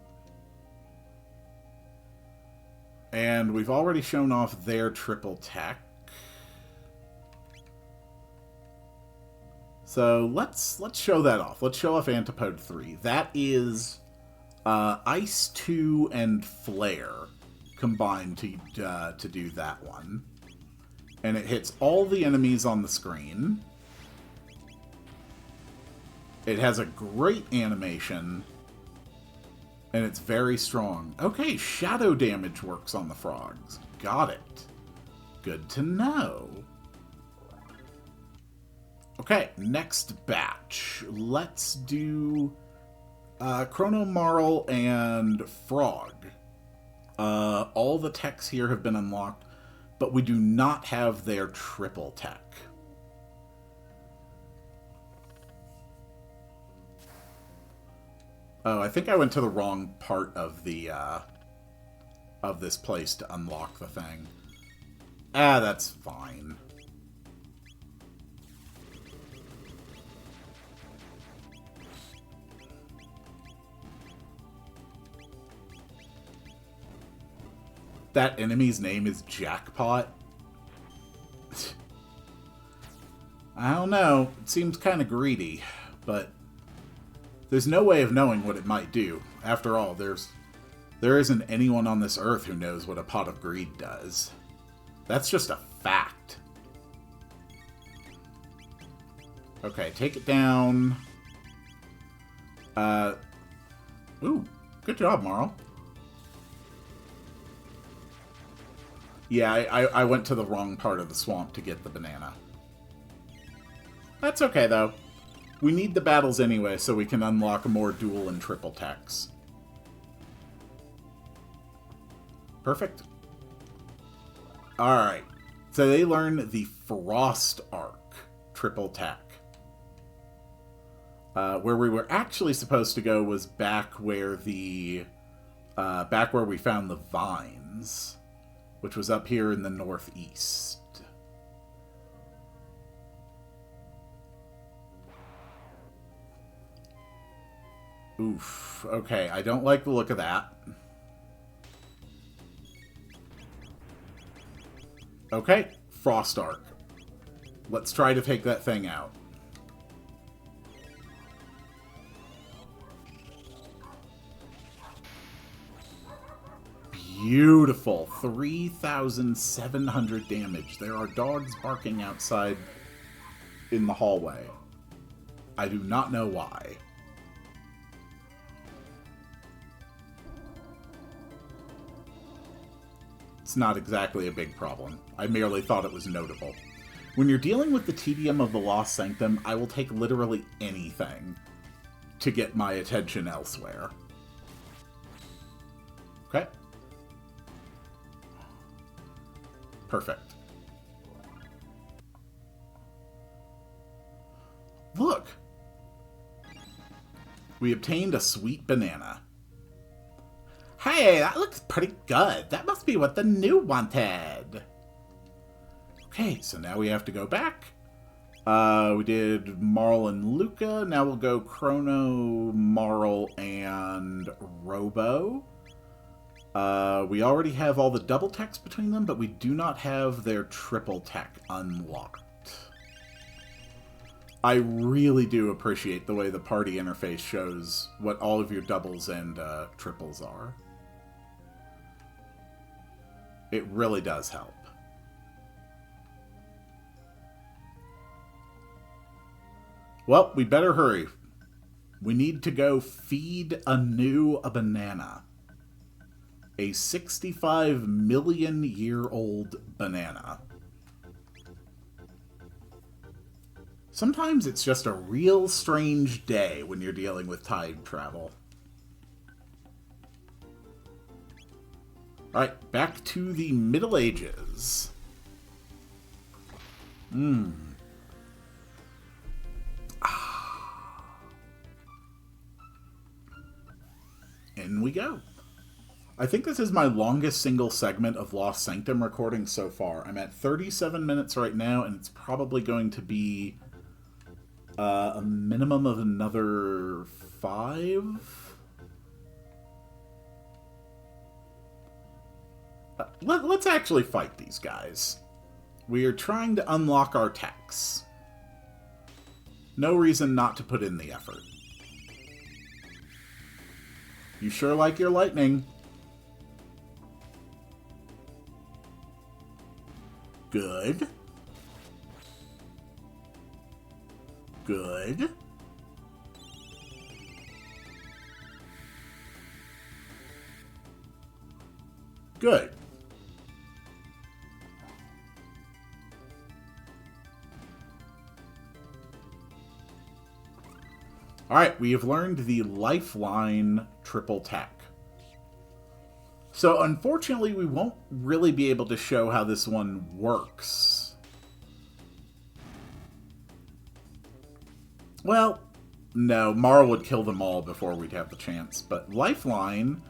we've already shown off their triple tech. So let's show that off. Let's show off Antipode 3. That is Ice 2 and Flare combined to do that one. And it hits all the enemies on the screen. It has a great animation. And it's very strong. Okay, shadow damage works on the frogs. Got it. Good to know. Okay, next batch. Let's do Chrono, Marl, and Frog. All the techs here have been unlocked, but we do not have their triple tech. Oh, I think I went to the wrong part of the of this place to unlock the thing. Ah, that's fine. That enemy's name is Jackpot. I don't know. It seems kind of greedy, but there's no way of knowing what it might do. After all, there isn't anyone on this earth who knows what a pot of greed does. That's just a fact. Okay, take it down. Ooh, good job, Marl. Yeah, I went to the wrong part of the swamp to get the banana. That's okay, though. We need the battles anyway, so we can unlock more dual and triple techs. Perfect. Alright. So they learn the Frost Arc triple tech. Where we were actually supposed to go was back where the... back where we found the vines. Which was up here in the northeast. Oof. Okay, I don't like the look of that. Okay, Frost Arc. Let's try to take that thing out. Beautiful. 3,700 damage. There are dogs barking outside in the hallway. I do not know why. It's not exactly a big problem. I merely thought it was notable. When you're dealing with the tedium of the Lost Sanctum, I will take literally anything to get my attention elsewhere. Okay. Perfect. Look! We obtained a sweet banana. Hey, that looks pretty good. That must be what the new wanted. Okay, so now we have to go back. We did Marl and Luca. Now we'll go Chrono, Marl, and Robo. We already have all the double techs between them, but we do not have their triple tech unlocked. I really do appreciate the way the party interface shows what all of your doubles and triples are. It really does help. Well, we better hurry. We need to go feed Anu a banana. a 65 million year old banana. Sometimes it's just a real strange day when you're dealing with time travel. Alright, back to the Middle Ages. In we go. I think this is my longest single segment of Lost Sanctum recording so far. I'm at 37 minutes right now, and it's probably going to be a minimum of another 5. Let's actually fight these guys. We are trying to unlock our techs. No reason not to put in the effort. You sure like your lightning. Good. Good. Good. Alright, we have learned the Lifeline triple tech. So, unfortunately, we won't really be able to show how this one works. Well, no, Mara would kill them all before we'd have the chance. But Lifeline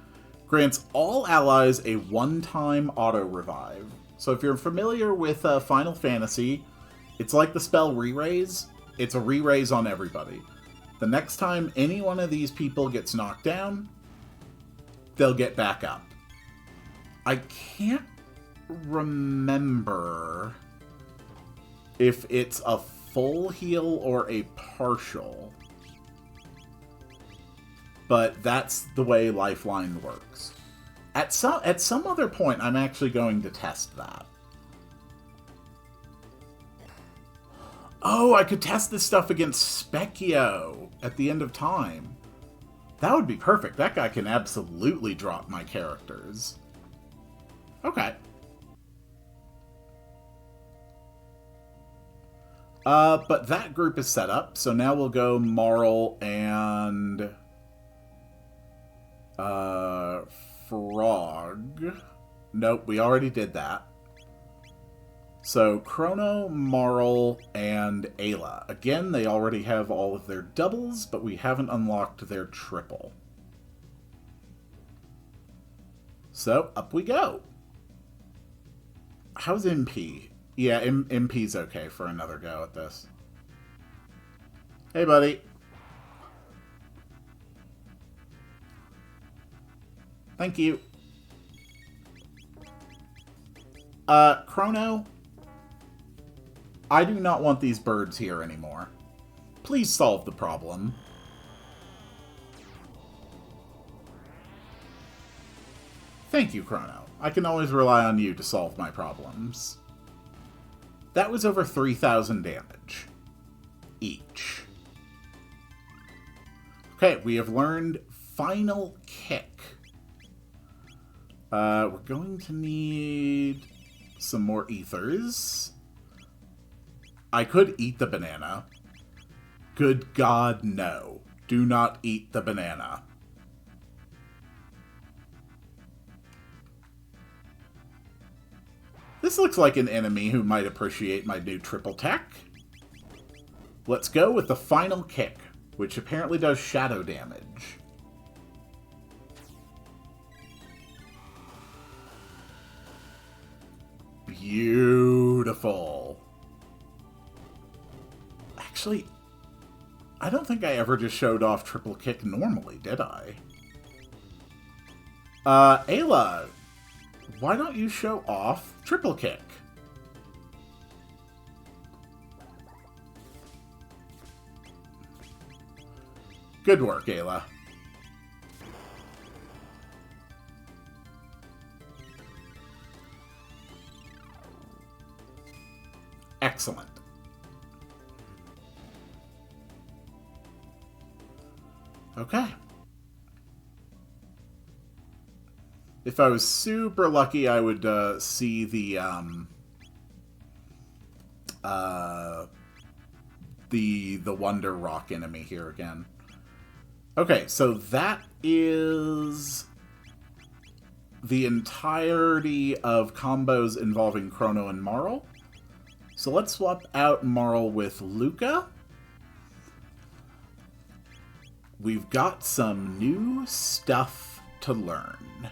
grants all allies a one-time auto-revive. So if you're familiar with Final Fantasy, it's like the spell Re-Raise. It's a Re-Raise on everybody. The next time any one of these people gets knocked down, they'll get back up. I can't remember if it's a full heal or a partial. But that's the way Lifeline works. At some other point, I'm actually going to test that. Oh, I could test this stuff against Specchio at the end of time. That would be perfect. That guy can absolutely drop my characters. Okay. But that group is set up, so now we'll go Marl and Frog. Nope, we already did that. So, Chrono, Marl, and Ayla. Again, they already have all of their doubles, but we haven't unlocked their triple. So, up we go. How's MP? Yeah, MP's okay for another go at this. Hey, buddy. Thank you. Chrono, I do not want these birds here anymore. Please solve the problem. Thank you, Chrono. I can always rely on you to solve my problems. That was over 3,000 damage. Each. Okay, we have learned Final Kick. We're going to need some more ethers. I could eat the banana. Good God, no. Do not eat the banana. This looks like an enemy who might appreciate my new triple tech. Let's go with the Final Kick, which apparently does shadow damage. Beautiful. Actually, I don't think I ever just showed off triple kick normally, did I? Ayla, why don't you show off triple kick? Good work, Ayla. Excellent. Okay. If I was super lucky, I would see the Wonder Rock enemy here again. Okay, so that is the entirety of combos involving Chrono and Marl. So let's swap out Marl with Luca. We've got some new stuff to learn.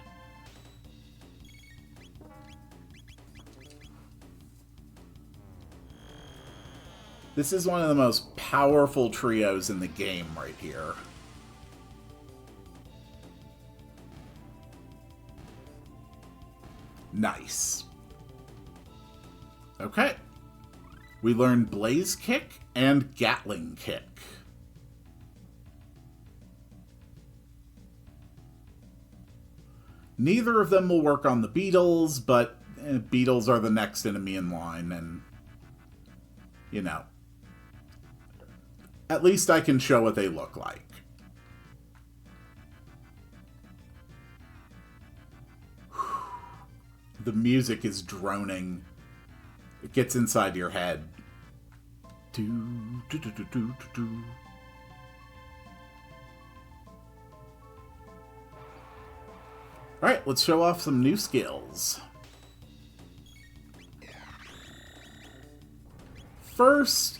This is one of the most powerful trios in the game right here. Nice. Okay. We learned Blaze Kick and Gatling Kick. Neither of them will work on the beetles, but beetles are the next enemy in line, and, you know, at least I can show what they look like. The music is droning. It gets inside your head. Alright, let's show off some new skills. First,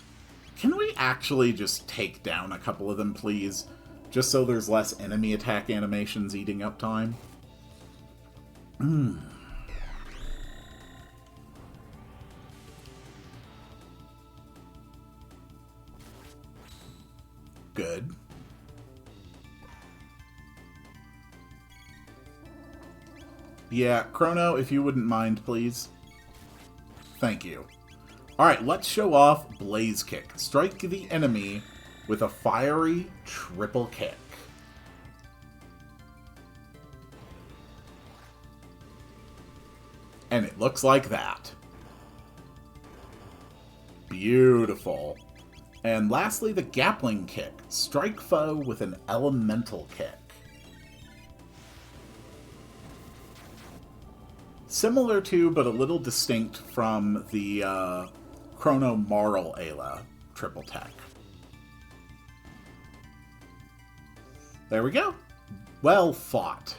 can we actually just take down a couple of them, please? Just so there's less enemy attack animations eating up time. Good. Yeah, Chrono, if you wouldn't mind, please. Thank you. Alright, let's show off Blaze Kick. Strike the enemy with a fiery triple kick. And it looks like that. Beautiful. And lastly, the Gatling Kick. Strike foe with an elemental kick. Similar to, but a little distinct from the Chrono Marl Ayla triple tech. There we go. Well fought.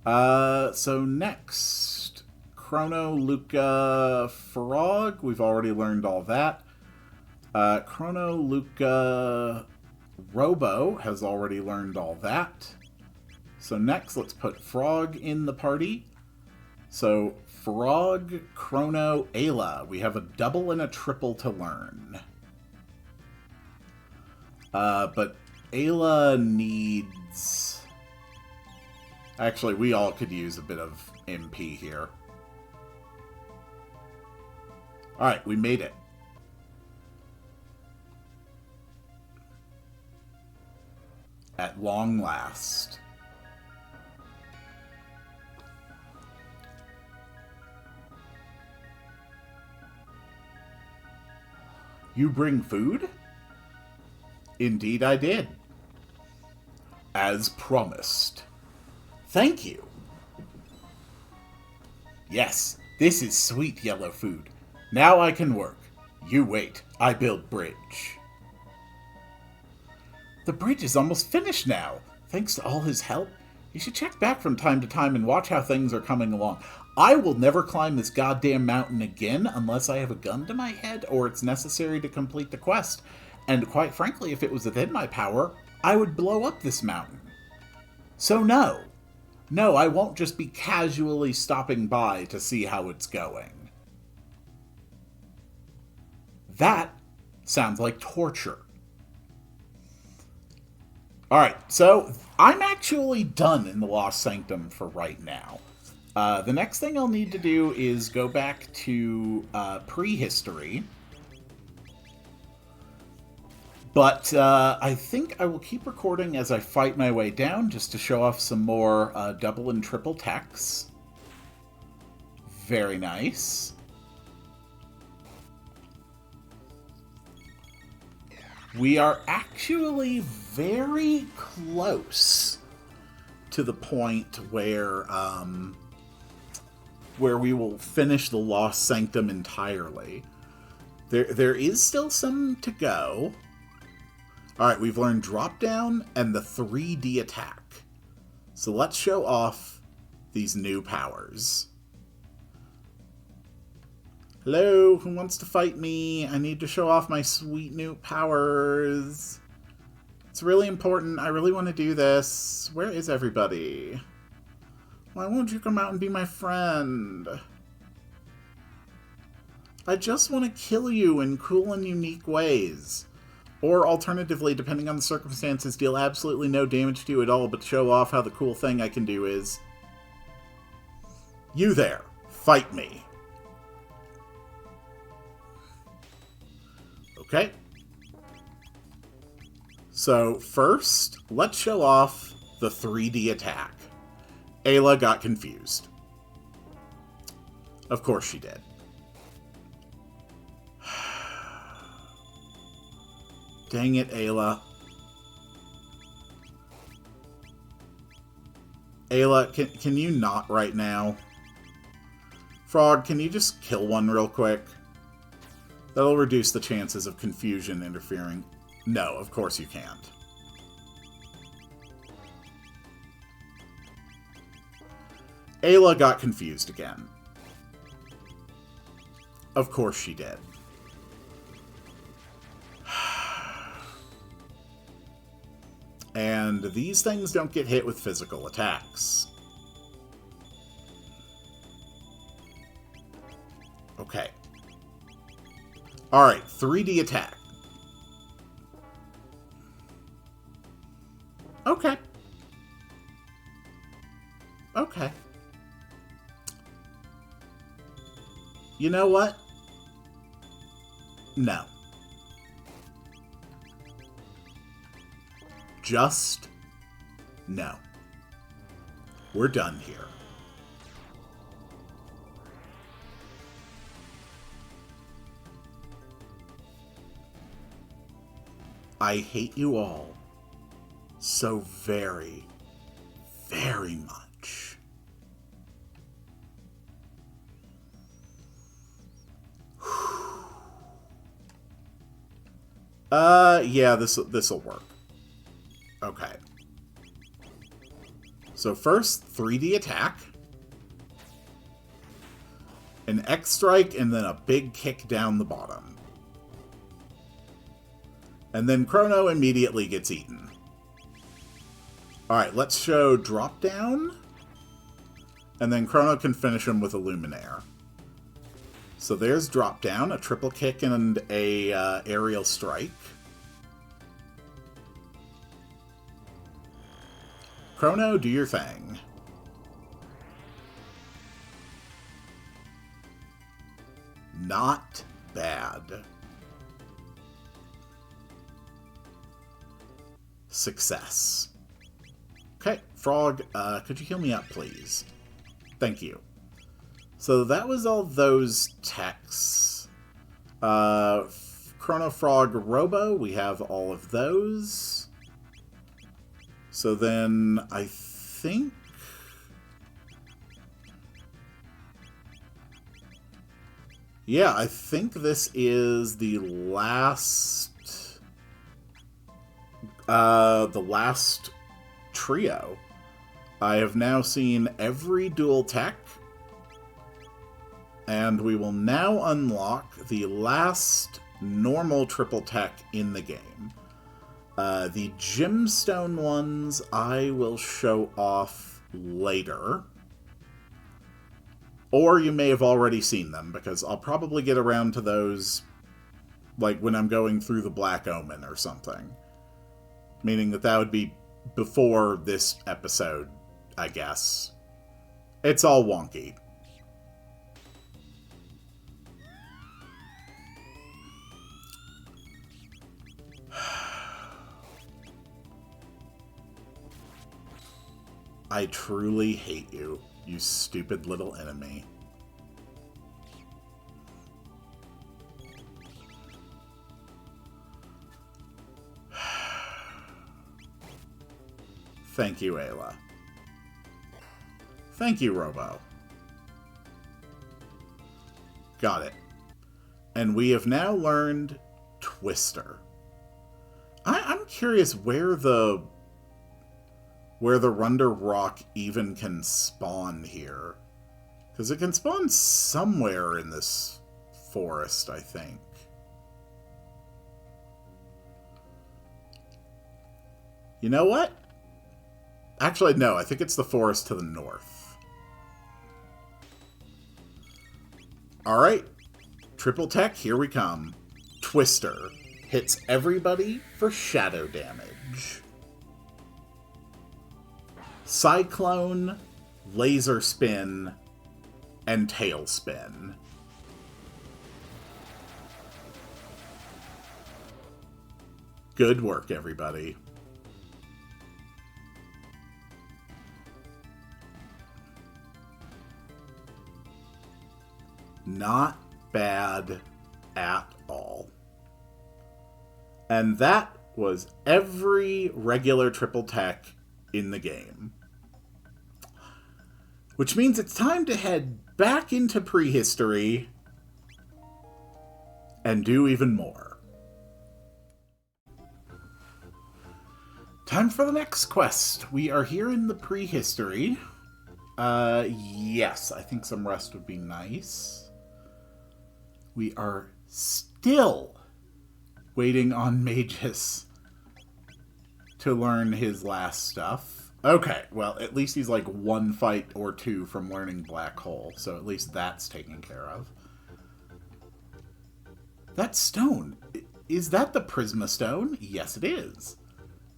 So next, Chrono, Luca, Frog. We've already learned all that. Chrono, Luca, Robo has already learned all that. So next, let's put Frog in the party. So Frog, Chrono, Ayla. We have a double and a triple to learn. But Ayla needs... Actually, we all could use a bit of MP here. Alright, we made it. At long last. You bring food? Indeed I did. As promised. Thank you. Yes, this is sweet yellow food. Now I can work. You wait, I build bridge. The bridge is almost finished now. Thanks to all his help. You should check back from time to time and watch how things are coming along. I will never climb this goddamn mountain again unless I have a gun to my head or it's necessary to complete the quest. And quite frankly, if it was within my power, I would blow up this mountain. So no. No, I won't just be casually stopping by to see how it's going. That sounds like torture. Alright, so I'm actually done in the Lost Sanctum for right now. The next thing I'll need to do is go back to prehistory. But I think I will keep recording as I fight my way down, just to show off some more double and triple techs. Very nice. We are actually very close to the point where we will finish the Lost Sanctum entirely. There is still some to go. Alright, we've learned drop down and the 3D attack. So let's show off these new powers. Hello, who wants to fight me? I need to show off my sweet new powers. It's really important. I really want to do this. Where is everybody? Why won't you come out and be my friend? I just want to kill you in cool and unique ways. Or alternatively, depending on the circumstances, deal absolutely no damage to you at all, but show off how the cool thing I can do is... You there. Fight me. Okay. So, first, let's show off the 3D attack. Ayla got confused. Of course she did. Dang it, Ayla. Ayla, can you not right now? Frog, can you just kill one real quick? That'll reduce the chances of confusion interfering. No, of course you can't. Ayla got confused again. Of course she did. And these things don't get hit with physical attacks. Okay. Alright, 3D attack. Okay. Okay. You know what? No. Just no. We're done here. I hate you all so very, very much. Yeah, this'll work. Okay. So first, 3D attack. An X strike, and then a big kick down the bottom. And then Chrono immediately gets eaten. Alright, let's show drop down. And then Chrono can finish him with a Luminaire. So there's drop down, a triple kick and a aerial strike. Chrono, do your thing. Not bad. Success. Okay, Frog, could you heal me up, please? Thank you. So that was all those techs. Chrono Frog Robo, we have all of those. So then, I think... Yeah, I think this is the last trio. I have now seen every dual tech, and we will now unlock the last normal triple tech in the game. The gemstone ones I will show off later. Or you may have already seen them, because I'll probably get around to those, like, when I'm going through the Black Omen or something. Meaning that would be before this episode, I guess. It's all wonky. I truly hate you, you stupid little enemy. Thank you, Ayla. Thank you, Robo. Got it. And we have now learned Twister. I'm curious where the Runder Rock even can spawn here. Because it can spawn somewhere in this forest, I think. You know what? Actually, no. I think it's the forest to the north. Alright. Triple tech, here we come. Twister. Hits everybody for shadow damage. Cyclone, Laser Spin, and Tailspin. Good work, everybody. Not bad at all. And that was every regular triple tech in the game. Which means it's time to head back into prehistory and do even more. Time for the next quest. We are here in the prehistory. Yes, I think some rest would be nice. We are still waiting on Magus to learn his last stuff. Okay, well, at least he's like one fight or two from learning Black Hole, so at least that's taken care of. That stone, is that the Prisma Stone? Yes, it is.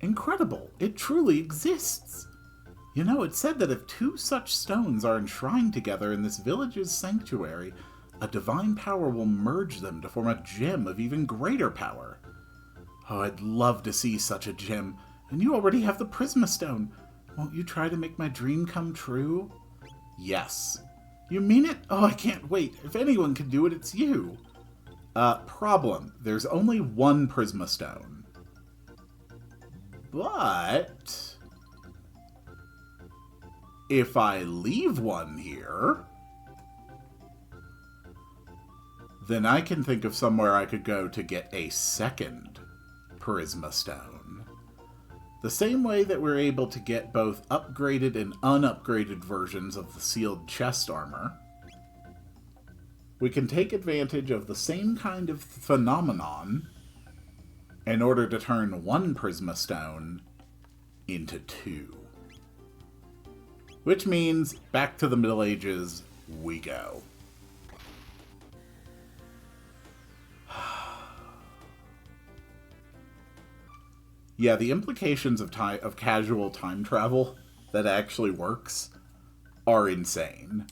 Incredible, it truly exists. You know, it's said that if two such stones are enshrined together in this village's sanctuary, a divine power will merge them to form a gem of even greater power. Oh, I'd love to see such a gem, and you already have the Prisma Stone. Won't you try to make my dream come true? Yes. You mean it? Oh, I can't wait. If anyone can do it, it's you. Problem. There's only one Prisma Stone. But if I leave one here, then I can think of somewhere I could go to get a second Prisma Stone. The same way that we're able to get both upgraded and unupgraded versions of the sealed chest armor, we can take advantage of the same kind of phenomenon in order to turn one Prisma Stone into two. Which means, back to the Middle Ages we go. Yeah, the implications of casual time travel that actually works are insane.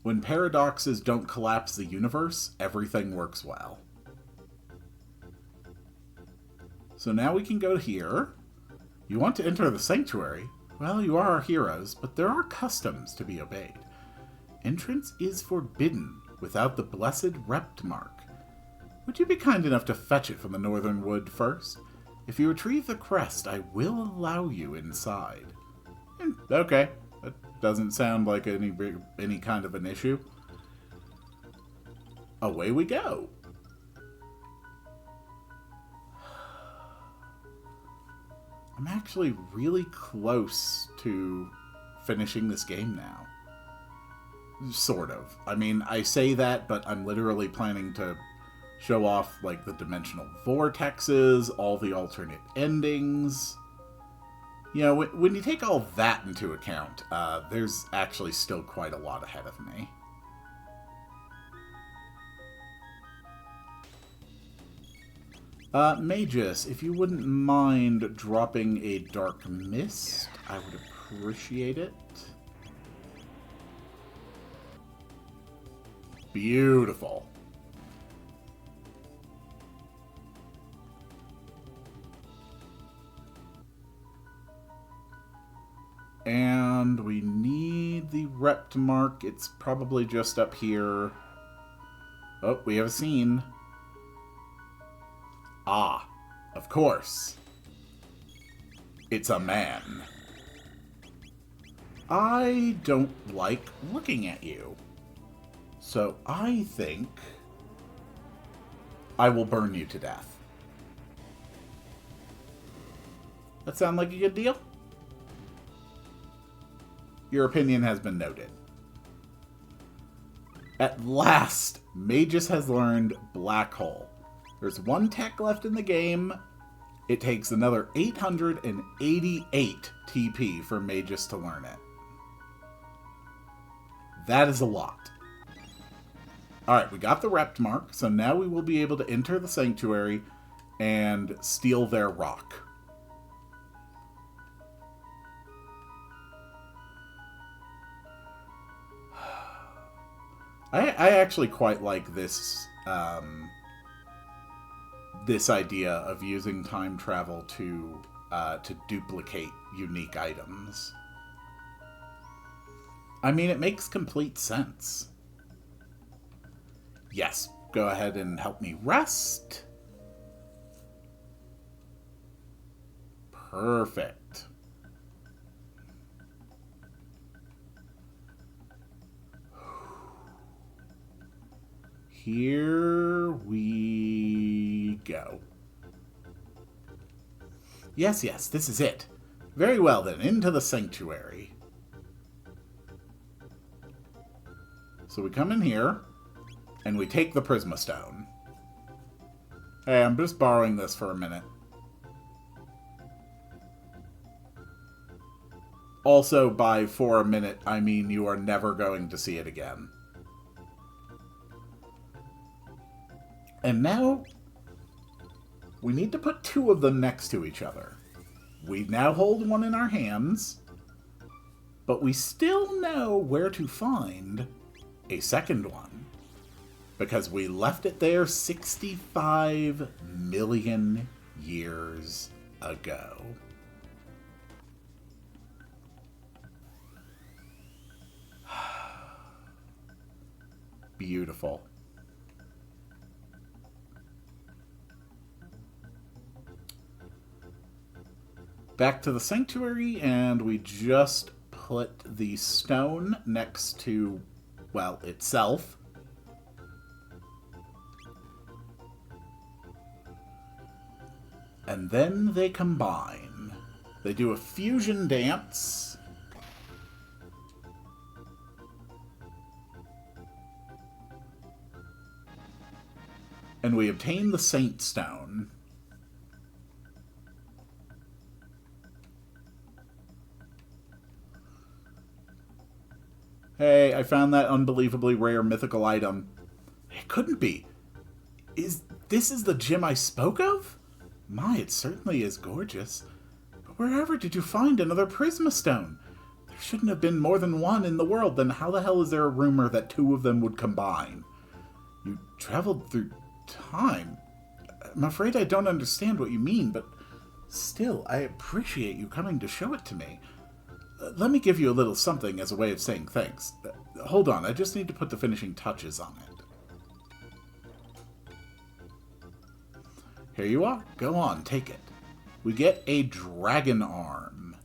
When paradoxes don't collapse the universe, everything works well. So now we can go here. You want to enter the sanctuary? Well, you are our heroes, but there are customs to be obeyed. Entrance is forbidden without the blessed Rept Mark. Would you be kind enough to fetch it from the northern wood first? If you retrieve the crest, I will allow you inside. Okay, that doesn't sound like any kind of an issue. Away we go. I'm actually really close to finishing this game now. Sort of. I mean, I say that, but I'm literally planning to show off, like, the dimensional vortexes, all the alternate endings. You know, when you take all that into account, there's actually still quite a lot ahead of me. Magus, if you wouldn't mind dropping a Dark Mist, I would appreciate it. Beautiful. And we need the Rept Mark. It's probably just up here. Oh, we have a scene. Ah, of course. It's a man. I don't like looking at you. So I think I will burn you to death. That sound like a good deal? Your opinion has been noted. At last, Magus has learned Black Hole. There's one tech left in the game. It takes another 888 TP for Magus to learn it. That is a lot. Alright, we got the Rept Mark, so now we will be able to enter the Sanctuary and steal their rock. I actually quite like this this idea of using time travel to duplicate unique items. I mean, it makes complete sense. Yes, go ahead and help me rest. Perfect. Here we go. Yes, this is it. Very well then, into the Sanctuary. So we come in here, and we take the Prisma Stone. Hey, I'm just borrowing this for a minute. Also, by for a minute, I mean you are never going to see it again. And now, we need to put two of them next to each other. We now hold one in our hands, but we still know where to find a second one, because we left it there 65 million years ago. Beautiful. Back to the Sanctuary, and we just put the stone next to, well, itself. And then they combine. They do a fusion dance. And we obtain the Saint Stone. Hey, I found that unbelievably rare mythical item. It couldn't be. This is the gem I spoke of? My, it certainly is gorgeous. But wherever did you find another Prisma Stone? There shouldn't have been more than one in the world. Then how the hell is there a rumor that two of them would combine? You traveled through time. I'm afraid I don't understand what you mean, but still, I appreciate you coming to show it to me. Let me give you a little something as a way of saying thanks. Hold on, I just need to put the finishing touches on it. Here you are. Go on, take it. We get a dragon arm.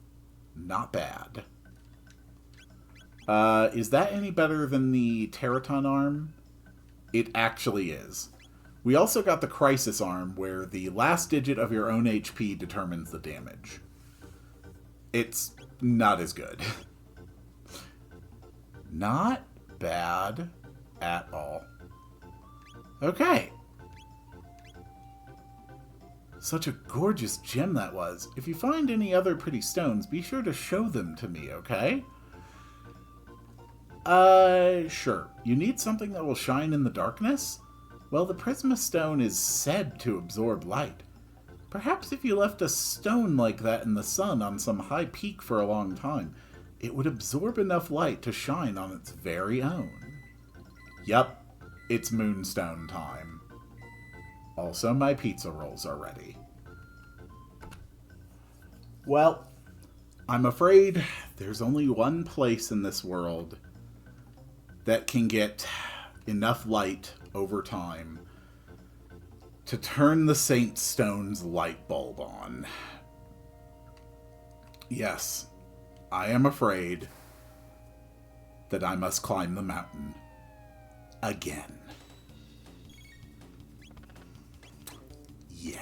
Not bad. Is that any better than the Teraton arm? It actually is. We also got the Crisis arm, where the last digit of your own HP determines the damage. It's not as good. Not bad at all. Okay. Such a gorgeous gem that was. If you find any other pretty stones, be sure to show them to me, okay? Sure. You need something that will shine in the darkness? Well, the Prisma Stone is said to absorb light. Perhaps if you left a stone like that in the sun on some high peak for a long time, it would absorb enough light to shine on its very own. Yup, it's Moonstone time. Also, my pizza rolls are ready. Well, I'm afraid there's only one place in this world that can get enough light over time to turn the Saint Stone's light bulb on. Yes, I am afraid that I must climb the mountain again. Yeah.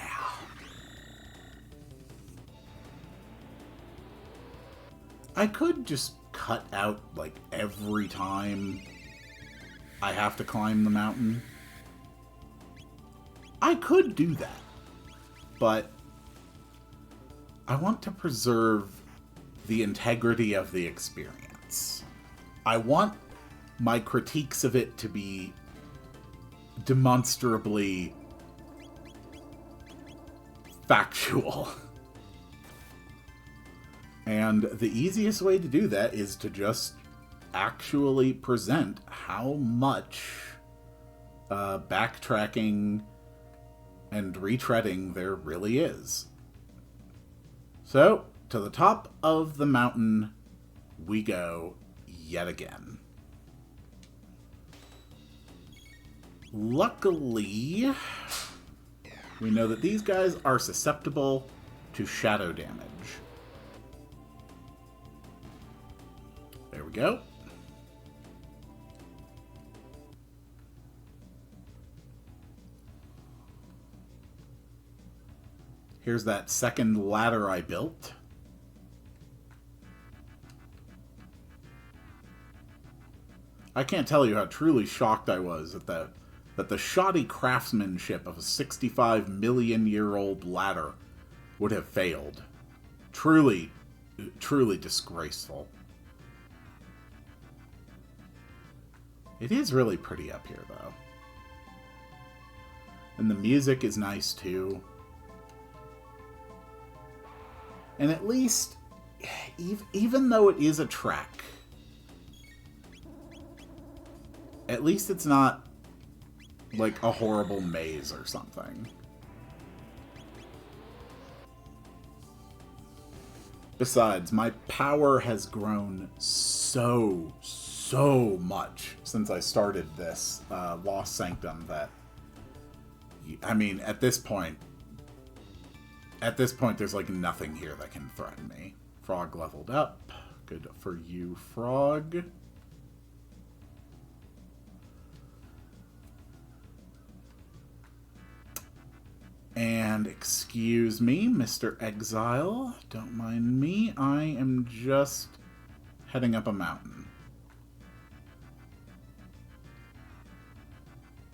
I could just cut out, like, every time I have to climb the mountain. I could do that. But I want to preserve the integrity of the experience. I want my critiques of it to be demonstrably factual. And the easiest way to do that is to just actually present how much backtracking and retreading there really is. So, to the top of the mountain we go yet again. Luckily, we know that these guys are susceptible to shadow damage. There we go. Here's that second ladder I built. I can't tell you how truly shocked I was at that the shoddy craftsmanship of a 65 million year old ladder would have failed. Truly, truly disgraceful. It is really pretty up here, though. And the music is nice, too. And at least, even though it is a track, at least it's not like a horrible maze or something. Besides, my power has grown so much since I started this Lost Sanctum that, I mean, at this point, there's like nothing here that can threaten me. Frog leveled up. Good for you, Frog. And excuse me, Mr. Exile. Don't mind me. I am just heading up a mountain.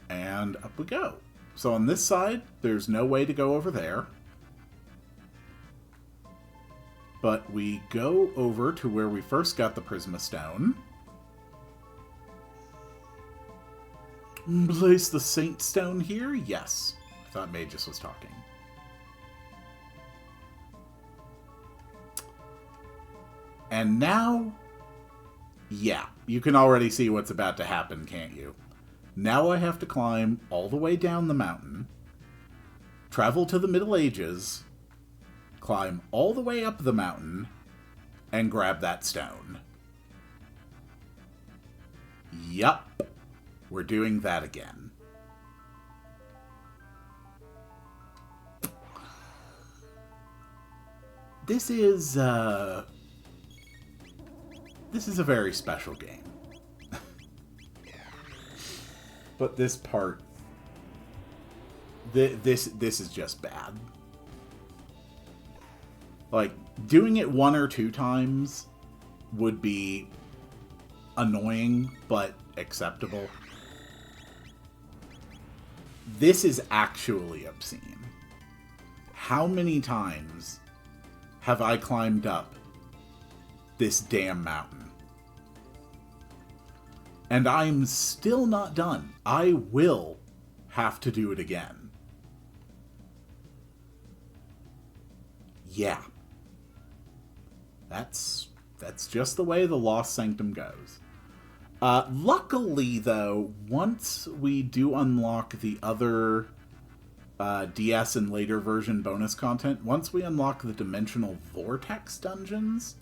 And up we go. So on this side, there's no way to go over there. But we go over to where we first got the Prisma Stone. Place the Saint Stone here? Yes. I thought Magus was talking. And now, yeah, you can already see what's about to happen, can't you? Now I have to climb all the way down the mountain, travel to the Middle Ages, climb all the way up the mountain, and grab that stone. Yup, we're doing that again. This is a very special game. But this part, this is just bad. Like, doing it 1 or 2 times would be annoying, but acceptable. This is actually obscene. How many times have I climbed up this damn mountain? And I'm still not done. I will have to do it again. Yeah. That's just the way the Lost Sanctum goes. Luckily, though, once we do unlock the other DS and later version bonus content, once we unlock the Dimensional Vortex dungeons,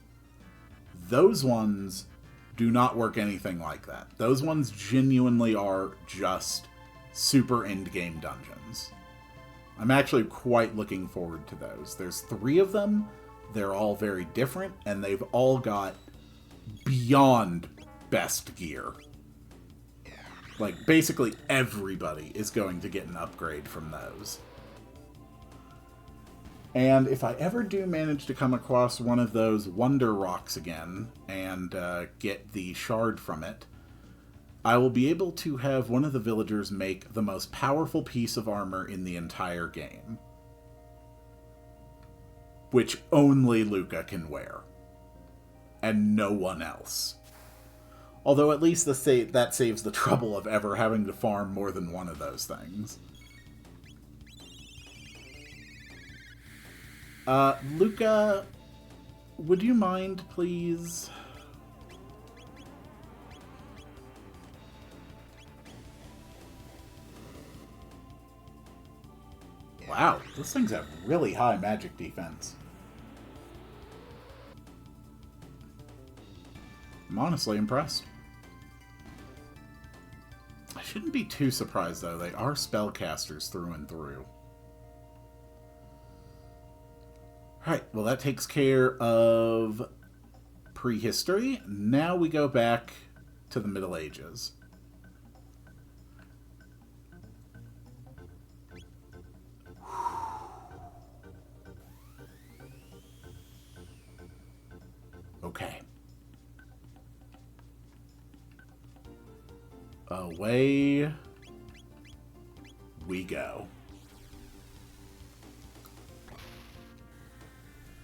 those ones do not work anything like that. Those ones genuinely are just super endgame dungeons. I'm actually quite looking forward to those. There's 3 of them. they're all very different, and they've all got beyond best gear. Like, basically everybody is going to get an upgrade from those. And if I ever do manage to come across one of those Wonder Rocks again and get the shard from it, I will be able to have one of the villagers make the most powerful piece of armor in the entire game, which only Luca can wear, and no one else. Although at least that saves the trouble of ever having to farm more than one of those things. Luca, would you mind, please? Wow, those things have really high magic defense. I'm honestly impressed. I shouldn't be too surprised, though. They are spellcasters through and through. Alright, well that takes care of prehistory. Now we go back to the Middle Ages. Okay. Away we go.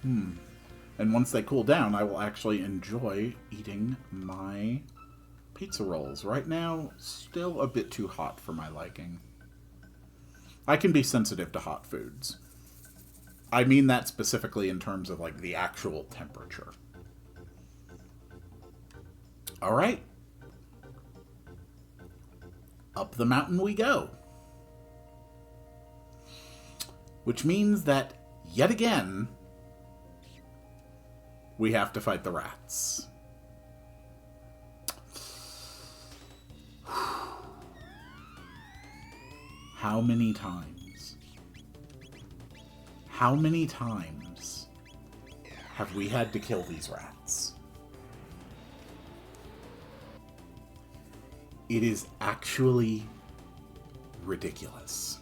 And once they cool down, I will actually enjoy eating my pizza rolls. Right now, still a bit too hot for my liking. I can be sensitive to hot foods. I mean that specifically in terms of, like, the actual temperature. Alright. Up the mountain we go. Which means that, yet again, we have to fight the rats. How many times? How many times have we had to kill these rats? It is actually ridiculous.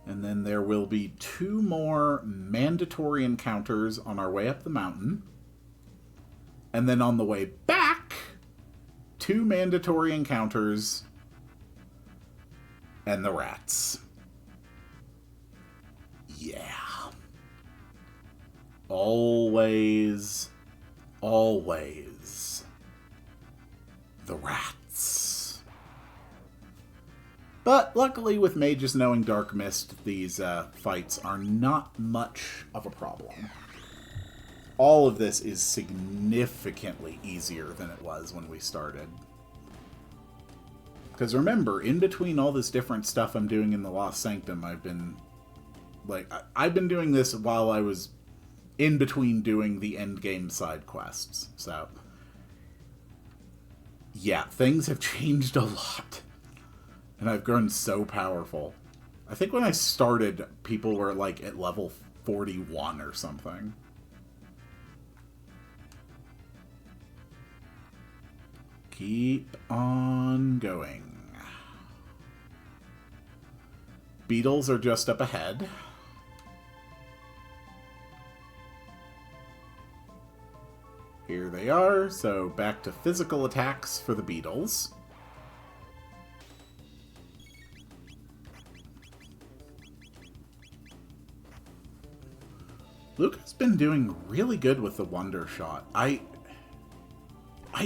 And then there will be 2 more mandatory encounters on our way up the mountain. And then on the way back, 2 mandatory encounters and the rats. Yeah. Always, always the rats. But luckily, with mages knowing Dark Mist, these fights are not much of a problem. All of this is significantly easier than it was when we started. Because remember, in between all this different stuff I'm doing in the Lost Sanctum, I've been doing this while I was in between doing the endgame side quests. So, yeah, things have changed a lot. And I've grown so powerful. I think when I started, people were like at level 41 or something. Keep on going. Beetles are just up ahead. Here they are, so back to physical attacks for the beetles. Luca's been doing really good with the Wonder Shot. I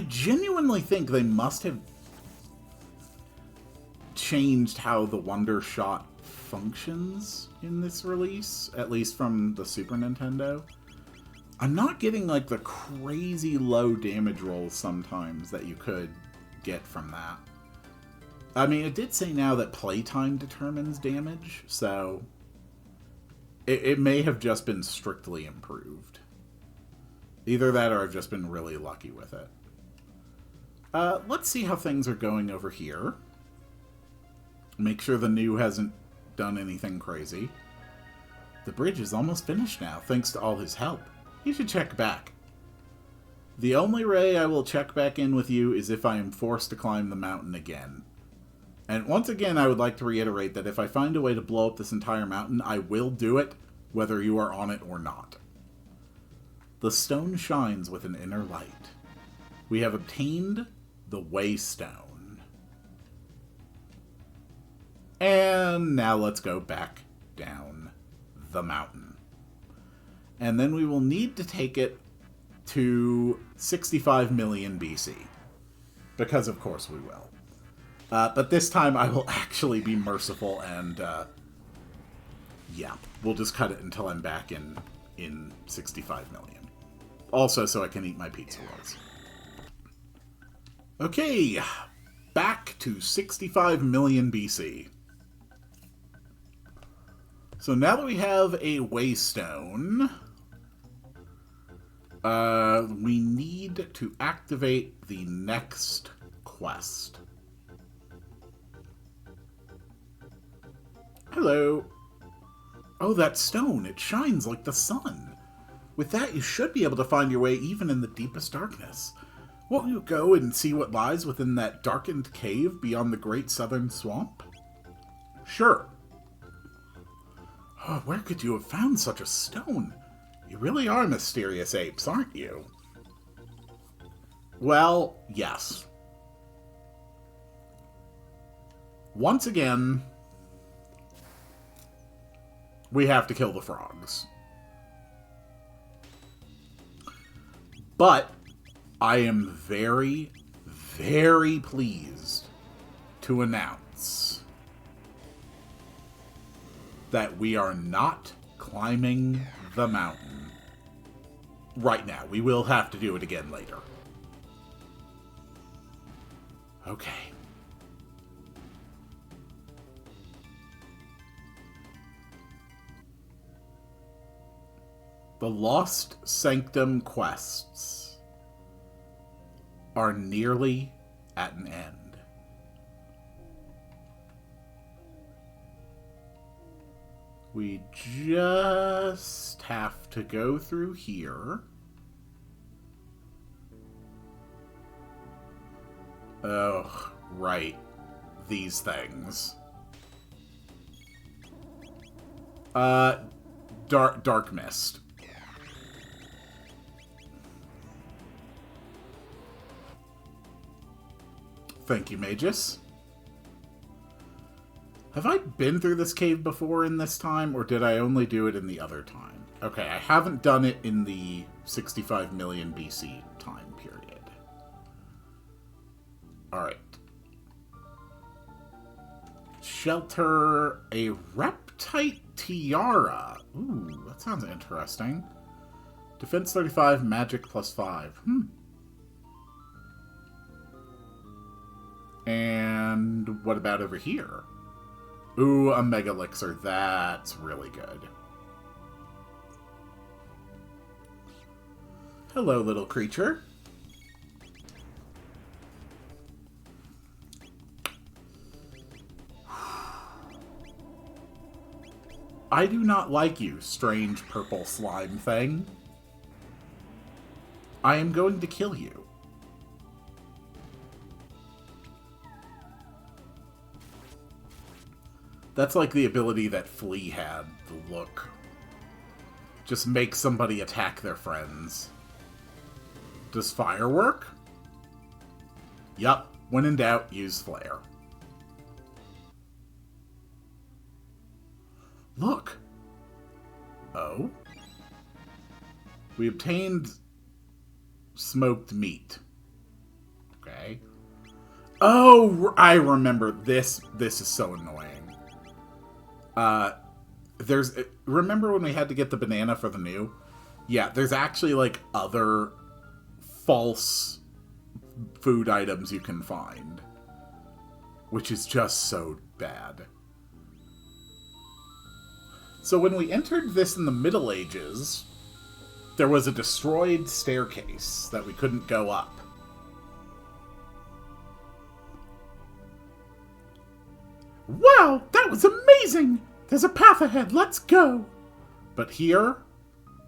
genuinely think they must have changed how the Wonder Shot functions in this release, at least from the Super Nintendo. I'm not getting, like, the crazy low damage rolls sometimes that you could get from that. I mean, it did say now that playtime determines damage, so it may have just been strictly improved. Either that or I've just been really lucky with it. Let's see how things are going over here. Make sure the new hasn't done anything crazy. The bridge is almost finished now, thanks to all his help. You should check back. The only way I will check back in with you is if I am forced to climb the mountain again. And once again, I would like to reiterate that if I find a way to blow up this entire mountain, I will do it, whether you are on it or not. The stone shines with an inner light. We have obtained the Waystone. And now let's go back down the mountain. And then we will need to take it to 65 million BC. Because of course we will. But this time I will actually be merciful and, yeah, we'll just cut it until I'm back in 65 million. Also, so I can eat my pizza rolls. Okay, back to 65 million BC. So now that we have a Waystone, we need to activate the next quest. Hello. Oh, that stone. It shines like the sun. With that, you should be able to find your way even in the deepest darkness. Won't you go and see what lies within that darkened cave beyond the Great Southern Swamp? Sure. Oh, where could you have found such a stone? You really are mysterious apes, aren't you? Well, yes. Once again, we have to kill the frogs. But I am very, very pleased to announce that we are not climbing the mountain right now. We will have to do it again later. Okay. The Lost Sanctum quests are nearly at an end. We just have to go through here. Oh, right. These things. Dark Mist. Thank you, Magus. Have I been through this cave before in this time, or did I only do it in the other time? Okay, I haven't done it in the 65 million BC time period. Alright. Shelter a Reptite Tiara. Ooh, that sounds interesting. Defense 35, magic plus 5. And what about over here? Ooh, a Mega Elixir. That's really good. Hello, little creature. I do not like you, strange purple slime thing. I am going to kill you. That's like the ability that Flea had, the look. Just make somebody attack their friends. Does fire work? Yup. When in doubt, use flare. Look. Oh. We obtained smoked meat. Okay. Oh, I remember this. This is so annoying. Remember when we had to get the banana for the new? Yeah, there's actually, like, other false food items you can find. Which is just so bad. So when we entered this in the Middle Ages, there was a destroyed staircase that we couldn't go up. Wow, that was amazing! There's a path ahead, let's go! But here,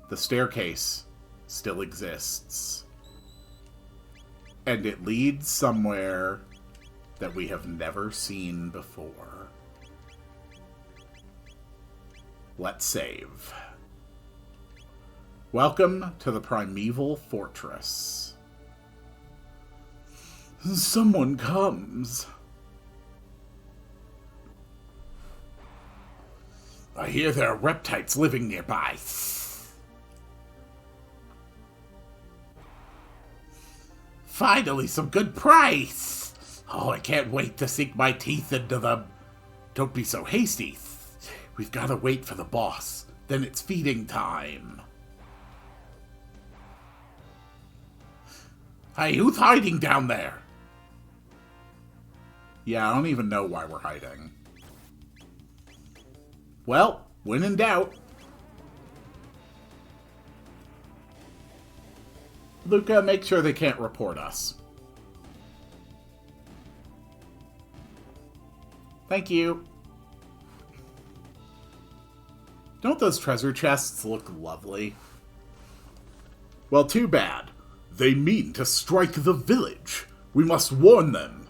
the staircase still exists. And it leads somewhere that we have never seen before. Let's save. Welcome to the Primeval Fortress. Someone comes. I hear there are reptiles living nearby. Finally, some good price! Oh, I can't wait to sink my teeth into them. Don't be so hasty. We've got to wait for the boss. Then it's feeding time. Hey, who's hiding down there? Yeah, I don't even know why we're hiding. Well, when in doubt. Luca, make sure they can't report us. Thank you. Don't those treasure chests look lovely? Well, too bad. They mean to strike the village. We must warn them.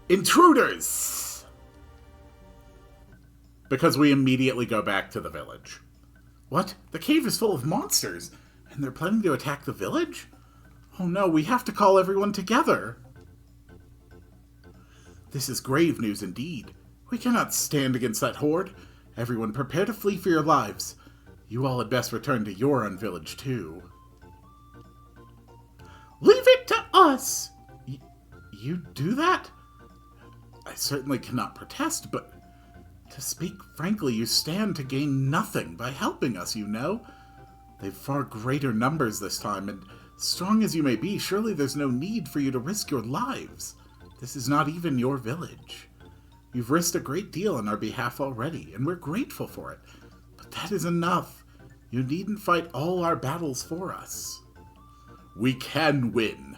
Intruders! Because we immediately go back to the village. What? The cave is full of monsters, and they're planning to attack the village? Oh no, we have to call everyone together. This is grave news indeed. We cannot stand against that horde. Everyone prepare to flee for your lives. You all had best return to your own village too. Leave it to us! You do that? I certainly cannot protest, but to speak frankly, you stand to gain nothing by helping us, you know. They've far greater numbers this time, and strong as you may be, surely there's no need for you to risk your lives. This is not even your village. You've risked a great deal on our behalf already, and we're grateful for it. But that is enough. You needn't fight all our battles for us. We can win,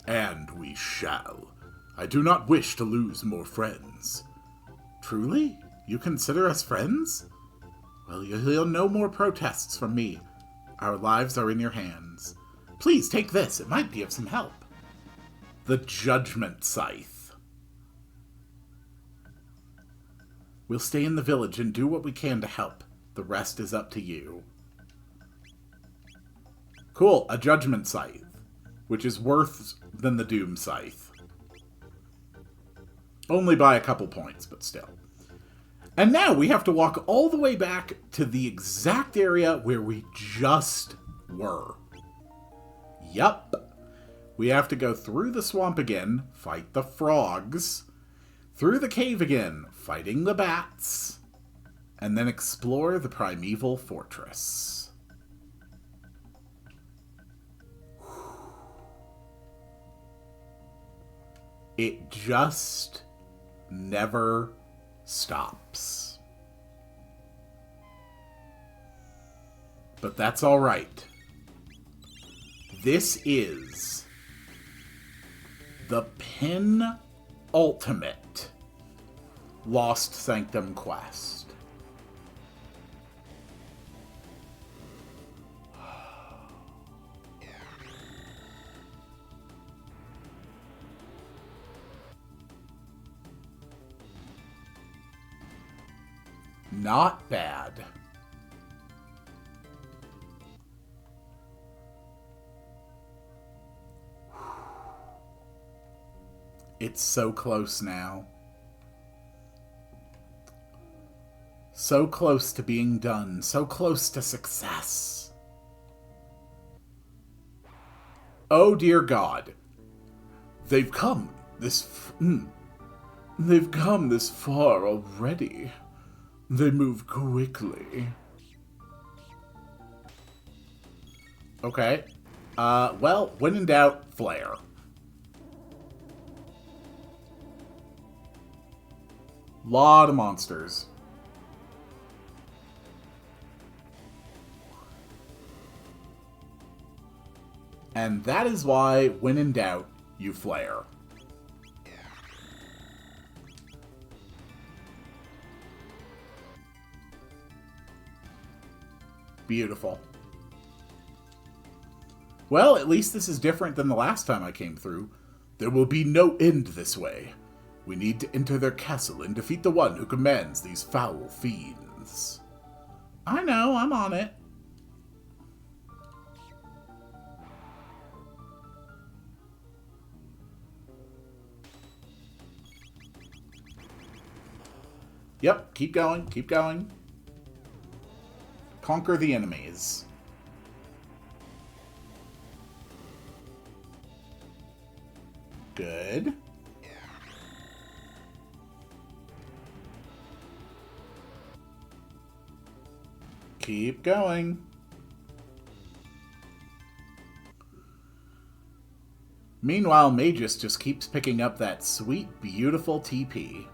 and we shall. I do not wish to lose more friends. Truly? You consider us friends? Well, you'll hear no more protests from me. Our lives are in your hands. Please take this. It might be of some help. The Judgment Scythe. We'll stay in the village and do what we can to help. The rest is up to you. Cool, a Judgment Scythe, which is worse than the Doom Scythe. Only by a couple points, but still. And now we have to walk all the way back to the exact area where we just were. Yup. We have to go through the swamp again, fight the frogs, through the cave again, fighting the bats, and then explore the Primeval Fortress. It just never stops. But that's all right. This is the penultimate Lost Sanctum quest. Not bad. It's so close now. So close to being done. So close to success. Oh dear God. They've come this far already. They move quickly. Okay. Well, when in doubt, flare. Lot of monsters. And that is why, when in doubt, you flare. Beautiful. Well, at least this is different than the last time I came through. There will be no end this way. We need to enter their castle and defeat the one who commands these foul fiends. I know, I'm on it. Yep, keep going, keep going. Conquer the enemies. Good. Keep going. Meanwhile, Magus just keeps picking up that sweet, beautiful TP.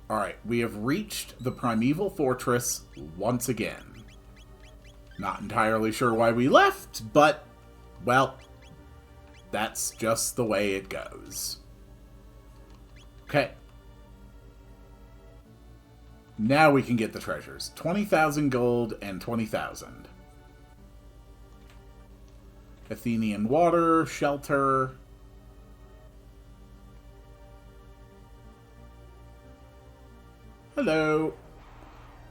Alright, we have reached the Primeval Fortress once again. Not entirely sure why we left, but, well, that's just the way it goes. Okay. Now we can get the treasures. 20,000 gold and 20,000. Athenian water, shelter. Hello.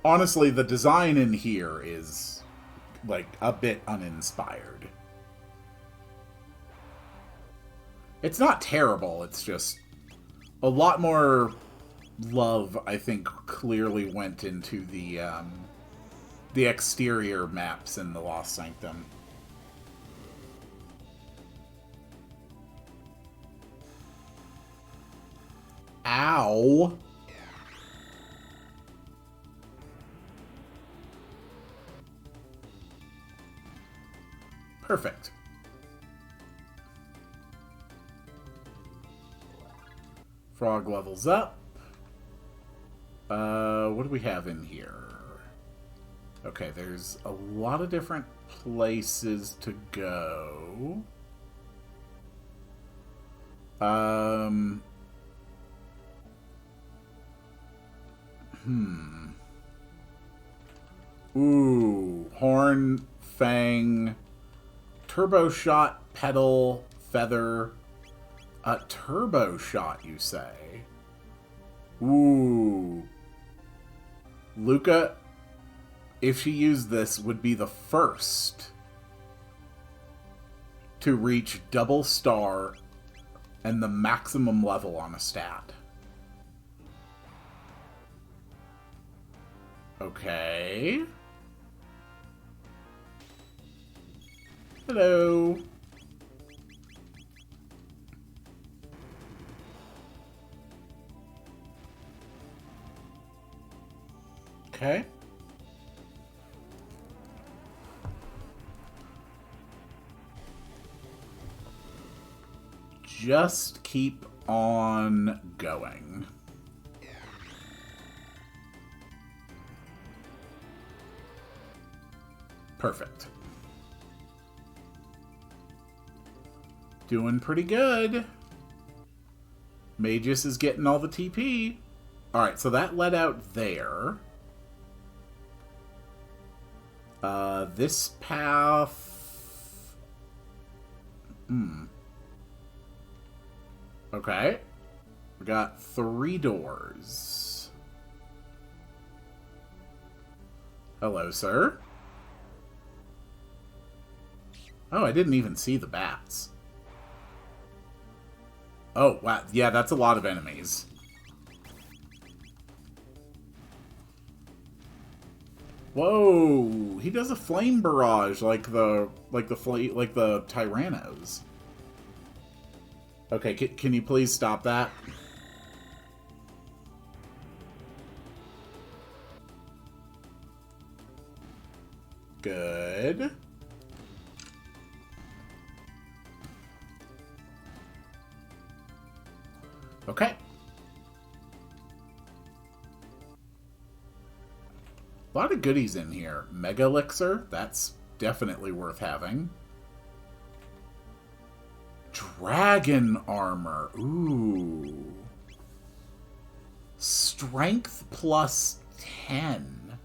Honestly, the design in here is, like, a bit uninspired. It's not terrible, it's just a lot more love, I think, clearly went into the exterior maps in the Lost Sanctum. Ow! Perfect. Frog levels up. What do we have in here? Okay, there's a lot of different places to go. Ooh, horn, fang, turbo shot, pedal, feather. A turbo shot, you say? Ooh. Luca, if she used this, would be the first to reach double star and the maximum level on a stat. Okay. Hello. Okay. Just keep on going. Perfect. Doing pretty good. Magus is getting all the TP. Alright, so that led out there. This path... Okay. We got 3 doors. Hello, sir. Oh, I didn't even see the bats. Oh, wow. Yeah, that's a lot of enemies. Whoa! He does a flame barrage like the Tyrannos. Okay, can you please stop that? Good. Okay. A lot of goodies in here. Mega Elixir, that's definitely worth having. Dragon armor, ooh. Strength plus 10.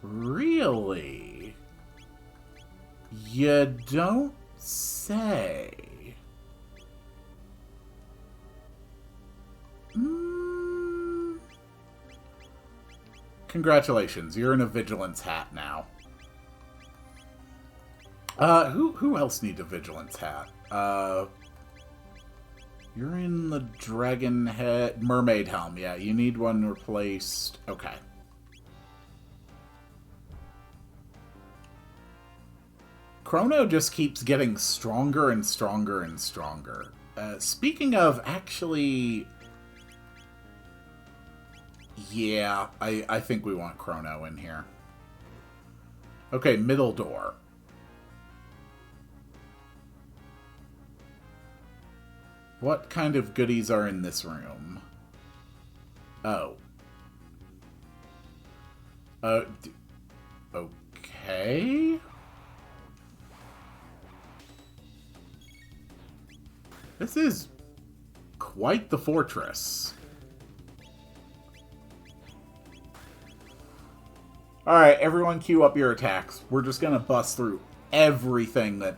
Really? You don't say. Congratulations, you're in a vigilance hat now. Who else needs a vigilance hat? You're in the dragon head mermaid helm. Yeah, you need one replaced. Okay. Chrono just keeps getting stronger and stronger and stronger. Speaking of, actually... Yeah, I think we want Chrono in here. Okay, middle door. What kind of goodies are in this room? Oh. Okay. This is quite the fortress. Alright, everyone queue up your attacks. We're just gonna bust through everything that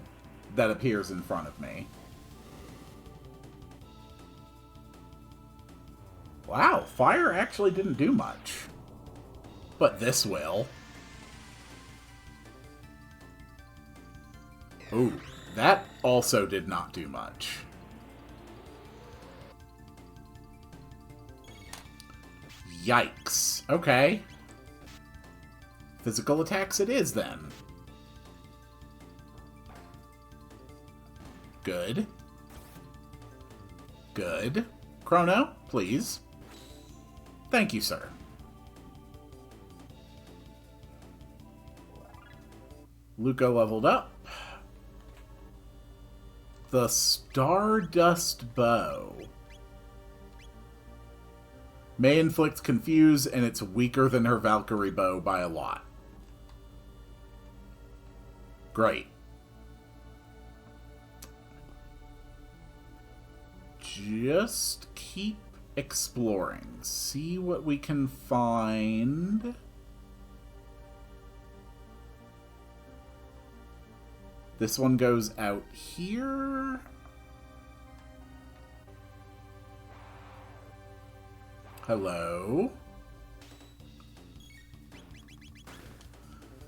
appears in front of me. Wow, fire actually didn't do much. But this will. Ooh, that also did not do much. Yikes. Okay. Physical attacks it is, then. Good. Good. Chrono, please. Thank you, sir. Luca leveled up. The Stardust Bow. May inflict confuse, and it's weaker than her Valkyrie bow by a lot. Great. Just keep exploring. See what we can find. This one goes out here. Hello.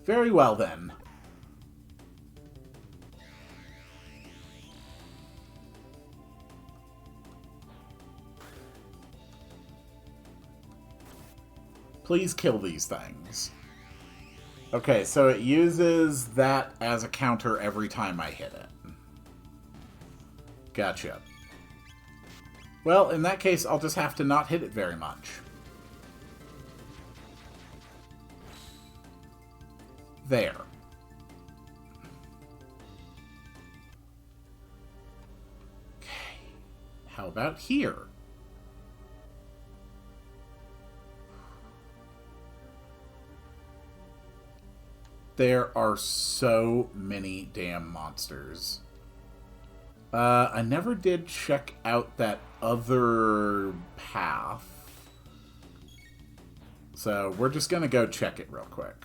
Very well, then. Please kill these things. Okay, so it uses that as a counter every time I hit it. Gotcha. Well, in that case, I'll just have to not hit it very much. There. Okay. How about here? There are so many damn monsters. I never did check out that other path. So we're just gonna go check it real quick.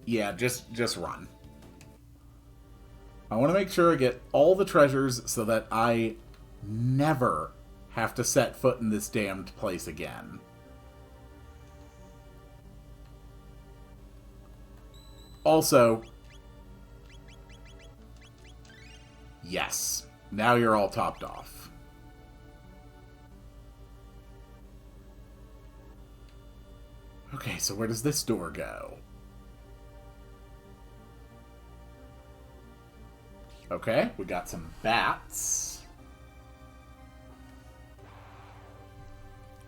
Yeah, just run. I want to make sure I get all the treasures so that I never have to set foot in this damned place again. Also, yes, now you're all topped off. Okay, so where does this door go? Okay, we got some bats.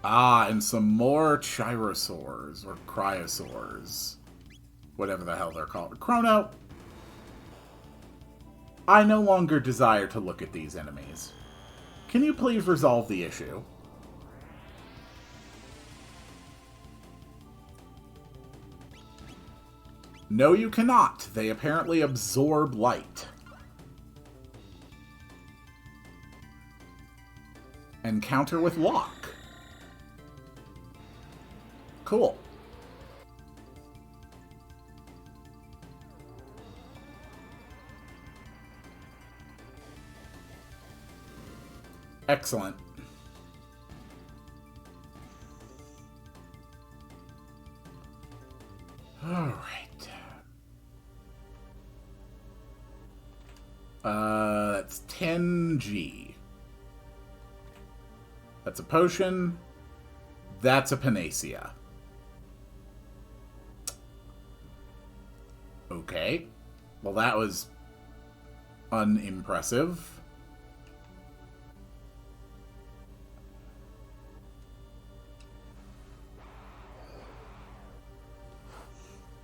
Ah, and some more chirosaurs, or cryosaurs. Whatever the hell they're called. Chrono! I no longer desire to look at these enemies. Can you please resolve the issue? No, you cannot. They apparently absorb light. And counter with lock. Cool. Excellent. All right. That's 10G. That's a potion. That's a panacea. Okay. Well, that was unimpressive.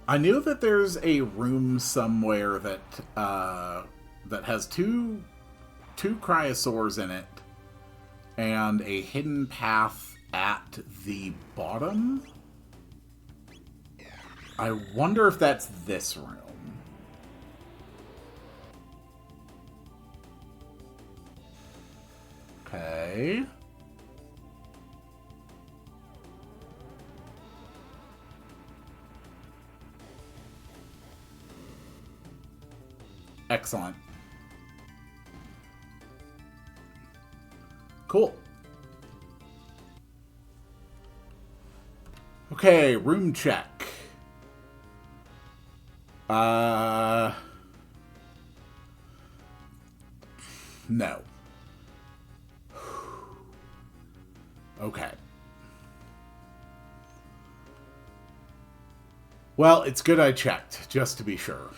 I knew that there's a room somewhere that that has two cryosaurs in it and a hidden path at the bottom. I wonder if that's this room. Okay. Excellent. Cool. Okay, room check. No. Okay. Well, it's good I checked, just to be sure.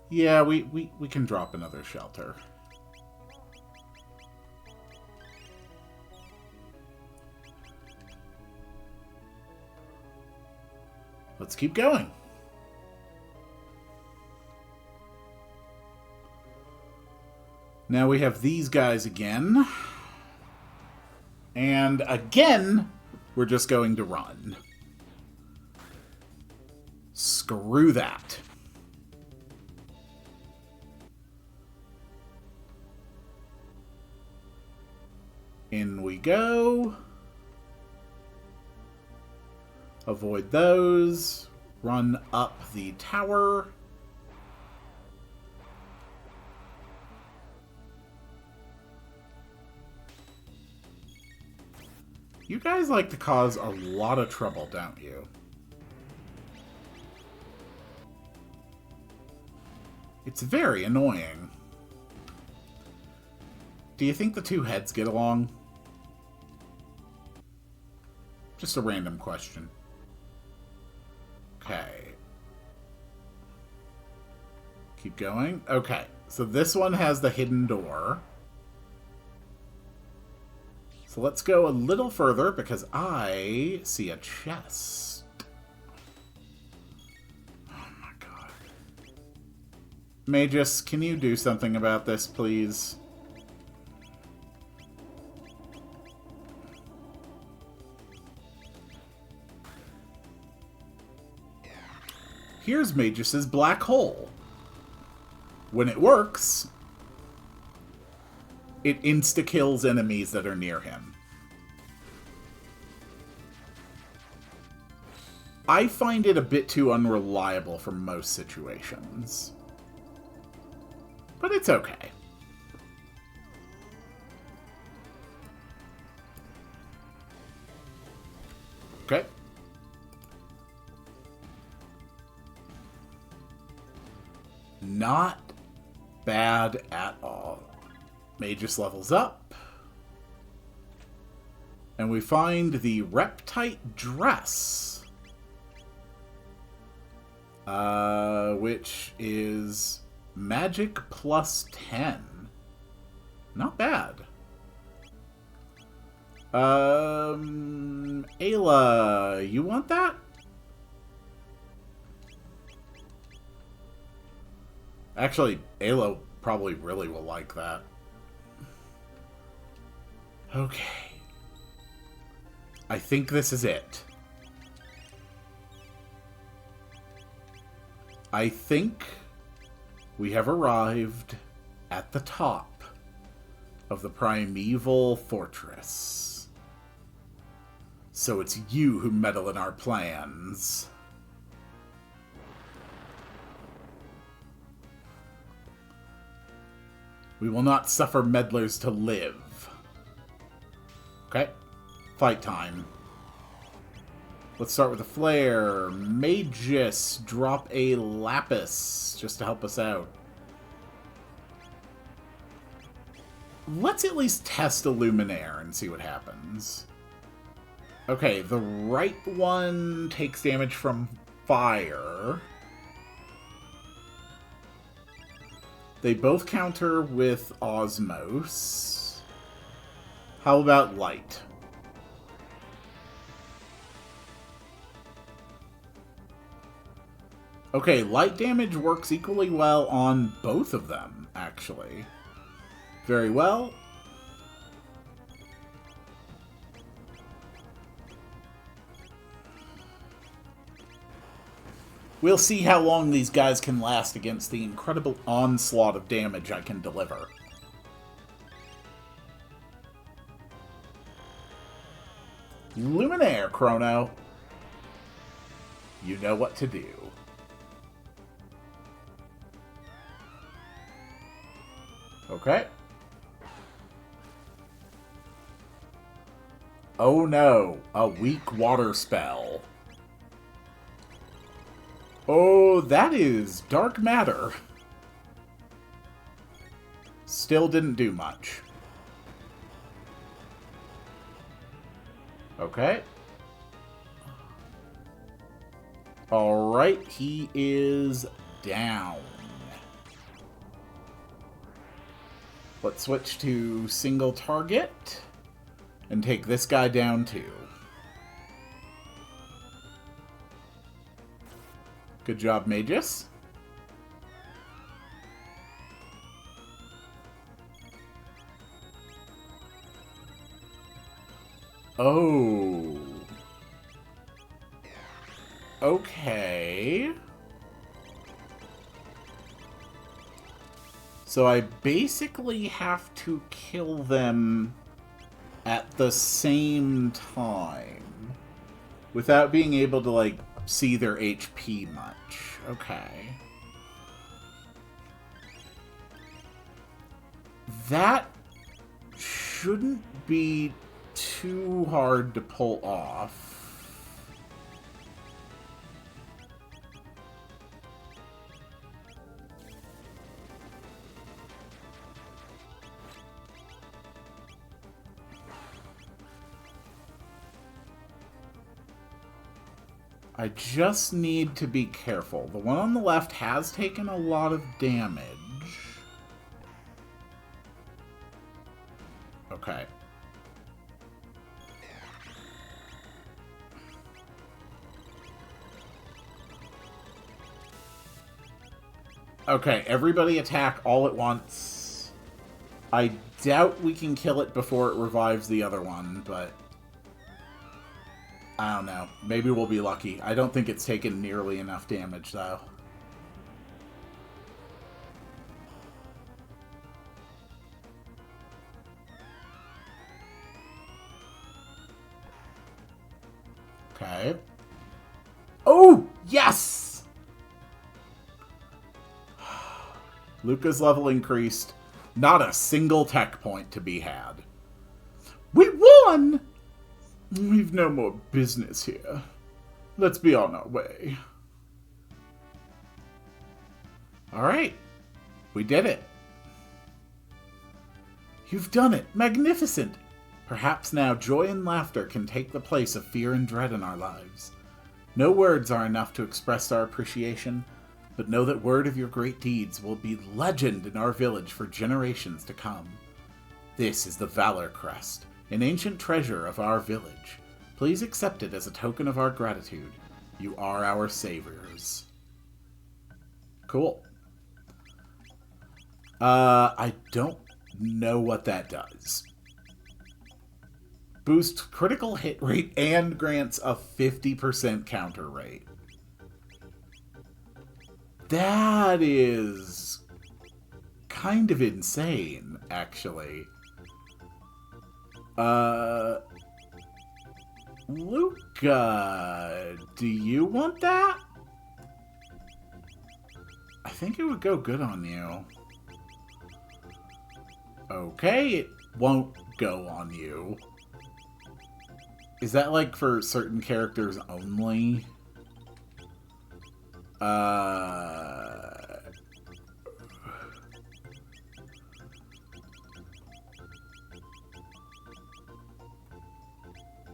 Yeah, we can drop another shelter. Let's keep going. Now we have these guys again. And again, we're just going to run. Screw that. In we go. Avoid those. Run up the tower. You guys like to cause a lot of trouble, don't you? It's very annoying. Do you think the two heads get along? Just a random question. Okay. Keep going. Okay, so this one has the hidden door. So let's go a little further because I see a chest. Oh my god. Magus, can you do something about this, please? Here's Magus's black hole. When it works, it insta-kills enemies that are near him. I find it a bit too unreliable for most situations. But it's okay. Okay. Not bad at all. Magus levels up. And we find the Reptite Dress. Which is magic plus 10. Not bad. Ayla, you want that? Actually, Ayla probably really will like that. Okay. I think this is it. I think we have arrived at the top of the primeval fortress. So it's you who meddle in our plans. We will not suffer meddlers to live. Okay. Fight time. Let's start with a flare. Magus, drop a lapis just to help us out. Let's at least test a luminaire and see what happens. Okay, the right one takes damage from fire. They both counter with osmos. How about light? Okay, light damage works equally well on both of them, actually. Very well. We'll see how long these guys can last against the incredible onslaught of damage I can deliver. Luminaire, Chrono. You know what to do. Okay. Oh no, a weak water spell. Oh, that is dark matter. Still didn't do much. Okay. Alright, he is down. Let's switch to single target and take this guy down too. Good job, Magus. Oh. Okay. So I basically have to kill them at the same time without being able to, like, see their HP much. Okay. That shouldn't be too hard to pull off. I just need to be careful. The one on the left has taken a lot of damage. Okay. Okay, everybody attack all at once. I doubt we can kill it before it revives the other one, but I don't know. Maybe we'll be lucky. I don't think it's taken nearly enough damage, though. Okay. Oh! Yes! Luca's level increased. Not a single tech point to be had. We won! We've no more business here. Let's be on our way. Alright. We did it. You've done it. Magnificent. Perhaps now joy and laughter can take the place of fear and dread in our lives. No words are enough to express our appreciation, but know that word of your great deeds will be legend in our village for generations to come. This is the Valor Crest, an ancient treasure of our village. Please accept it as a token of our gratitude. You are our saviors. Cool. I don't know what that does. Boost critical hit rate and grants a 50% counter rate. That is kind of insane, actually. Luca, do you want that? I think it would go good on you. Okay, it won't go on you. Is that like for certain characters only?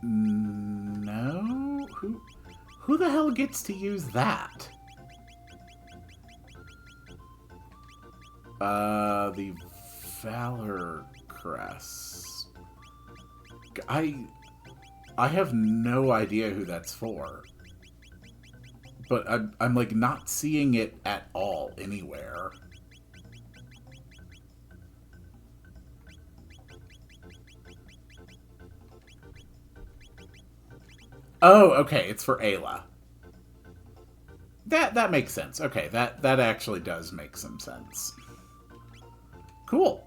No? Who the hell gets to use that? The Valor Crest. I have no idea who that's for. But I'm like not seeing it at all anywhere. Oh, okay, it's for Ayla. That makes sense. Okay, that actually does make some sense. Cool.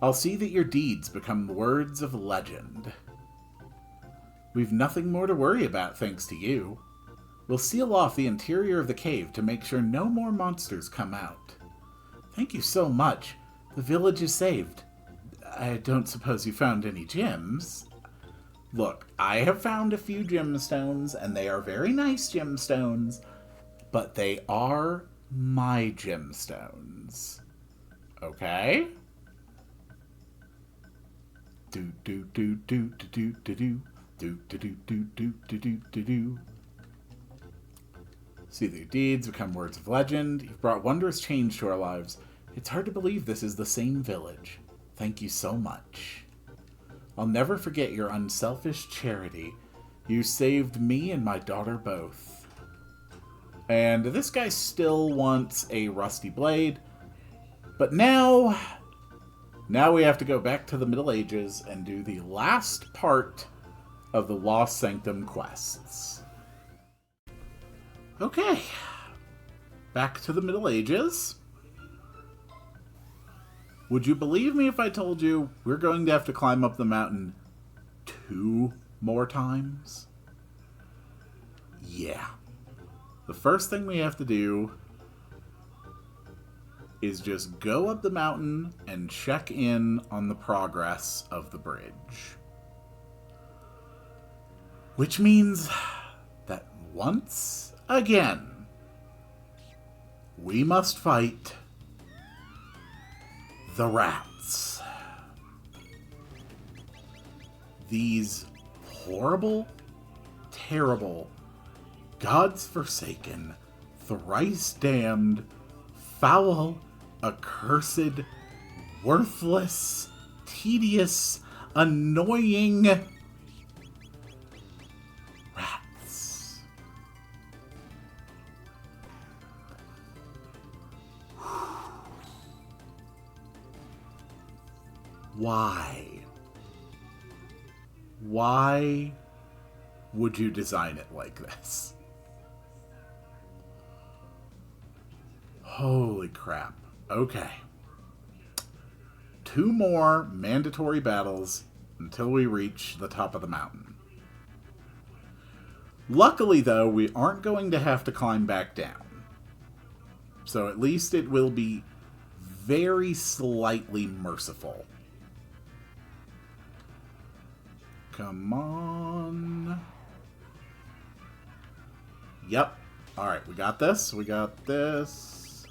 I'll see that your deeds become words of legend. We've nothing more to worry about thanks to you. We'll seal off the interior of the cave to make sure no more monsters come out. Thank you so much. The village is saved. I don't suppose you found any gems? Look, I have found a few gemstones, and they are very nice gemstones, but they are my gemstones. Okay? Do do do do do do do do do do do do do do do do. See their deeds become words of legend. You've brought wondrous change to our lives. It's hard to believe this is the same village. Thank you so much. I'll never forget your unselfish charity. You saved me and my daughter both. And this guy still wants a rusty blade. But now we have to go back to the Middle Ages and do the last part of the Lost Sanctum quests. Okay. Back to the Middle Ages. Would you believe me if I told you we're going to have to climb up the mountain 2 more times? Yeah. The first thing we have to do is just go up the mountain and check in on the progress of the bridge. Which means that once again, we must fight the rats. These horrible, terrible, God's forsaken, thrice damned, foul, accursed, worthless, tedious, annoying rats. Why? Why would you design it like this? Holy crap. Okay. 2 more mandatory battles until we reach the top of the mountain. Luckily, though, we aren't going to have to climb back down. So at least it will be very slightly merciful. Come on. Yep. Alright, we got this. We got this.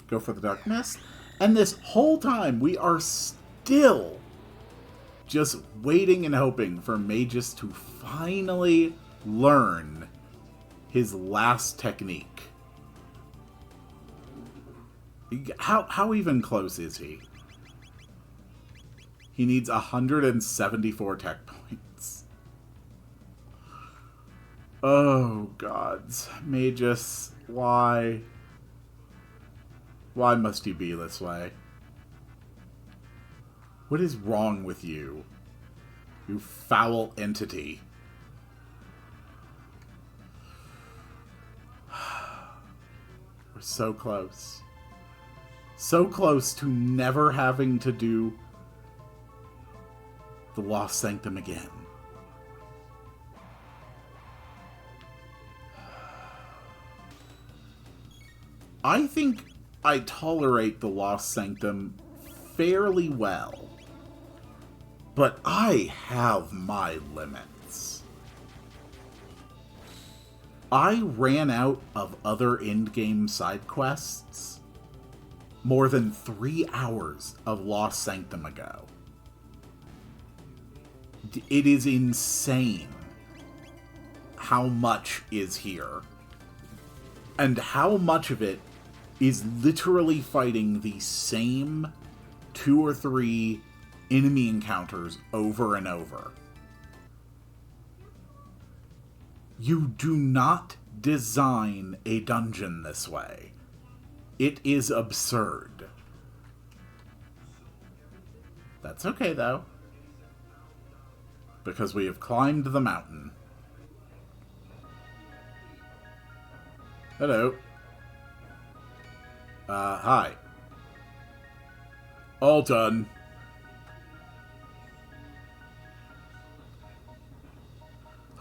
Go for the dark mist. And this whole time, we are still just waiting and hoping for Magus to finally learn his last technique. How even close is he? He needs 174 tech points. Oh, gods. Magus, why? Why must you be this way? What is wrong with you? You foul entity. We're so close. So close to never having to do the Lost Sanctum again. I think I tolerate the Lost Sanctum fairly well, but I have my limits. I ran out of other endgame side quests more than 3 hours of Lost Sanctum ago. It is insane how much is here, and how much of it is literally fighting the same 2 or 3 enemy encounters over and over. You do not design a dungeon this way. It is absurd. That's okay, though, because we have climbed the mountain. Hello. Hi. All done.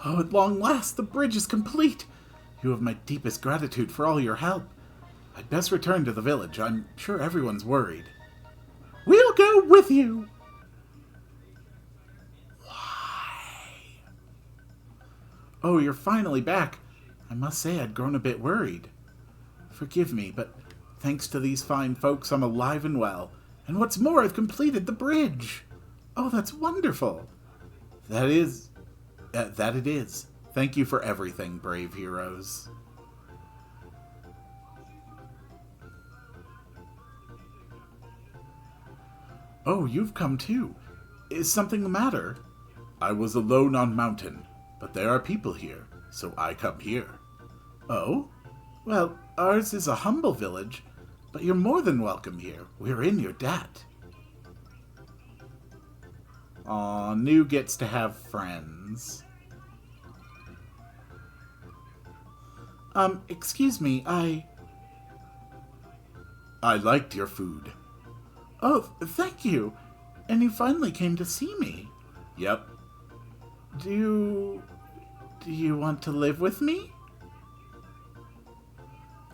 Oh, at long last, the bridge is complete. You have my deepest gratitude for all your help. I'd best return to the village. I'm sure everyone's worried. We'll go with you. Why? Oh, you're finally back. I must say I'd grown a bit worried. Forgive me, but thanks to these fine folks, I'm alive and well. And what's more, I've completed the bridge. Oh, that's wonderful. That it is. Thank you for everything, brave heroes. Oh, you've come too. Is something the matter? I was alone on mountain, but there are people here, so I come here. Oh? Well, ours is a humble village, but you're more than welcome here. We're in your debt. Aw, New gets to have friends. Excuse me, I liked your food. Oh, thank you. And you finally came to see me. Yep. Do you want to live with me?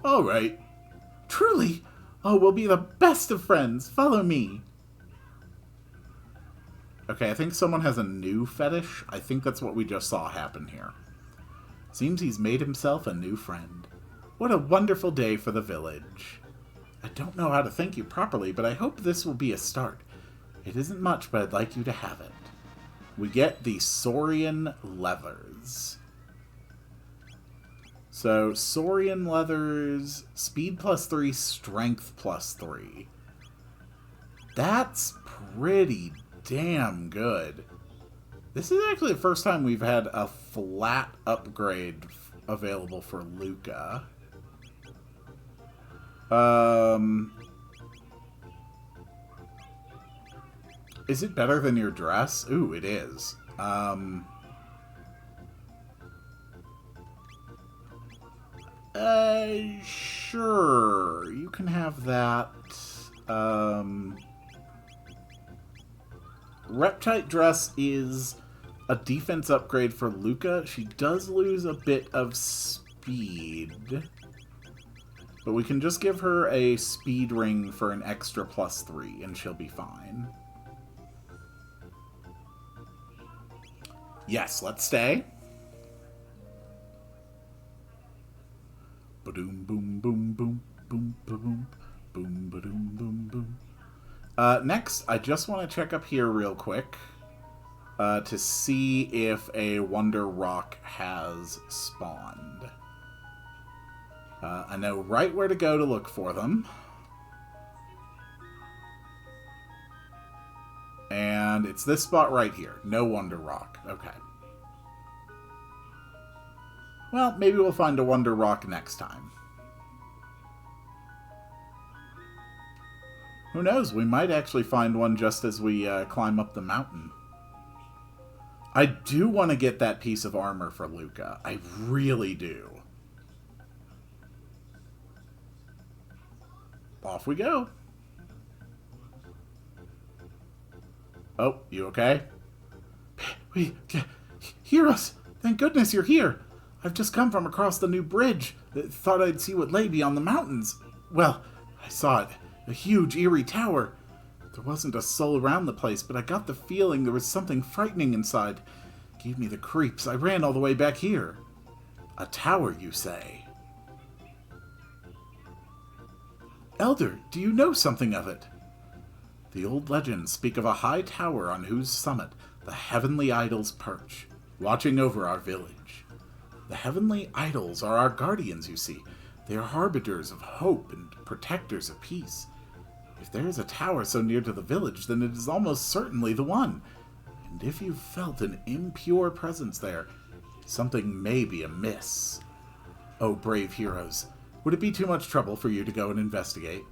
All right. Truly? Oh, we'll be the best of friends. Follow me. Okay, I think someone has a new fetish. I think that's what we just saw happen here. Seems he's made himself a new friend. What a wonderful day for the village. I don't know how to thank you properly, but I hope this will be a start. It isn't much, but I'd like you to have it. We get the Saurian leathers. So, Saurian leathers, speed +3, strength +3. That's pretty damn good. This is actually the first time we've had a flat upgrade available for Luca. Is it better than your dress? Ooh, it is. Sure. You can have that. Reptite dress is a defense upgrade for Luca. She does lose a bit of speed. But we can just give her a speed ring for an extra +3, and she'll be fine. Yes, let's stay. Ba-doom, boom, boom, boom, boom, boom, boom, ba-doom, boom, boom. Next, I just want to check up here real quick to see if a Wonder Rock has spawned. I know right where to go to look for them. And it's this spot right here. No Wonder Rock. Okay. Well, maybe we'll find a Wonder Rock next time. Who knows? We might actually find one just as we climb up the mountain. I do want to get that piece of armor for Luca. I really do. Off we go. Oh, you okay? Hear us! Thank goodness you're here! I've just come from across the new bridge. Thought I'd see what lay beyond the mountains. Well, I saw it. A huge, eerie tower. There wasn't a soul around the place, but I got the feeling there was something frightening inside. Gave me the creeps. I ran all the way back here. A tower, you say? Elder, do you know something of it? The old legends speak of a high tower on whose summit the heavenly idols perch, watching over our village. The heavenly idols are our guardians, you see. They are harbingers of hope and protectors of peace. If there is a tower so near to the village, then it is almost certainly the one. And if you felt an impure presence there, something may be amiss. Oh, brave heroes, would it be too much trouble for you to go and investigate?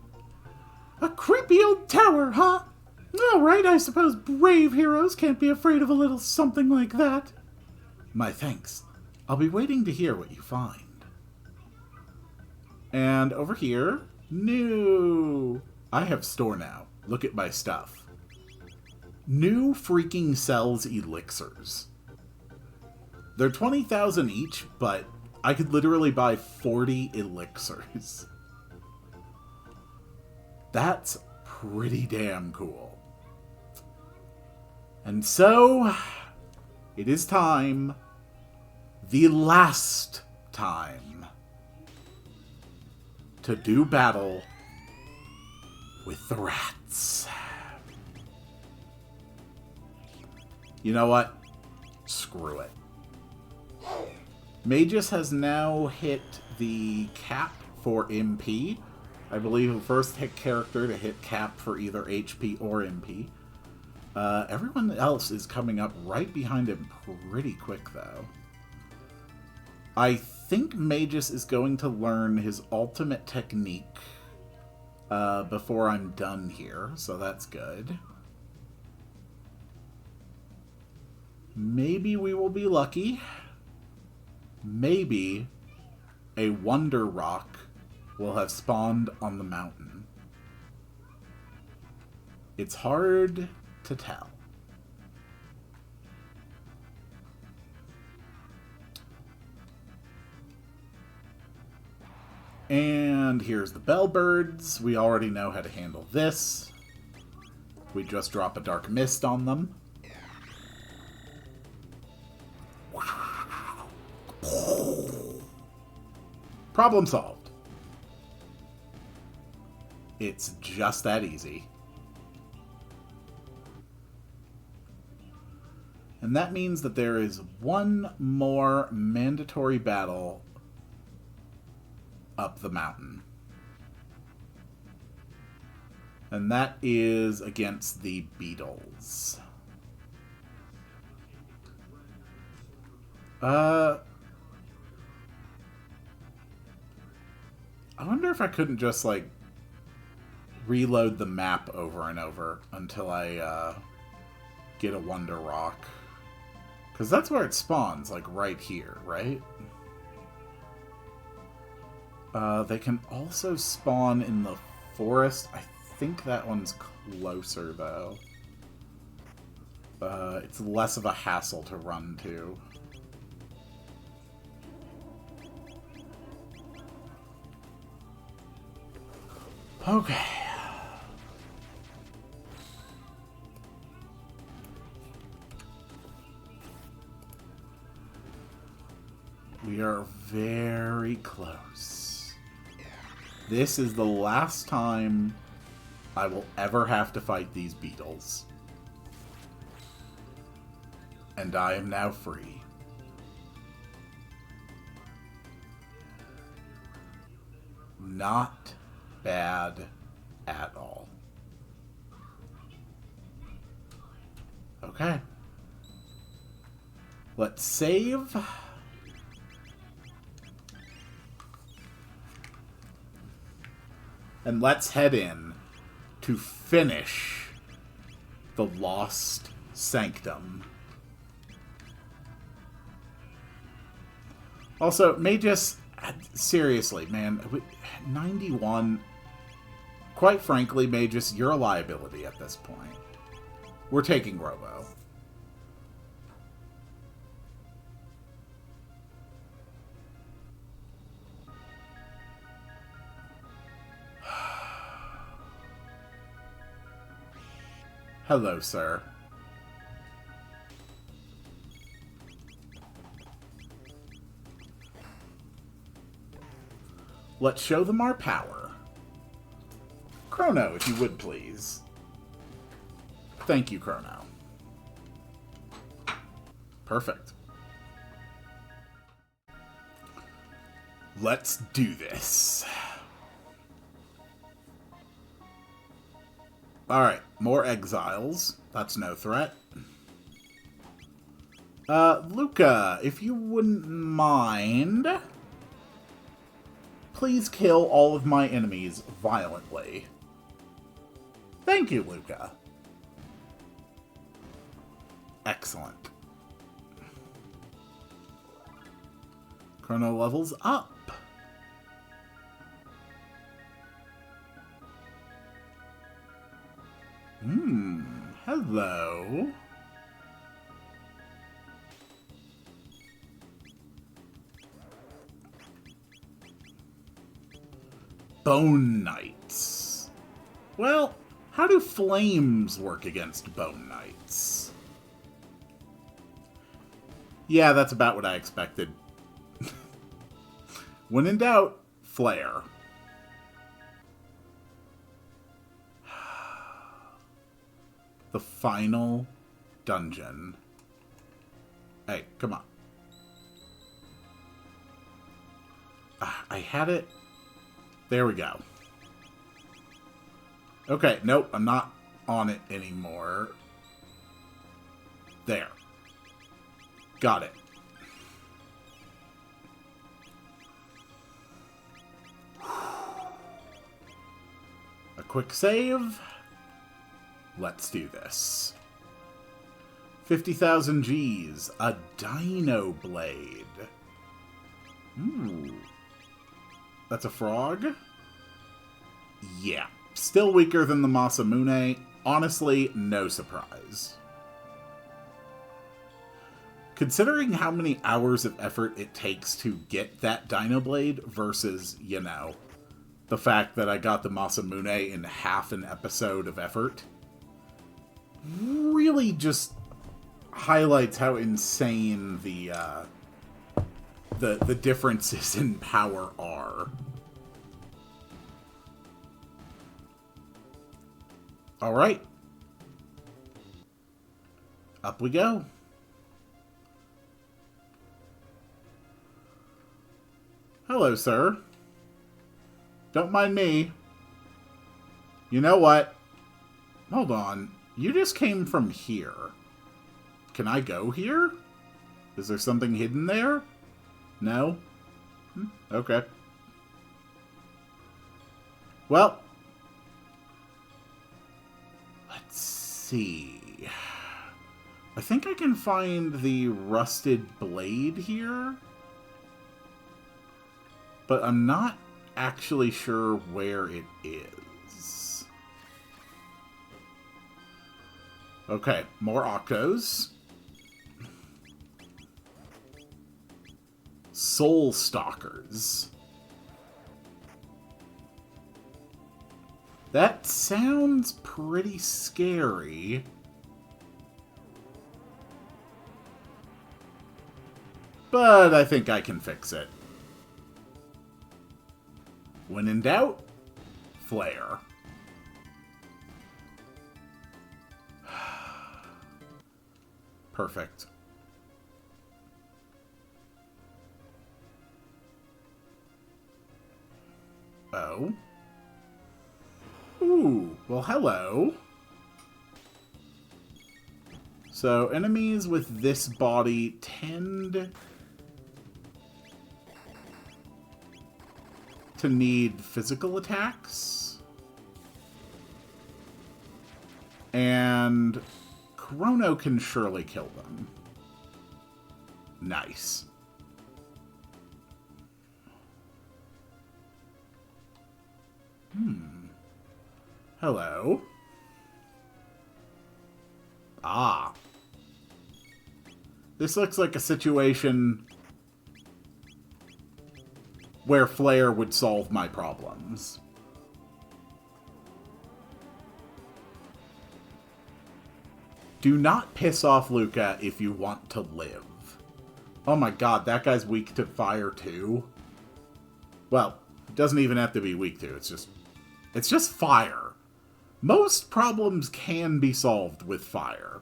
A creepy old tower, huh? All right, I suppose brave heroes can't be afraid of a little something like that. My thanks. I'll be waiting to hear what you find. And over here, new. I have store now. Look at my stuff. New freaking sells elixirs. They're 20,000 each, but I could literally buy 40 elixirs. That's pretty damn cool. And so, it is time. The last time. To do battle with the rats. You know what? Screw it. Magus has now hit the cap for MP. I believe the first hit character to hit cap for either HP or MP. Everyone else is coming up right behind him pretty quick, though. I think Magus is going to learn his ultimate technique before I'm done here, so that's good. Maybe we will be lucky. Maybe a Wonder Rock will have spawned on the mountain. It's hard to tell. And here's the bellbirds. We already know how to handle this. We just drop a dark mist on them. Problem solved. It's just that easy. And that means that there is one more mandatory battle up the mountain. And that is against the beetles. I wonder if I couldn't just, like, reload the map over and over until I get a Wonder Rock. Because that's where it spawns, like, right here, right? They can also spawn in the forest. I think that one's closer, though. It's less of a hassle to run to. Okay. We are very close. This is the last time I will ever have to fight these beetles. And I am now free. Not bad at all. Okay. Let's save. And let's head in to finish the Lost Sanctum. Also, Magus, seriously, man, 91... Quite frankly, Magus, you're a liability at this point. We're taking Robo. Hello, sir. Let's show them our power. Chrono, if you would, please. Thank you, Chrono. Perfect. Let's do this. Alright, more exiles. That's no threat. Luca, if you wouldn't mind, please kill all of my enemies violently. Thank you, Luca. Excellent. Chrono levels up. Hello. Bone Knights. Well, how do flames work against Bone Knights? Yeah, that's about what I expected. When in doubt, flare. The final dungeon. Hey, come on. I had it. There we go. Okay, nope, I'm not on it anymore. There. Got it. A quick save. Let's do this. 50,000 Gs. A Dino Blade. Ooh. That's a frog? Yeah. Still weaker than the Masamune. Honestly, no surprise. Considering how many hours of effort it takes to get that Dino Blade versus, you know, the fact that I got the Masamune in half an episode of effort, really just highlights how insane the differences in power are. All right. Up we go. Hello, sir. Don't mind me. You know what? Hold on. You just came from here. Can I go here? Is there something hidden there? No? Okay. Well. Let's see. I think I can find the rusted blade here. But I'm not actually sure where it is. Okay, more Octos. Soul Stalkers. That sounds pretty scary. But I think I can fix it. When in doubt, flare. Perfect. Oh. Ooh, well, hello. So, enemies with this body tend to need physical attacks. And Chrono can surely kill them. Nice. Hello. Ah. This looks like a situation where Flare would solve my problems. Do not piss off Luca if you want to live. Oh my god, that guy's weak to fire too? Well, it doesn't even have to be weak to, it's just fire. Most problems can be solved with fire.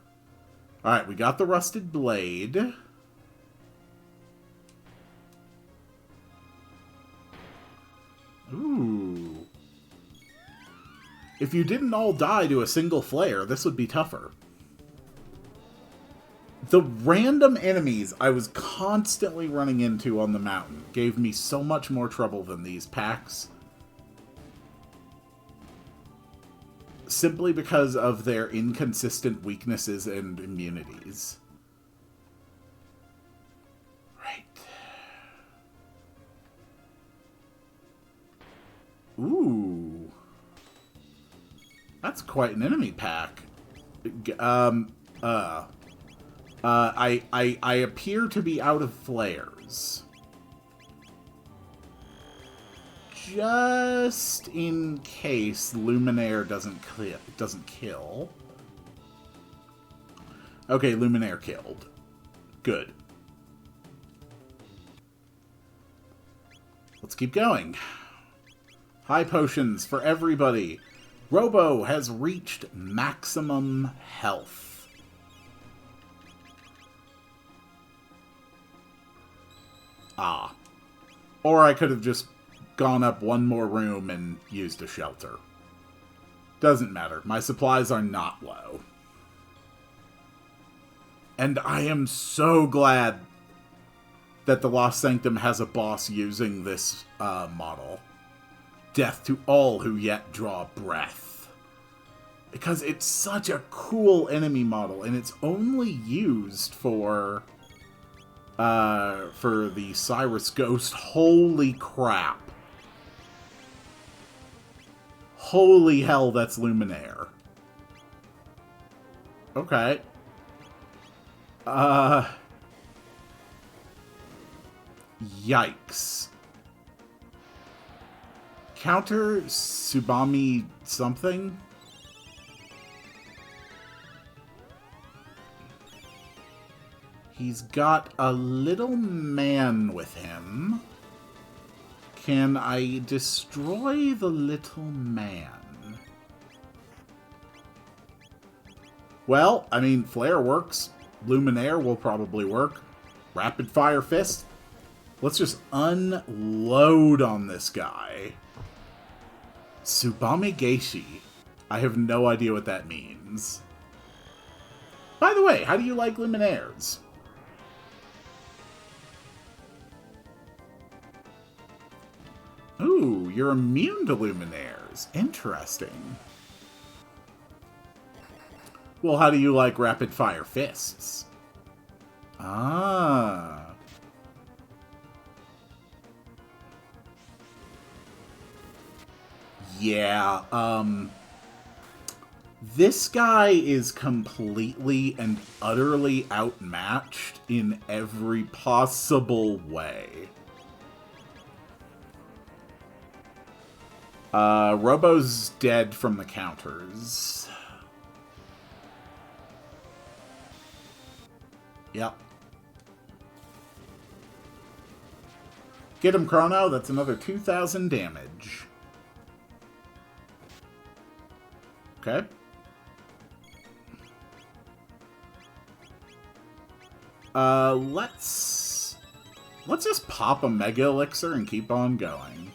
Alright, we got the rusted blade. Ooh. If you didn't all die to a single flare, this would be tougher. The random enemies I was constantly running into on the mountain gave me so much more trouble than these packs. Simply because of their inconsistent weaknesses and immunities. Right. Ooh. That's quite an enemy pack. I appear to be out of flares. Just in case Luminaire doesn't kill. Okay, Luminaire killed. Good. Let's keep going. High potions for everybody. Robo has reached maximum health. Ah. Or I could have just gone up one more room and used a shelter. Doesn't matter. My supplies are not low. And I am so glad that the Lost Sanctum has a boss using this model. Death to all who yet draw breath. Because it's such a cool enemy model, and it's only used for the Cyrus Ghost. Holy crap. Holy hell, that's Luminaire. Okay. Yikes. Counter Tsubame something? He's got a little man with him. Can I destroy the little man? Well, I mean, Flare works. Luminaire will probably work. Rapid Fire Fist. Let's just unload on this guy. Tsubame Geishi. I have no idea what that means. By the way, how do you like Luminaires? Ooh, you're immune to Luminaires. Interesting. Well, how do you like Rapid Fire Fists? Ah. Yeah, this guy is completely and utterly outmatched in every possible way. Robo's dead from the counters. Yep. Get him, Chrono. That's another 2,000 damage. Okay. Let's just pop a Mega Elixir and keep on going.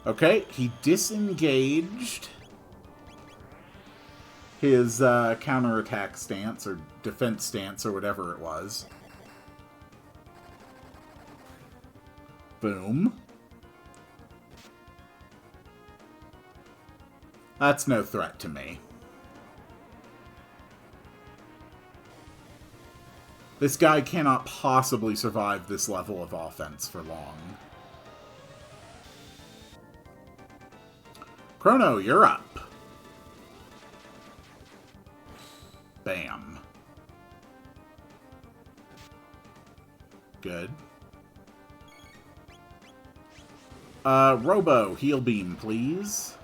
Okay, he disengaged his counterattack stance, or defense stance, or whatever it was. Boom. That's no threat to me. This guy cannot possibly survive this level of offense for long. Chrono, you're up. Bam. Good. Robo, heal beam, please.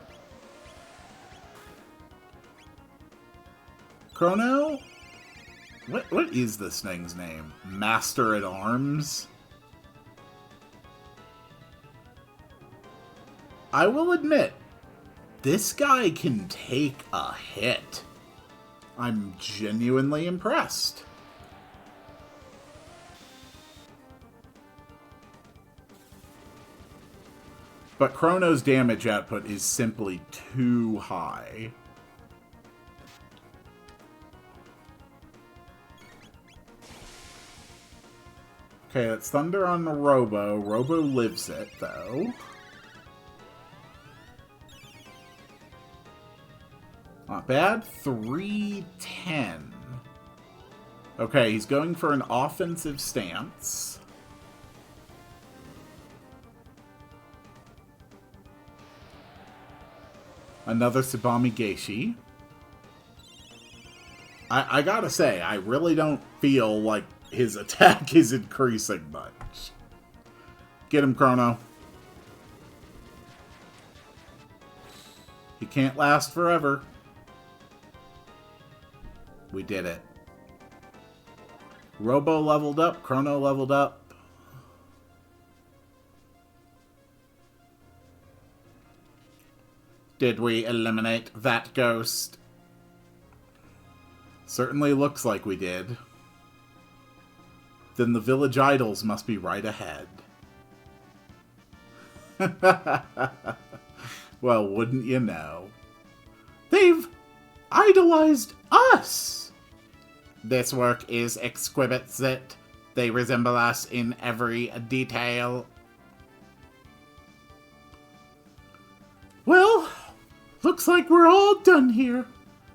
Chrono? What is this thing's name? Master at Arms? I will admit, this guy can take a hit. I'm genuinely impressed. But Chrono's damage output is simply too high. Okay, that's Thunder on the Robo. Robo lives it, though. Not bad. 310. Okay, he's going for an offensive stance. Another Tsubame Geishi. I gotta say, I really don't feel like his attack is increasing much. Get him, Chrono. He can't last forever. We did it. Robo leveled up, Chrono leveled up. Did we eliminate that ghost? Certainly looks like we did. Then the village idols must be right ahead. Well, wouldn't you know? They've idolized us! This work is exquisite. They resemble us in every detail. Well, looks like we're all done here.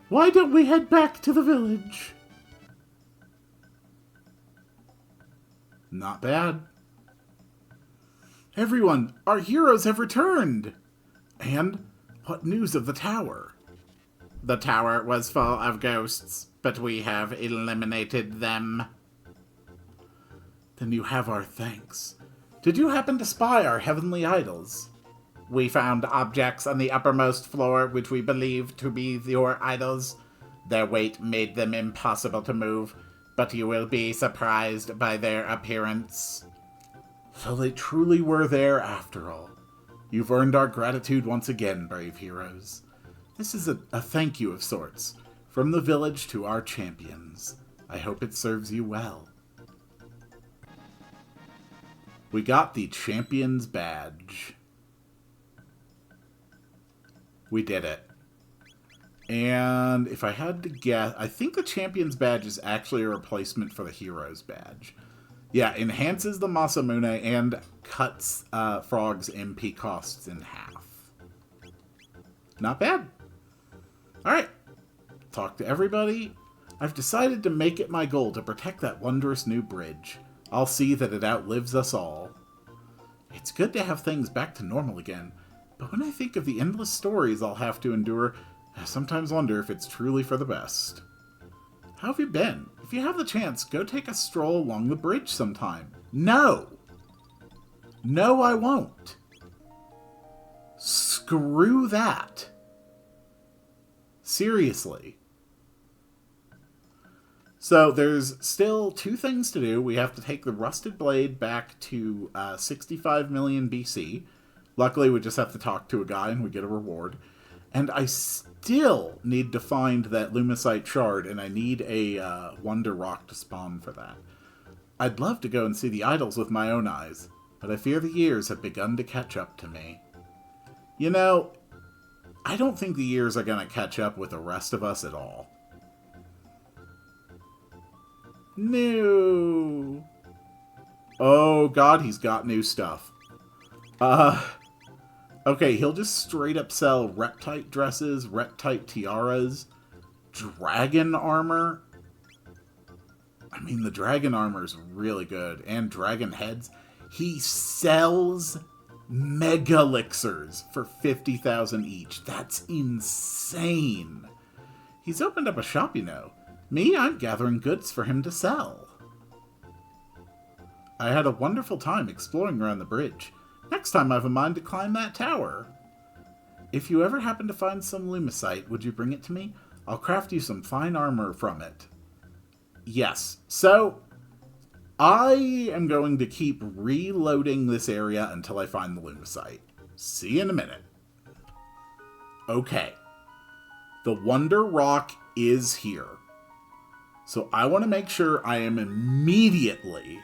Why don't we head back to the village? Not bad. Everyone, our heroes have returned! And what news of the tower? The tower was full of ghosts, but we have eliminated them. Then you have our thanks. Did you happen to spy our heavenly idols? We found objects on the uppermost floor which we believe to be your idols. Their weight made them impossible to move, but you will be surprised by their appearance. So they truly were there after all. You've earned our gratitude once again, brave heroes. This is a thank you of sorts, from the village to our champions. I hope it serves you well. We got the Champion's Badge. We did it. And if I had to guess, I think the Champion's Badge is actually a replacement for the Hero's Badge. Yeah, enhances the Masamune and cuts Frog's MP costs in half. Not bad. Alright. Talk to everybody. I've decided to make it my goal to protect that wondrous new bridge. I'll see that it outlives us all. It's good to have things back to normal again, but when I think of the endless stories I'll have to endure, I sometimes wonder if it's truly for the best. How have you been? If you have the chance, go take a stroll along the bridge sometime. No! No, I won't. Screw that. Seriously. So there's still 2 things to do. We have to take the Rusted Blade back to 65 million BC. Luckily, we just have to talk to a guy and we get a reward. And I still need to find that Lumicite shard, and I need a Wonder Rock to spawn for that. I'd love to go and see the idols with my own eyes, but I fear the years have begun to catch up to me. You know, I don't think the years are going to catch up with the rest of us at all. New. Oh god, he's got new stuff. Okay, he'll just straight up sell Reptite dresses, Reptite tiaras, dragon armor. I mean, the dragon armor is really good. And dragon heads. He sells mega elixirs for 50,000 each. That's insane. He's opened up a shop, you know. Me, I'm gathering goods for him to sell. I had a wonderful time exploring around the bridge. Next time I have a mind to climb that tower. If you ever happen to find some Lumicite, would you bring it to me? I'll craft you some fine armor from it. Yes. So, I am going to keep reloading this area until I find the Lumicite. See you in a minute. Okay. The Wonder Rock is here. So I want to make sure I am immediately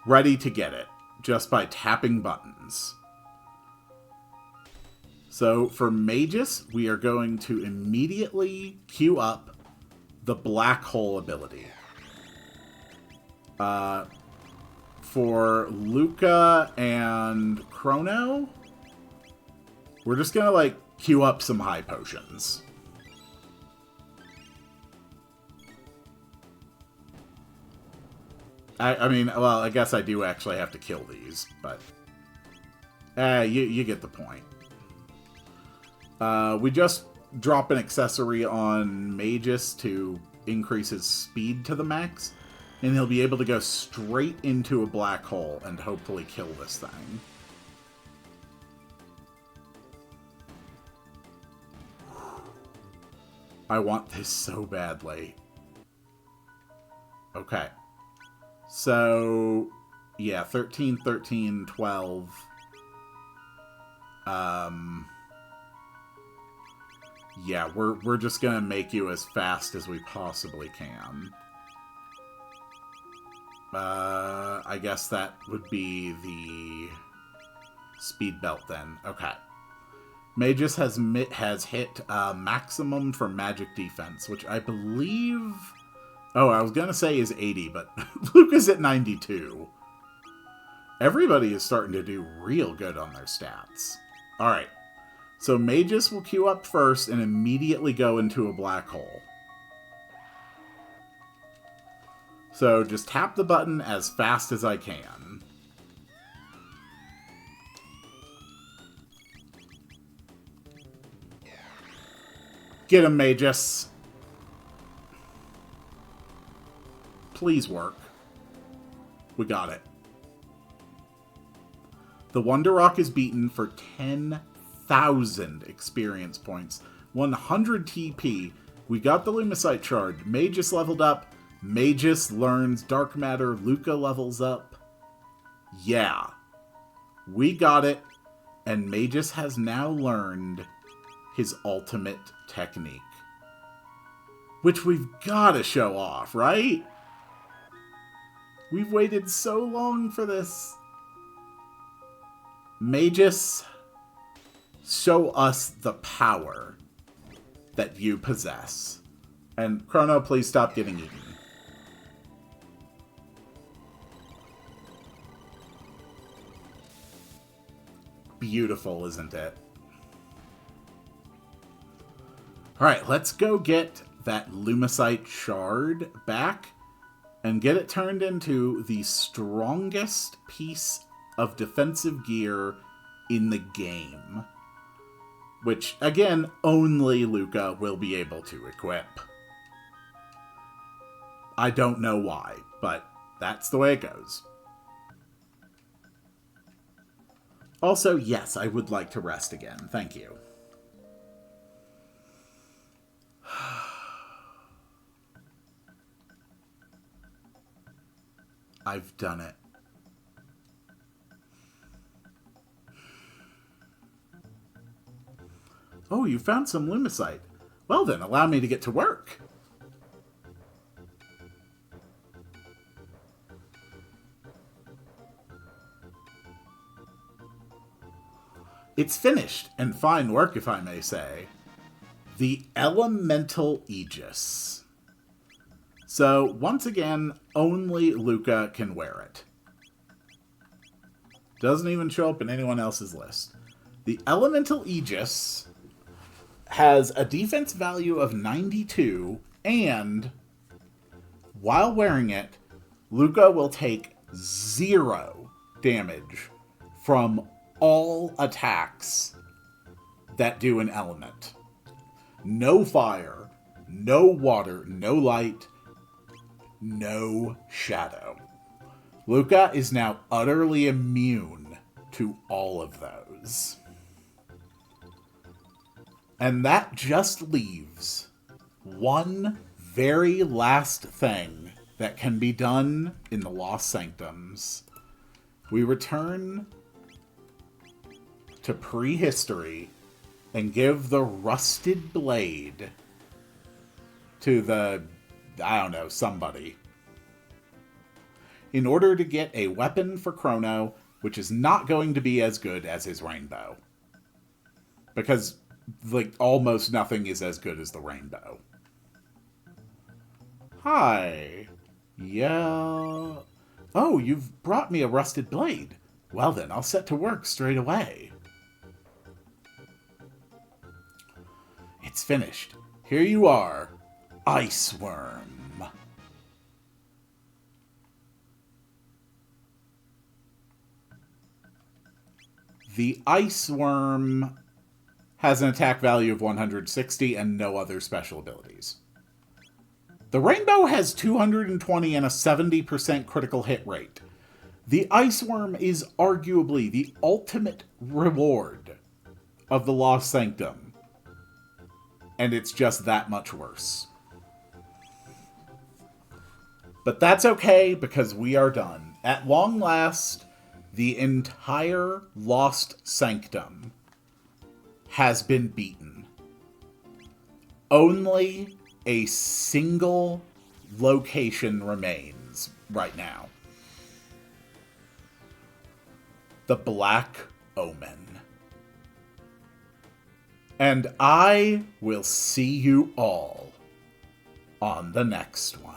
ready to get it just by tapping buttons. So for Magus, we are going to immediately queue up the Black Hole ability. For Luca and Chrono, we're just going to, like, queue up some high potions. I mean, well, I guess I do actually have to kill these, but... you get the point. We just drop an accessory on Magus to increase his speed to the max, and he'll be able to go straight into a black hole and hopefully kill this thing. I want this so badly. Okay. So, yeah, 13, 13, 12. Yeah, we're just gonna make you as fast as we possibly can. I guess that would be the speed belt then. Okay. Magus has hit maximum for magic defense, which I believe... Oh, I was gonna say is 80, but Luca's at 92. Everybody is starting to do real good on their stats. Alright. So Magus will queue up first and immediately go into a black hole. So just tap the button as fast as I can. Get him, Magus. Please work. We got it. The Wonder Rock is beaten for 10,000 experience points. 100 TP. We got the Lumicite Shard. Magus leveled up. Magus learns Dark Matter. Luca levels up. Yeah. We got it. And Magus has now learned his ultimate technique. Which we've got to show off, right? We've waited so long for this. Magus, show us the power that you possess. And Chrono, please stop getting eaten. Beautiful, isn't it? Alright, let's go get that Lumicite Shard back and get it turned into the strongest piece of defensive gear in the game. Which, again, only Luca will be able to equip. I don't know why, but that's the way it goes. Also, yes, I would like to rest again. Thank you. I've done it. Oh, you found some Lumicite. Well then, allow me to get to work. It's finished, and fine work, if I may say. The Elemental Aegis. So, once again, only Luca can wear it. Doesn't even show up in anyone else's list. The Elemental Aegis has a defense value of 92, and while wearing it, Luca will take 0 damage from all attacks that do an element. No fire, no water, no light, no shadow. Luca is now utterly immune to all of those. And that just leaves one very last thing that can be done in the Lost Sanctums. We return to prehistory and give the rusted blade to the, I don't know, somebody. In order to get a weapon for Chrono, which is not going to be as good as his rainbow. Because, like, almost nothing is as good as the rainbow. Hi. Yeah. Oh, you've brought me a rusted blade. Well then, I'll set to work straight away. It's finished. Here you are, Ice Worm. The Ice Worm has an attack value of 160 and no other special abilities. The Rainbow has 220 and a 70% critical hit rate. The Ice Worm is arguably the ultimate reward of the Lost Sanctum. And it's just that much worse. But that's okay, because we are done. At long last, the entire Lost Sanctum has been beaten. Only a single location remains right now. The Black Omen. And I will see you all on the next one.